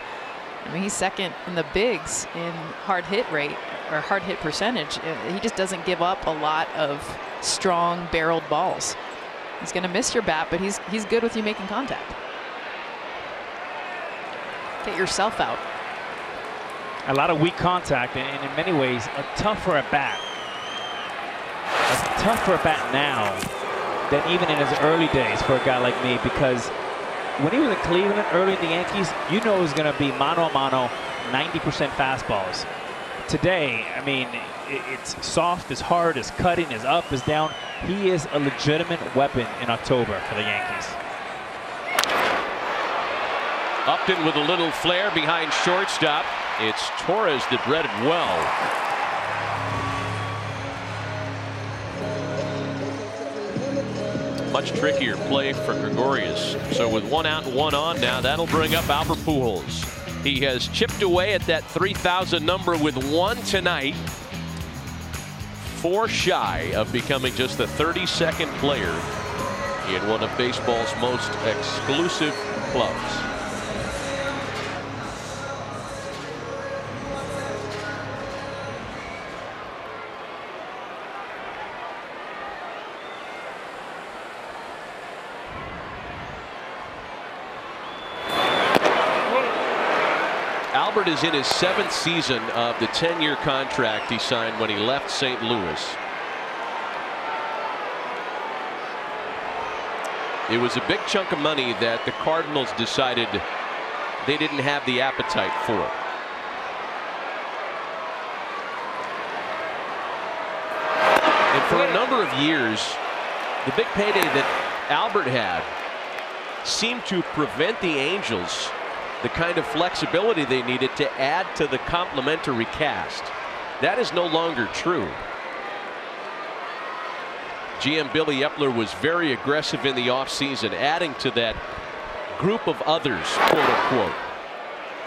I mean, he's second in the bigs in hard hit rate or hard hit percentage. He just doesn't give up a lot of strong barreled balls. He's going to miss your bat, but he's good with you making contact. Get yourself out. A lot of weak contact, and in many ways a tougher at bat. A tougher at bat now than even in his early days for a guy like me, because when he was in Cleveland early in the Yankees, you know it was going to be mano a mano, 90% fastballs. Today, I mean, it's soft, it's hard, it's cutting, it's up, it's down. He is a legitimate weapon in October for the Yankees. Upton with a little flare behind shortstop. It's Torres that read it well. Much trickier play for Gregorius. So with 1 out and 1 on now, that'll bring up Albert Pujols. He has chipped away at that 3,000 number with 1 tonight. 4 shy of becoming just the 32nd player in one of baseball's most exclusive clubs. Albert is in his 7th season of the 10-year contract he signed when he left St. Louis. It was a big chunk of money that the Cardinals decided they didn't have the appetite for. And for a number of years, the big payday that Albert had seemed to prevent the Angels the kind of flexibility they needed to add to the complementary cast. That is no longer true. GM Billy Epler was very aggressive in the offseason, adding to that group of others, quote unquote,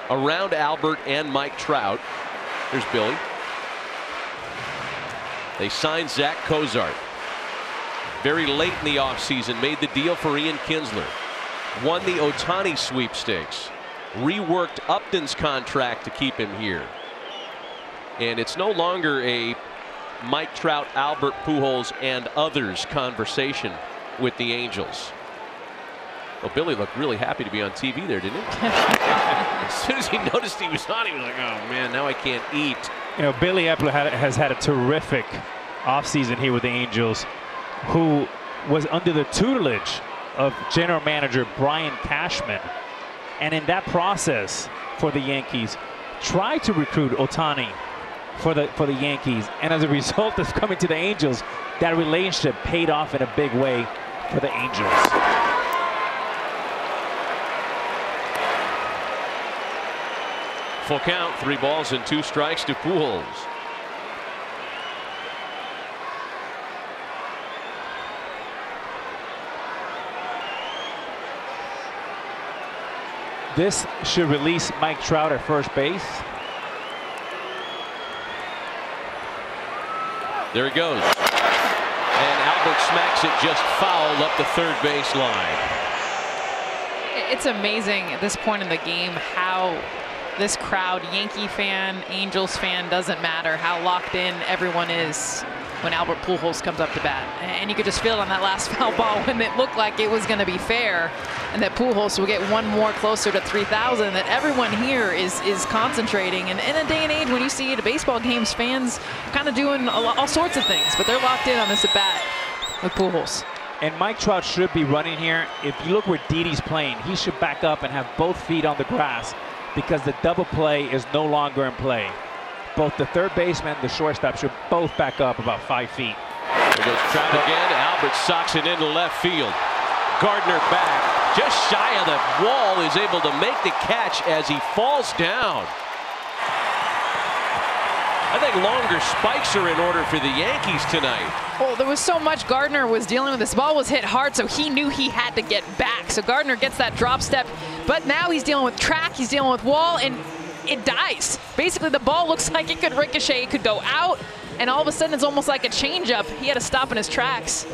around Albert and Mike Trout. Here's Billy. They signed ZACK COZART very late in the offseason, made the deal for Ian Kinsler, won the Ohtani sweepstakes, reworked Upton's contract to keep him here. And it's no longer a Mike Trout, Albert Pujols, and others conversation with the Angels. Well, Billy looked really happy to be on TV there, didn't he? As soon as he noticed he was on, he was like, oh man, now I can't eat. You know, Billy Epler has had a terrific offseason here with the Angels, who was under the tutelage of general manager Brian Cashman. And in that process for the Yankees, tried to recruit Ohtani for the Yankees. And as a result of coming to the Angels, that relationship paid off in a big way. for the Angels. Full count, 3 balls and 2 strikes to Pujols. This should release Mike Trout at first base. There he goes. And Albert smacks it just foul up the third base line. It's amazing at this point in the game how this crowd, Yankee fan, Angels fan, doesn't matter how locked in everyone is when Albert Pujols comes up to bat. And you could just feel it on that last foul ball when it looked like it was going to be fair and that Pujols will get one more closer to 3,000, that everyone here is concentrating. And in a day and age when you see at baseball games, fans kind of doing all sorts of things, but they're locked in on this at bat with Pujols. And Mike Trout should be running here. If you look where Didi's playing, he should back up and have both feet on the grass because the double play is no longer in play. Both the third baseman and the shortstop should both back up about 5 feet. There goes Trout again. Albert socks it into left field. Gardner back, just shy of the wall, is able to make the catch as he falls down. I think longer spikes are in order for the Yankees tonight. Well, there was so much Gardner was dealing with. This ball was hit hard, so he knew he had to get back. So Gardner gets that drop step, but now he's dealing with track, he's dealing with wall, and it dies. Basically, the ball looks like it could ricochet, it could go out, and all of a sudden it's almost like a changeup. He had to stop in his tracks.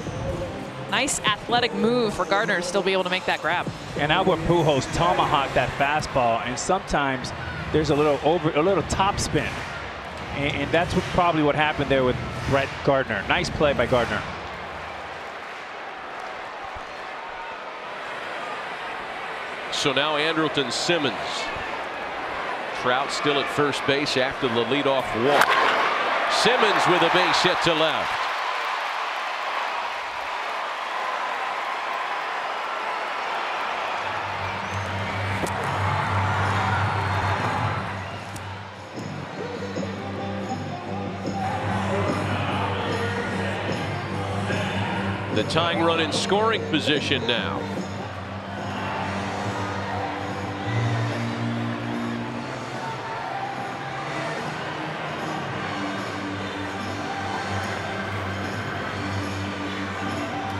Nice athletic move for Gardner to still be able to make that grab. And Albert Pujols tomahawked that fastball, and sometimes there's a little top spin. And that's probably what happened there with Brett Gardner. Nice play by Gardner. So now Andrelton Simmons. Trout still at first base after the leadoff walk. Simmons with a base hit to left. The tying run in scoring position now.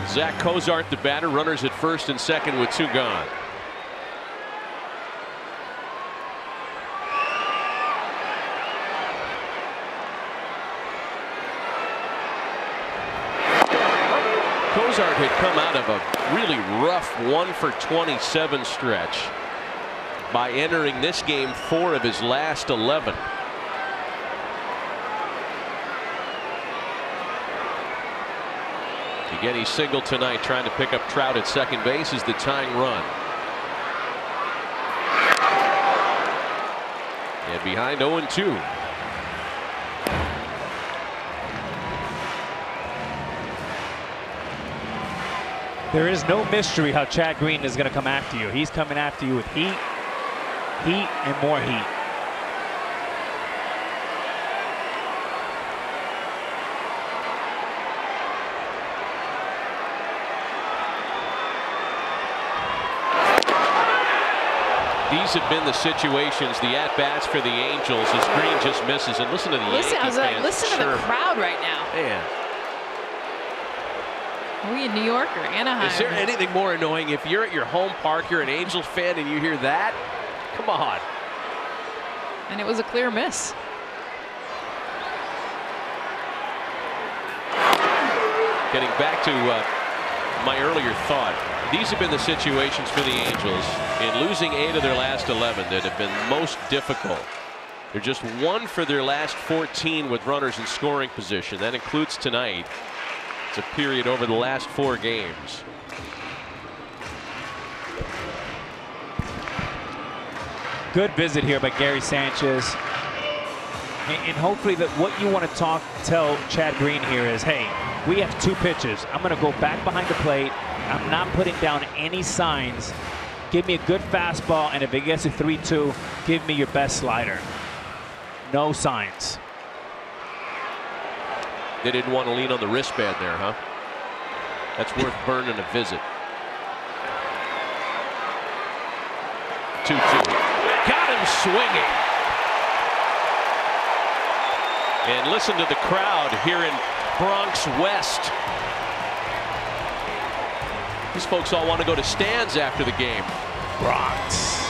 Zach COZART, the batter, runners at first and second with 2 gone. COZART had come out of a really rough 1-for-27 stretch by entering this game 4 of his last 11. Again, he singled tonight, trying to pick up Trout at second base as the tying run. And behind 0-2. There is no mystery how Chad Green is going to come after you. He's coming after you with heat, and more heat. These have been the situations, the at-bats for the Angels as Green just misses. And listen to the Yankee fans. Listen to the crowd right now. Man. Are we in New York or Anaheim? Is there anything more annoying if you're at your home park, you're an Angels fan, and you hear that? Come on. And it was a clear miss. Getting back to my earlier thought, these have been the situations for the Angels in losing 8 of their last 11 that have been most difficult. They're just 1 for their last 14 with runners in scoring position. That includes tonight. It's a period over the last 4 games. Good visit here by Gary Sanchez. And hopefully that what you want to tell Chad Green here is, hey, we have 2 pitches. I'm going to go back behind the plate. I'm not putting down any signs. Give me a good fastball, and if it gets to 3-2, give me your best slider. No signs. They didn't want to lean on the wristband there, huh? That's worth burning a visit. 2-2. Got him swinging. And listen to the crowd here in Bronx West. These folks all want to go to stands after the game. Bronx.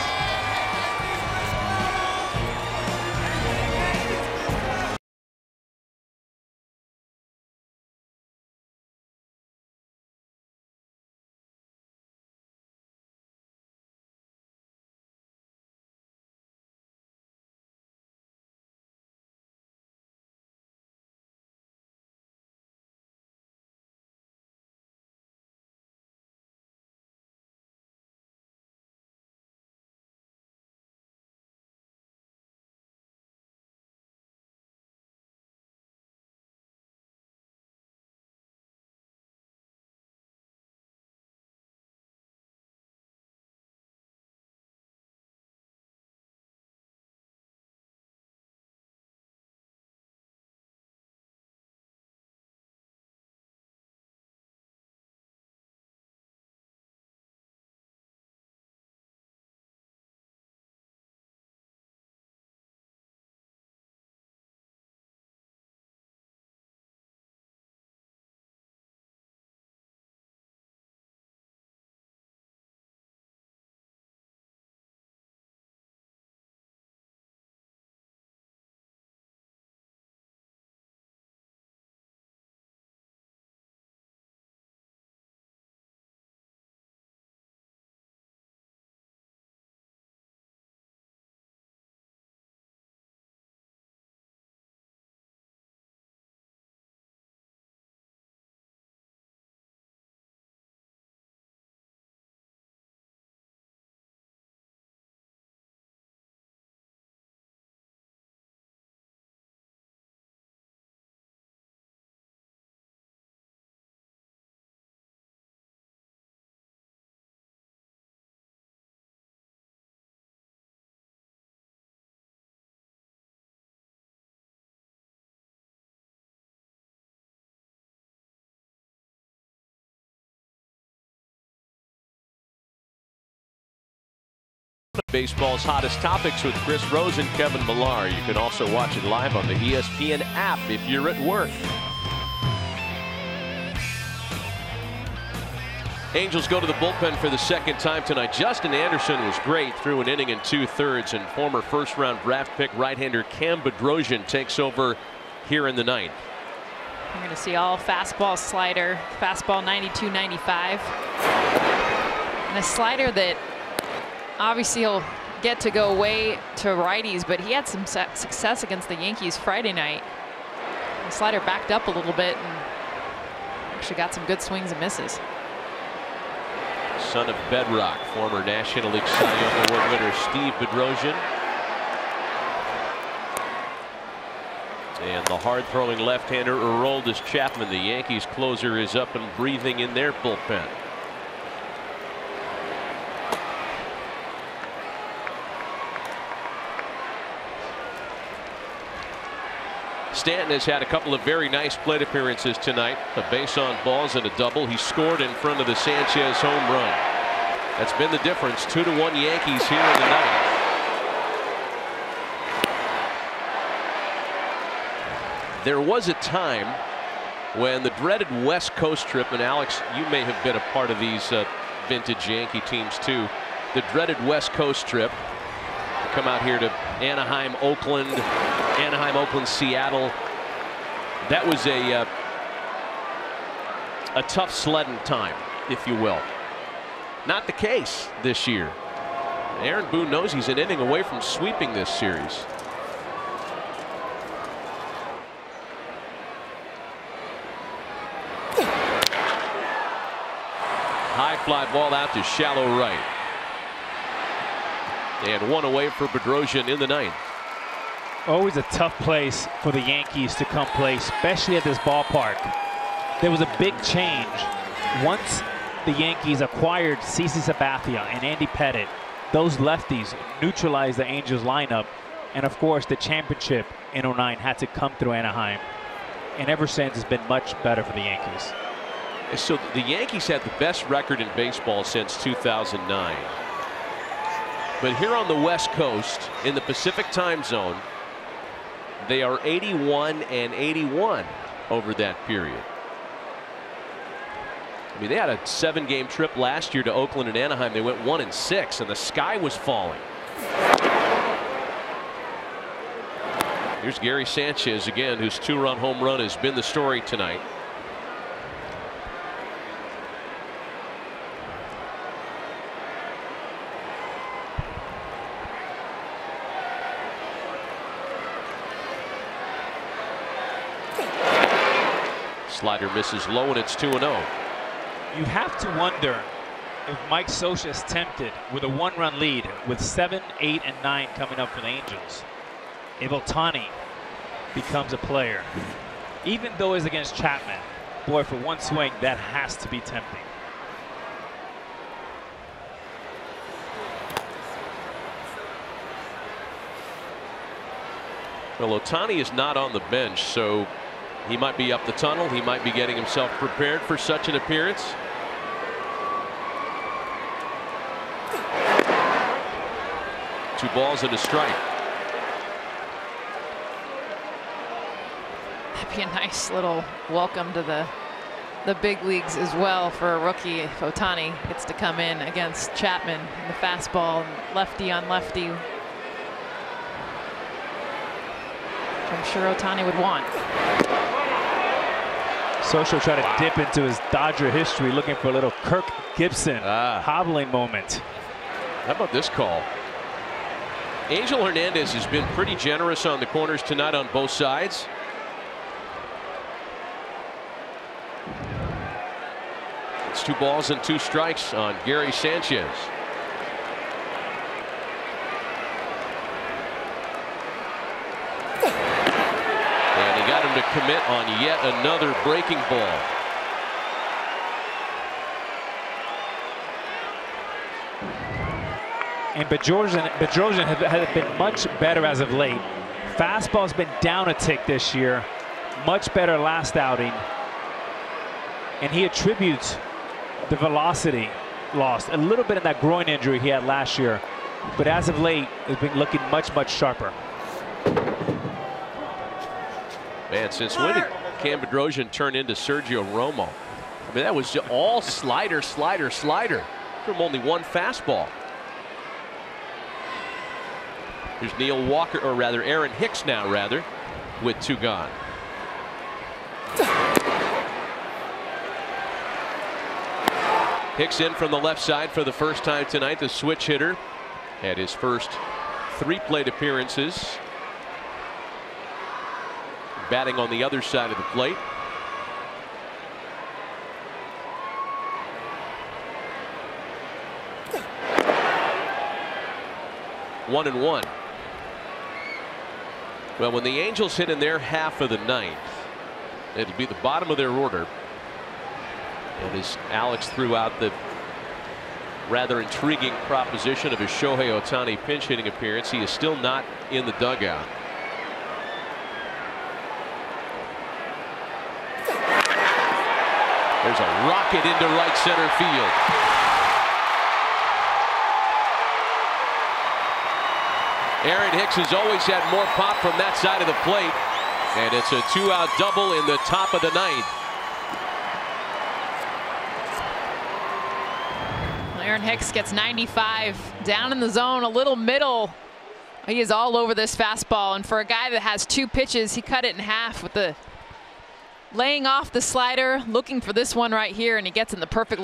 Baseball's hottest topics with Chris Rose and Kevin Millar. You can also watch it live on the ESPN app if you're at work. Angels go to the bullpen for the second time tonight. Justin Anderson was great through an inning and 2/3, and former first-round draft pick right-hander Cam Bedrosian takes over here in the ninth. You're going to see all fastball, slider, fastball 92, 95, and a slider that obviously he'll get to go way to righties, but he had some success against the Yankees Friday night. The slider backed up a little bit and actually got some good swings and misses. Son of Bedrock, former National League Cy Young Award winner Steve Bedrosian. And the hard-throwing left-hander Aroldis Chapman, the Yankees closer, is up and breathing in their bullpen. Stanton has had a couple of very nice plate appearances tonight. A base on balls and a double. He scored in front of the Sanchez home run. That's been the difference. 2-1 Yankees here in the ninth. There was a time when the dreaded West Coast trip, and Alex, you may have been a part of these vintage Yankee teams too. The dreaded West Coast trip. Come out here to Anaheim, Oakland, Seattle. That was a tough sledding time, if you will. Not the case this year. Aaron Boone knows he's an inning away from sweeping this series. High fly ball out to shallow right. And one away for Bedrosian in the ninth. Always a tough place for the Yankees to come play, especially at this ballpark. There was a big change. Once the Yankees acquired CeCe Sabathia and Andy Pettitte, those lefties neutralized the Angels lineup. And of course, the championship in '09 had to come through Anaheim. And ever since, it's been much better for the Yankees. So the Yankees had the best record in baseball since 2009. But here on the West Coast, in the Pacific time zone, they are 81-81 over that period. I mean, they had a 7-game trip last year to Oakland and Anaheim. They went 1-6, and the sky was falling. Here's Gary Sanchez again, whose 2-run home run has been the story tonight. Slider misses low, and it's 2-0. You have to wonder if Mike Scioscia is tempted with a 1-run lead with 7, 8, and 9 coming up for the Angels. If Ohtani becomes a player, even though it's against Chapman, boy, for one swing, that has to be tempting. Well, Ohtani is not on the bench, so he might be up the tunnel. He might be getting himself prepared for such an appearance. Two balls and a strike. That'd be a nice little welcome to the big leagues as well for a rookie if Ohtani gets to come in against Chapman in the fastball, lefty on lefty. I'm sure Ohtani would want. Scioscia tried to dip into his Dodger history, looking for a little Kirk Gibson hobbling moment. How about this call? Angel Hernandez has been pretty generous on the corners tonight on both sides. It's 2 balls and 2 strikes on Gary Sanchez. And he got him to commit on yet another breaking ball. And Bedrosian has been much better as of late. Fastball's been down a tick this year. Much better last outing. And he attributes the velocity lost a little bit in that groin injury he had last year. But as of late, it's been looking much, much sharper. Man, since when did Cam Bedrosian turn into Sergio Romo? I mean, that was just all slider, slider, slider from only one fastball. Here's Neil Walker, or rather Aaron Hicks now, with 2 gone. Hicks in from the left side for the first time tonight. The switch hitter had his first 3 plate appearances. Batting on the other side of the plate. One and one. Well, when the Angels hit in their half of the 9th, it'll be the bottom of their order. And as Alex threw out the rather intriguing proposition of his Shohei Ohtani pinch hitting appearance, he is still not in the dugout. There's a rocket into right center field. Aaron Hicks has always had more pop from that side of the plate. And it's a 2-out double in the top of the 9th. Aaron Hicks gets 95 down in the zone, a little middle. He is all over this fastball, and for a guy that has 2 pitches, he cut it in half with the laying off the slider, looking for this one right here, and he gets in the perfect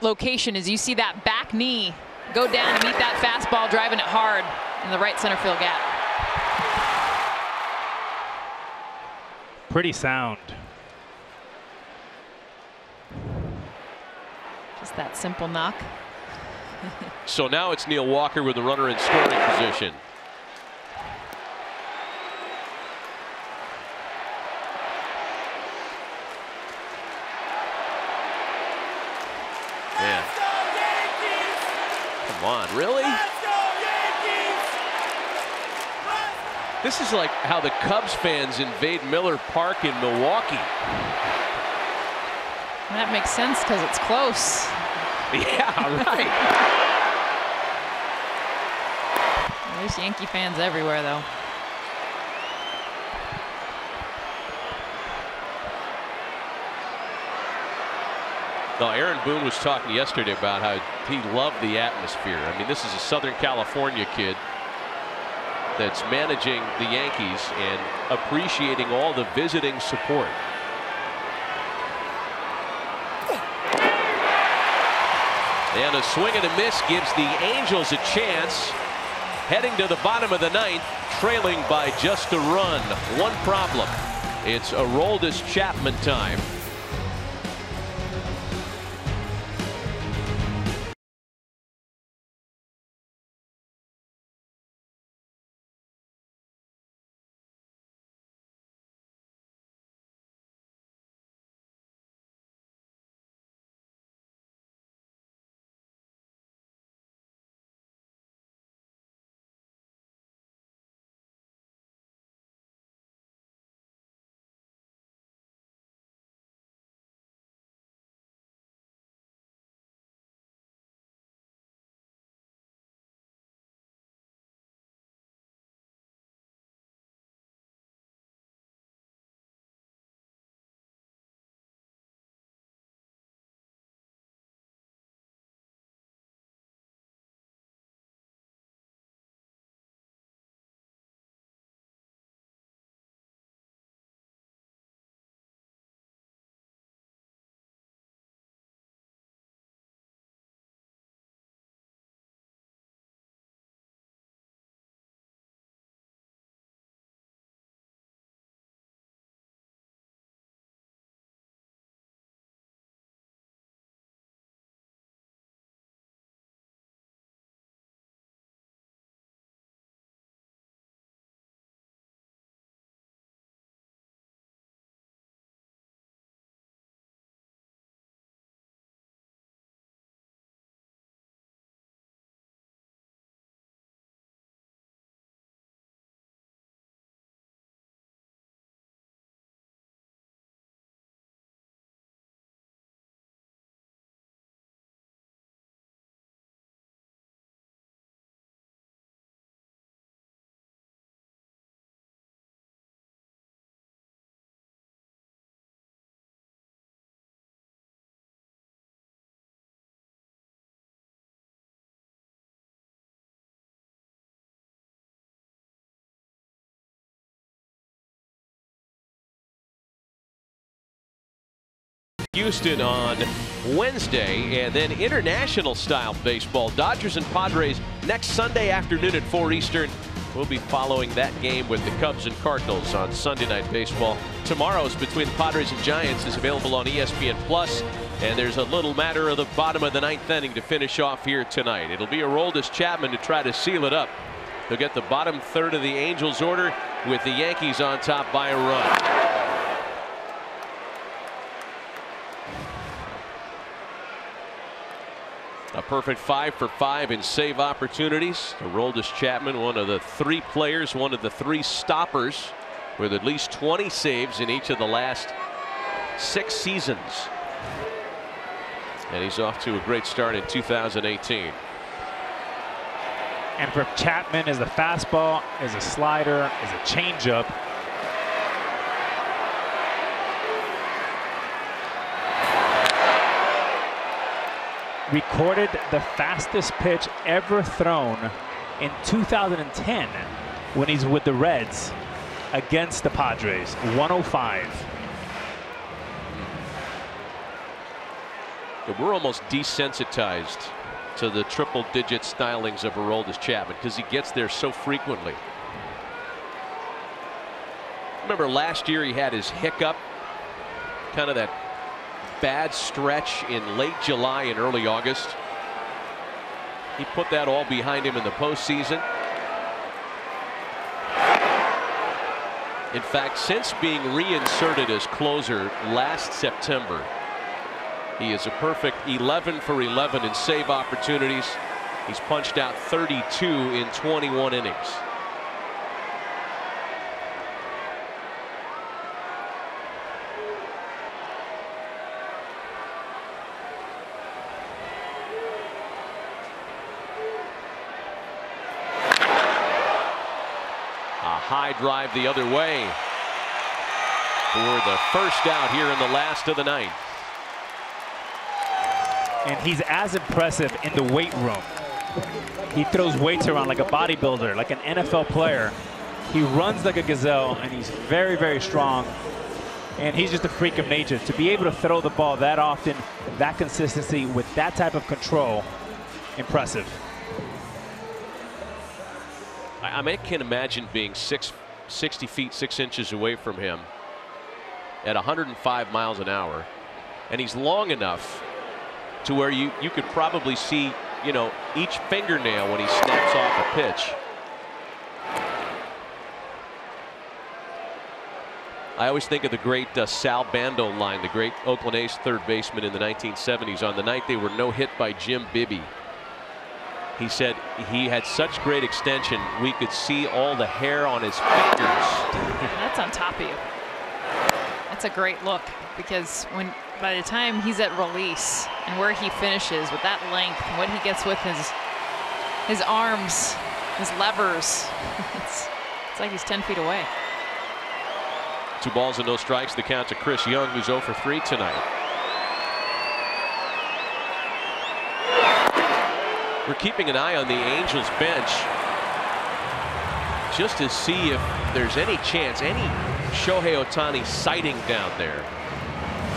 location as you see that back knee go down and meet that fastball, driving it hard in the right center field gap. Pretty sound. Just that simple knock. So now it's Neil Walker with the runner in scoring position. Man. Come on, really? This is like how the Cubs fans invade Miller Park in Milwaukee. That makes sense because it's close. Yeah, right. There's Yankee fans everywhere, though. No, Aaron Boone was talking yesterday about how he loved the atmosphere. I mean, this is a Southern California kid that's managing the Yankees and appreciating all the visiting support. And a swing and a miss gives the Angels a chance. Heading to the bottom of the ninth, trailing by just a run. One problem. It's Aroldis Chapman time. Houston on Wednesday, and then international style baseball. Dodgers and Padres next Sunday afternoon at 4 Eastern. We'll be following that game with the Cubs and Cardinals on Sunday Night Baseball. Tomorrow's between the Padres and Giants is available on ESPN Plus, and there's a little matter of the bottom of the ninth inning to finish off here tonight. It'll be Aroldis Chapman to try to seal it up. He'll get the bottom third of the Angels order with the Yankees on top by a run. A perfect 5 for 5 in save opportunities. Aroldis Chapman, one of the 3 players, one of the 3 stoppers with at least 20 saves in each of the last 6 seasons. And he's off to a great start in 2018. And for Chapman, is a fastball, is a slider, is a changeup. Recorded the fastest pitch ever thrown in 2010 when he's with the Reds against the Padres, 105. We're almost desensitized to the triple-digit stylings of Aroldis Chapman because he gets there so frequently. Remember last year he had his hiccup, kind of that bad stretch in late July and early August. He put that all behind him in the postseason. In fact, since being reinserted as closer last September, he is a perfect 11 for 11 in save opportunities. He's punched out 32 in 21 innings. high drive the other way for the first out here in the last of the ninth. And he's as impressive in the weight room. He throws weights around like a bodybuilder, like an NFL player. He runs like a gazelle, and he's very, very strong. And he's just a freak of nature. To be able to throw the ball that often, that consistency, with that type of control, impressive. I mean, I can't imagine being 60 feet 6 inches away from him at 105 miles an hour. And he's long enough to where you could probably see, you know, each fingernail when he snaps off a pitch. I always think of the great Sal Bando line, the great Oakland A's third baseman in the 1970s. On the night they were no hit by Jim Bibby, he said he had such great extension we could see all the hair on his fingers. That's on top of you. That's a great look, because by the time he's at release and where he finishes with that length and what he gets with his arms, his levers, it's like he's 10 feet away. 2 balls and no strikes, the count to Chris Young, who's 0 for 3 tonight. We're keeping an eye on the Angels bench just to see if there's any chance, any Shohei Ohtani sighting down there.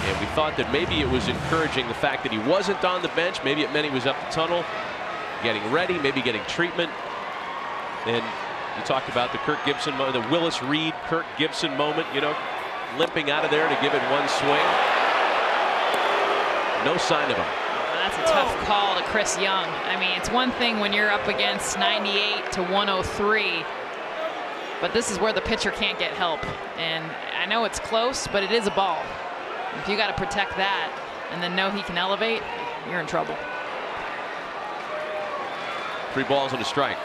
And we thought that maybe it was encouraging the fact that he wasn't on the bench. Maybe it meant he was up the tunnel, getting ready, maybe getting treatment. And you talked about the Kirk Gibson, the Willis Reed, Kirk Gibson moment, you know, limping out of there to give it one swing. No sign of him. That's a tough call to Chris Young. I mean, it's one thing when you're up against 98 to 103, but this is where the pitcher can't get help. And I know it's close, but it is a ball. If you got to protect that and then know he can elevate, you're in trouble. 3 balls and a strike.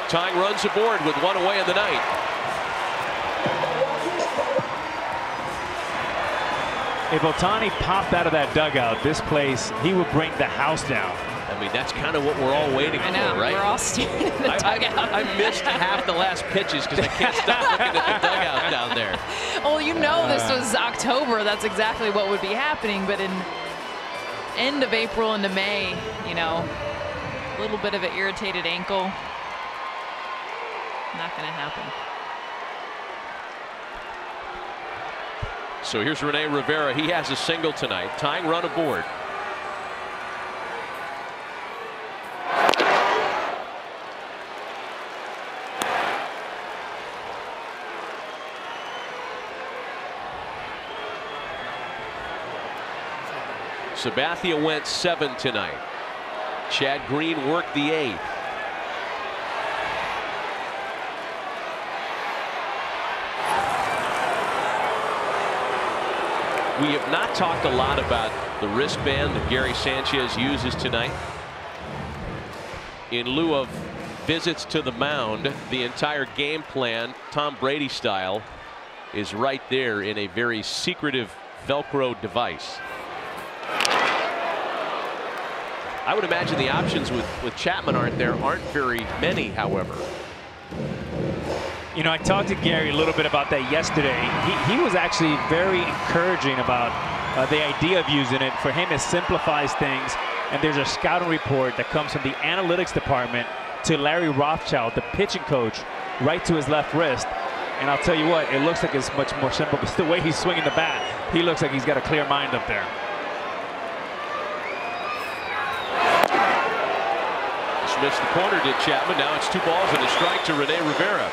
Tying runs aboard with 1 away in the ninth. If Ohtani popped out of that dugout, this place, he would bring the house down. I mean, that's kind of what we're all waiting I know, for, right? We're all staring at the dugout. I missed half the last pitches because I can't stop looking at the dugout down there. Well, you know, this was October. That's exactly what would be happening. But in end of April into May, you know, a little bit of an irritated ankle. Not going to happen. So here's Rene Rivera. He has a single tonight. Tying run aboard. Sabathia went 7 tonight. Chad Green worked the 8th. We have not talked a lot about the wristband that Gary Sanchez uses tonight. In lieu of visits to the mound, the entire game plan, Tom Brady style, is right there in a very secretive Velcro device. I would imagine the options with Chapman aren't very many, however. You know, I talked to Gary a little bit about that yesterday. He was actually very encouraging about the idea of using it. For him, it simplifies things. And there's a scouting report that comes from the analytics department to Larry Rothschild, the pitching coach, right to his left wrist. And I'll tell you what, it looks like it's much more simple. But the way he's swinging the bat, he looks like he's got a clear mind up there. Just missed the corner, did Chapman. Now it's 2 balls and a strike to Rene Rivera.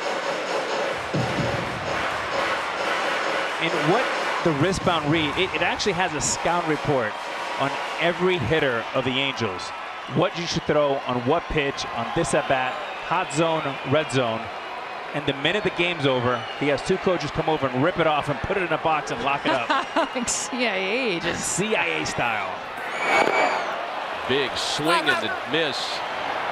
And what the wristbound read, it actually has a scout report on every hitter of the Angels. What you should throw on what pitch, on this at bat, hot zone, red zone. And the minute the game's over, he has 2 coaches come over and rip it off and put it in a box and lock it up. Like CIA, just CIA style. Big swing and a miss.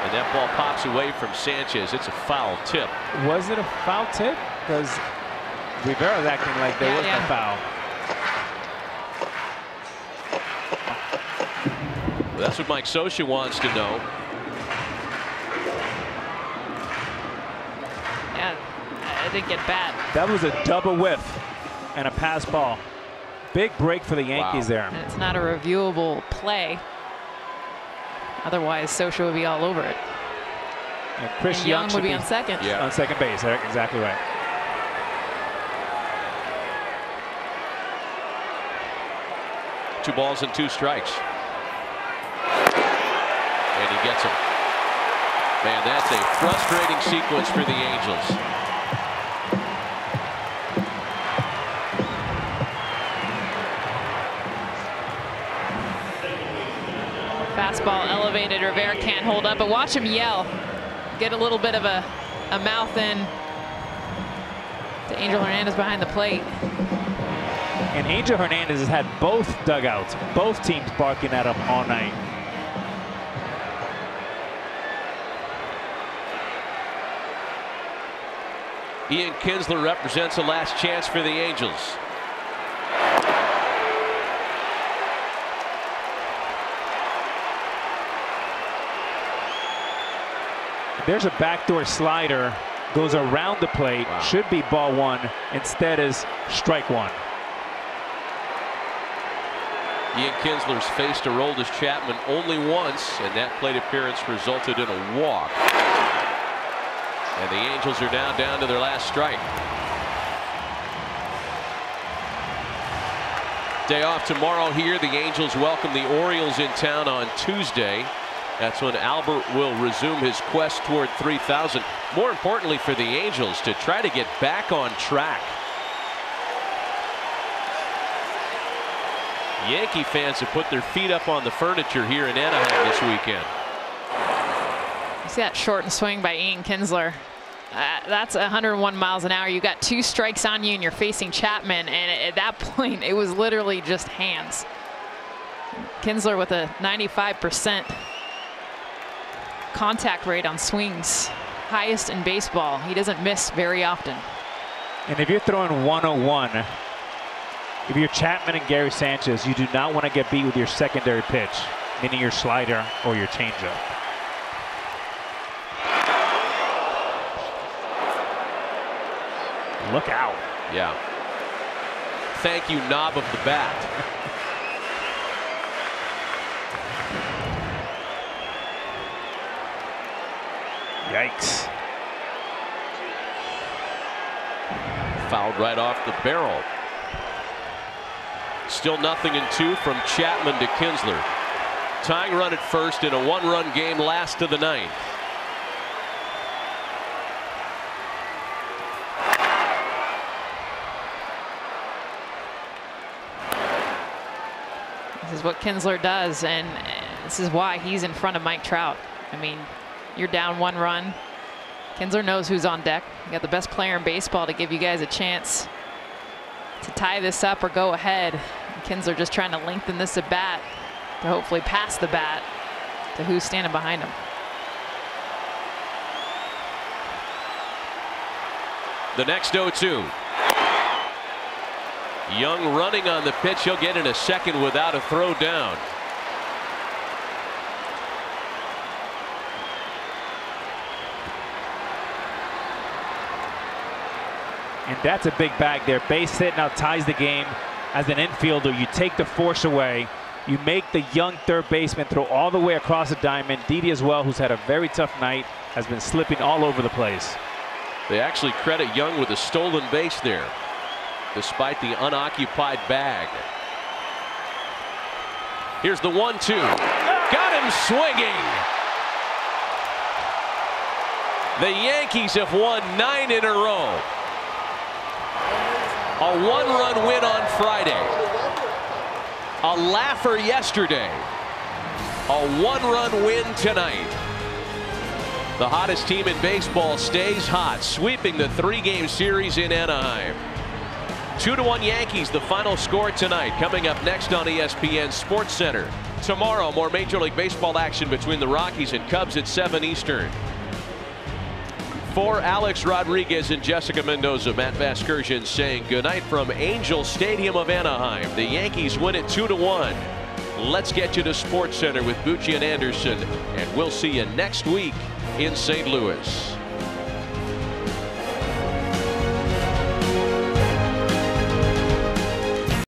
And that ball pops away from Sanchez. It's a foul tip. Was it a foul tip? Because Rivera's acting like there was no foul. Well, that's what Mike Scioscia wants to know. it didn't get bad. That was a double whiff and a pass ball. Big break for the Yankees there. And it's not a reviewable play. Otherwise, Socha would be all over it. And Chris and Young would be on second. Yeah. On second base, exactly right. Two balls and two strikes. And he gets him. Man, that's a frustrating sequence for the Angels. Fastball elevated. Rivera can't hold up, but watch him yell. Get a little bit of a mouth in to Angel Hernandez behind the plate. And Angel Hernandez has had both dugouts, both teams barking at him all night. Ian Kinsler represents a last chance for the Angels. There's a backdoor slider, goes around the plate, should be ball one, instead is strike one. Ian Kinsler's faced Aroldis Chapman only once, and that plate appearance resulted in a walk. And the Angels are now down to their last strike. Day off tomorrow here. The Angels welcome the Orioles in town on Tuesday. That's when Albert will resume his quest toward 3,000. More importantly for the Angels, to try to get back on track. Yankee fans have put their feet up on the furniture here in Anaheim this weekend. You see that short and swing by Ian Kinsler. That's 101 miles an hour. You got two strikes on you and you're facing Chapman, and at that point it was literally just hands. Kinsler with a 95% contact rate on swings, highest in baseball. He doesn't miss very often. And if you're throwing 101, if you're Chapman and Gary Sanchez, you do not want to get beat with your secondary pitch, meaning your slider or your changeup. Look out. Yeah. Thank you, knob of the bat. Yikes. Fouled right off the barrel. Still 0-2 from Chapman to Kinsler. Tying run at first in a one-run game last of the ninth. This is what Kinsler does, and this is why he's in front of Mike Trout. I mean, you're down one run. Kinsler knows who's on deck. You got the best player in baseball to give you guys a chance to tie this up or go ahead. And Kinsler just trying to lengthen this at bat to hopefully pass the bat to who's standing behind him. The next 0-2. Young running on the pitch. He'll get in a second without a throw down. And that's a big bag there. Base hit now ties the game. As an infielder, you take the force away. You make the young third baseman throw all the way across the diamond. Didi as well, who's had a very tough night, has been slipping all over the place. They actually credit Young with a stolen base there, despite the unoccupied bag. Here's the 1-2. Got him swinging. The Yankees have won 9 in a row. A one-run win on Friday. A laugher yesterday. A one-run win tonight. The hottest team in baseball stays hot, sweeping the 3-game series in Anaheim. 2-1 Yankees, the final score tonight. Coming up next on ESPN Sports Center. Tomorrow, more Major League Baseball action between the Rockies and Cubs at 7 Eastern. For Alex Rodriguez and Jessica Mendoza, Matt Vasgersian saying goodnight from Angel Stadium of Anaheim. The Yankees win it 2-1. Let's get you to Sports Center with Bucci and Anderson, and we'll see you next week in St. Louis.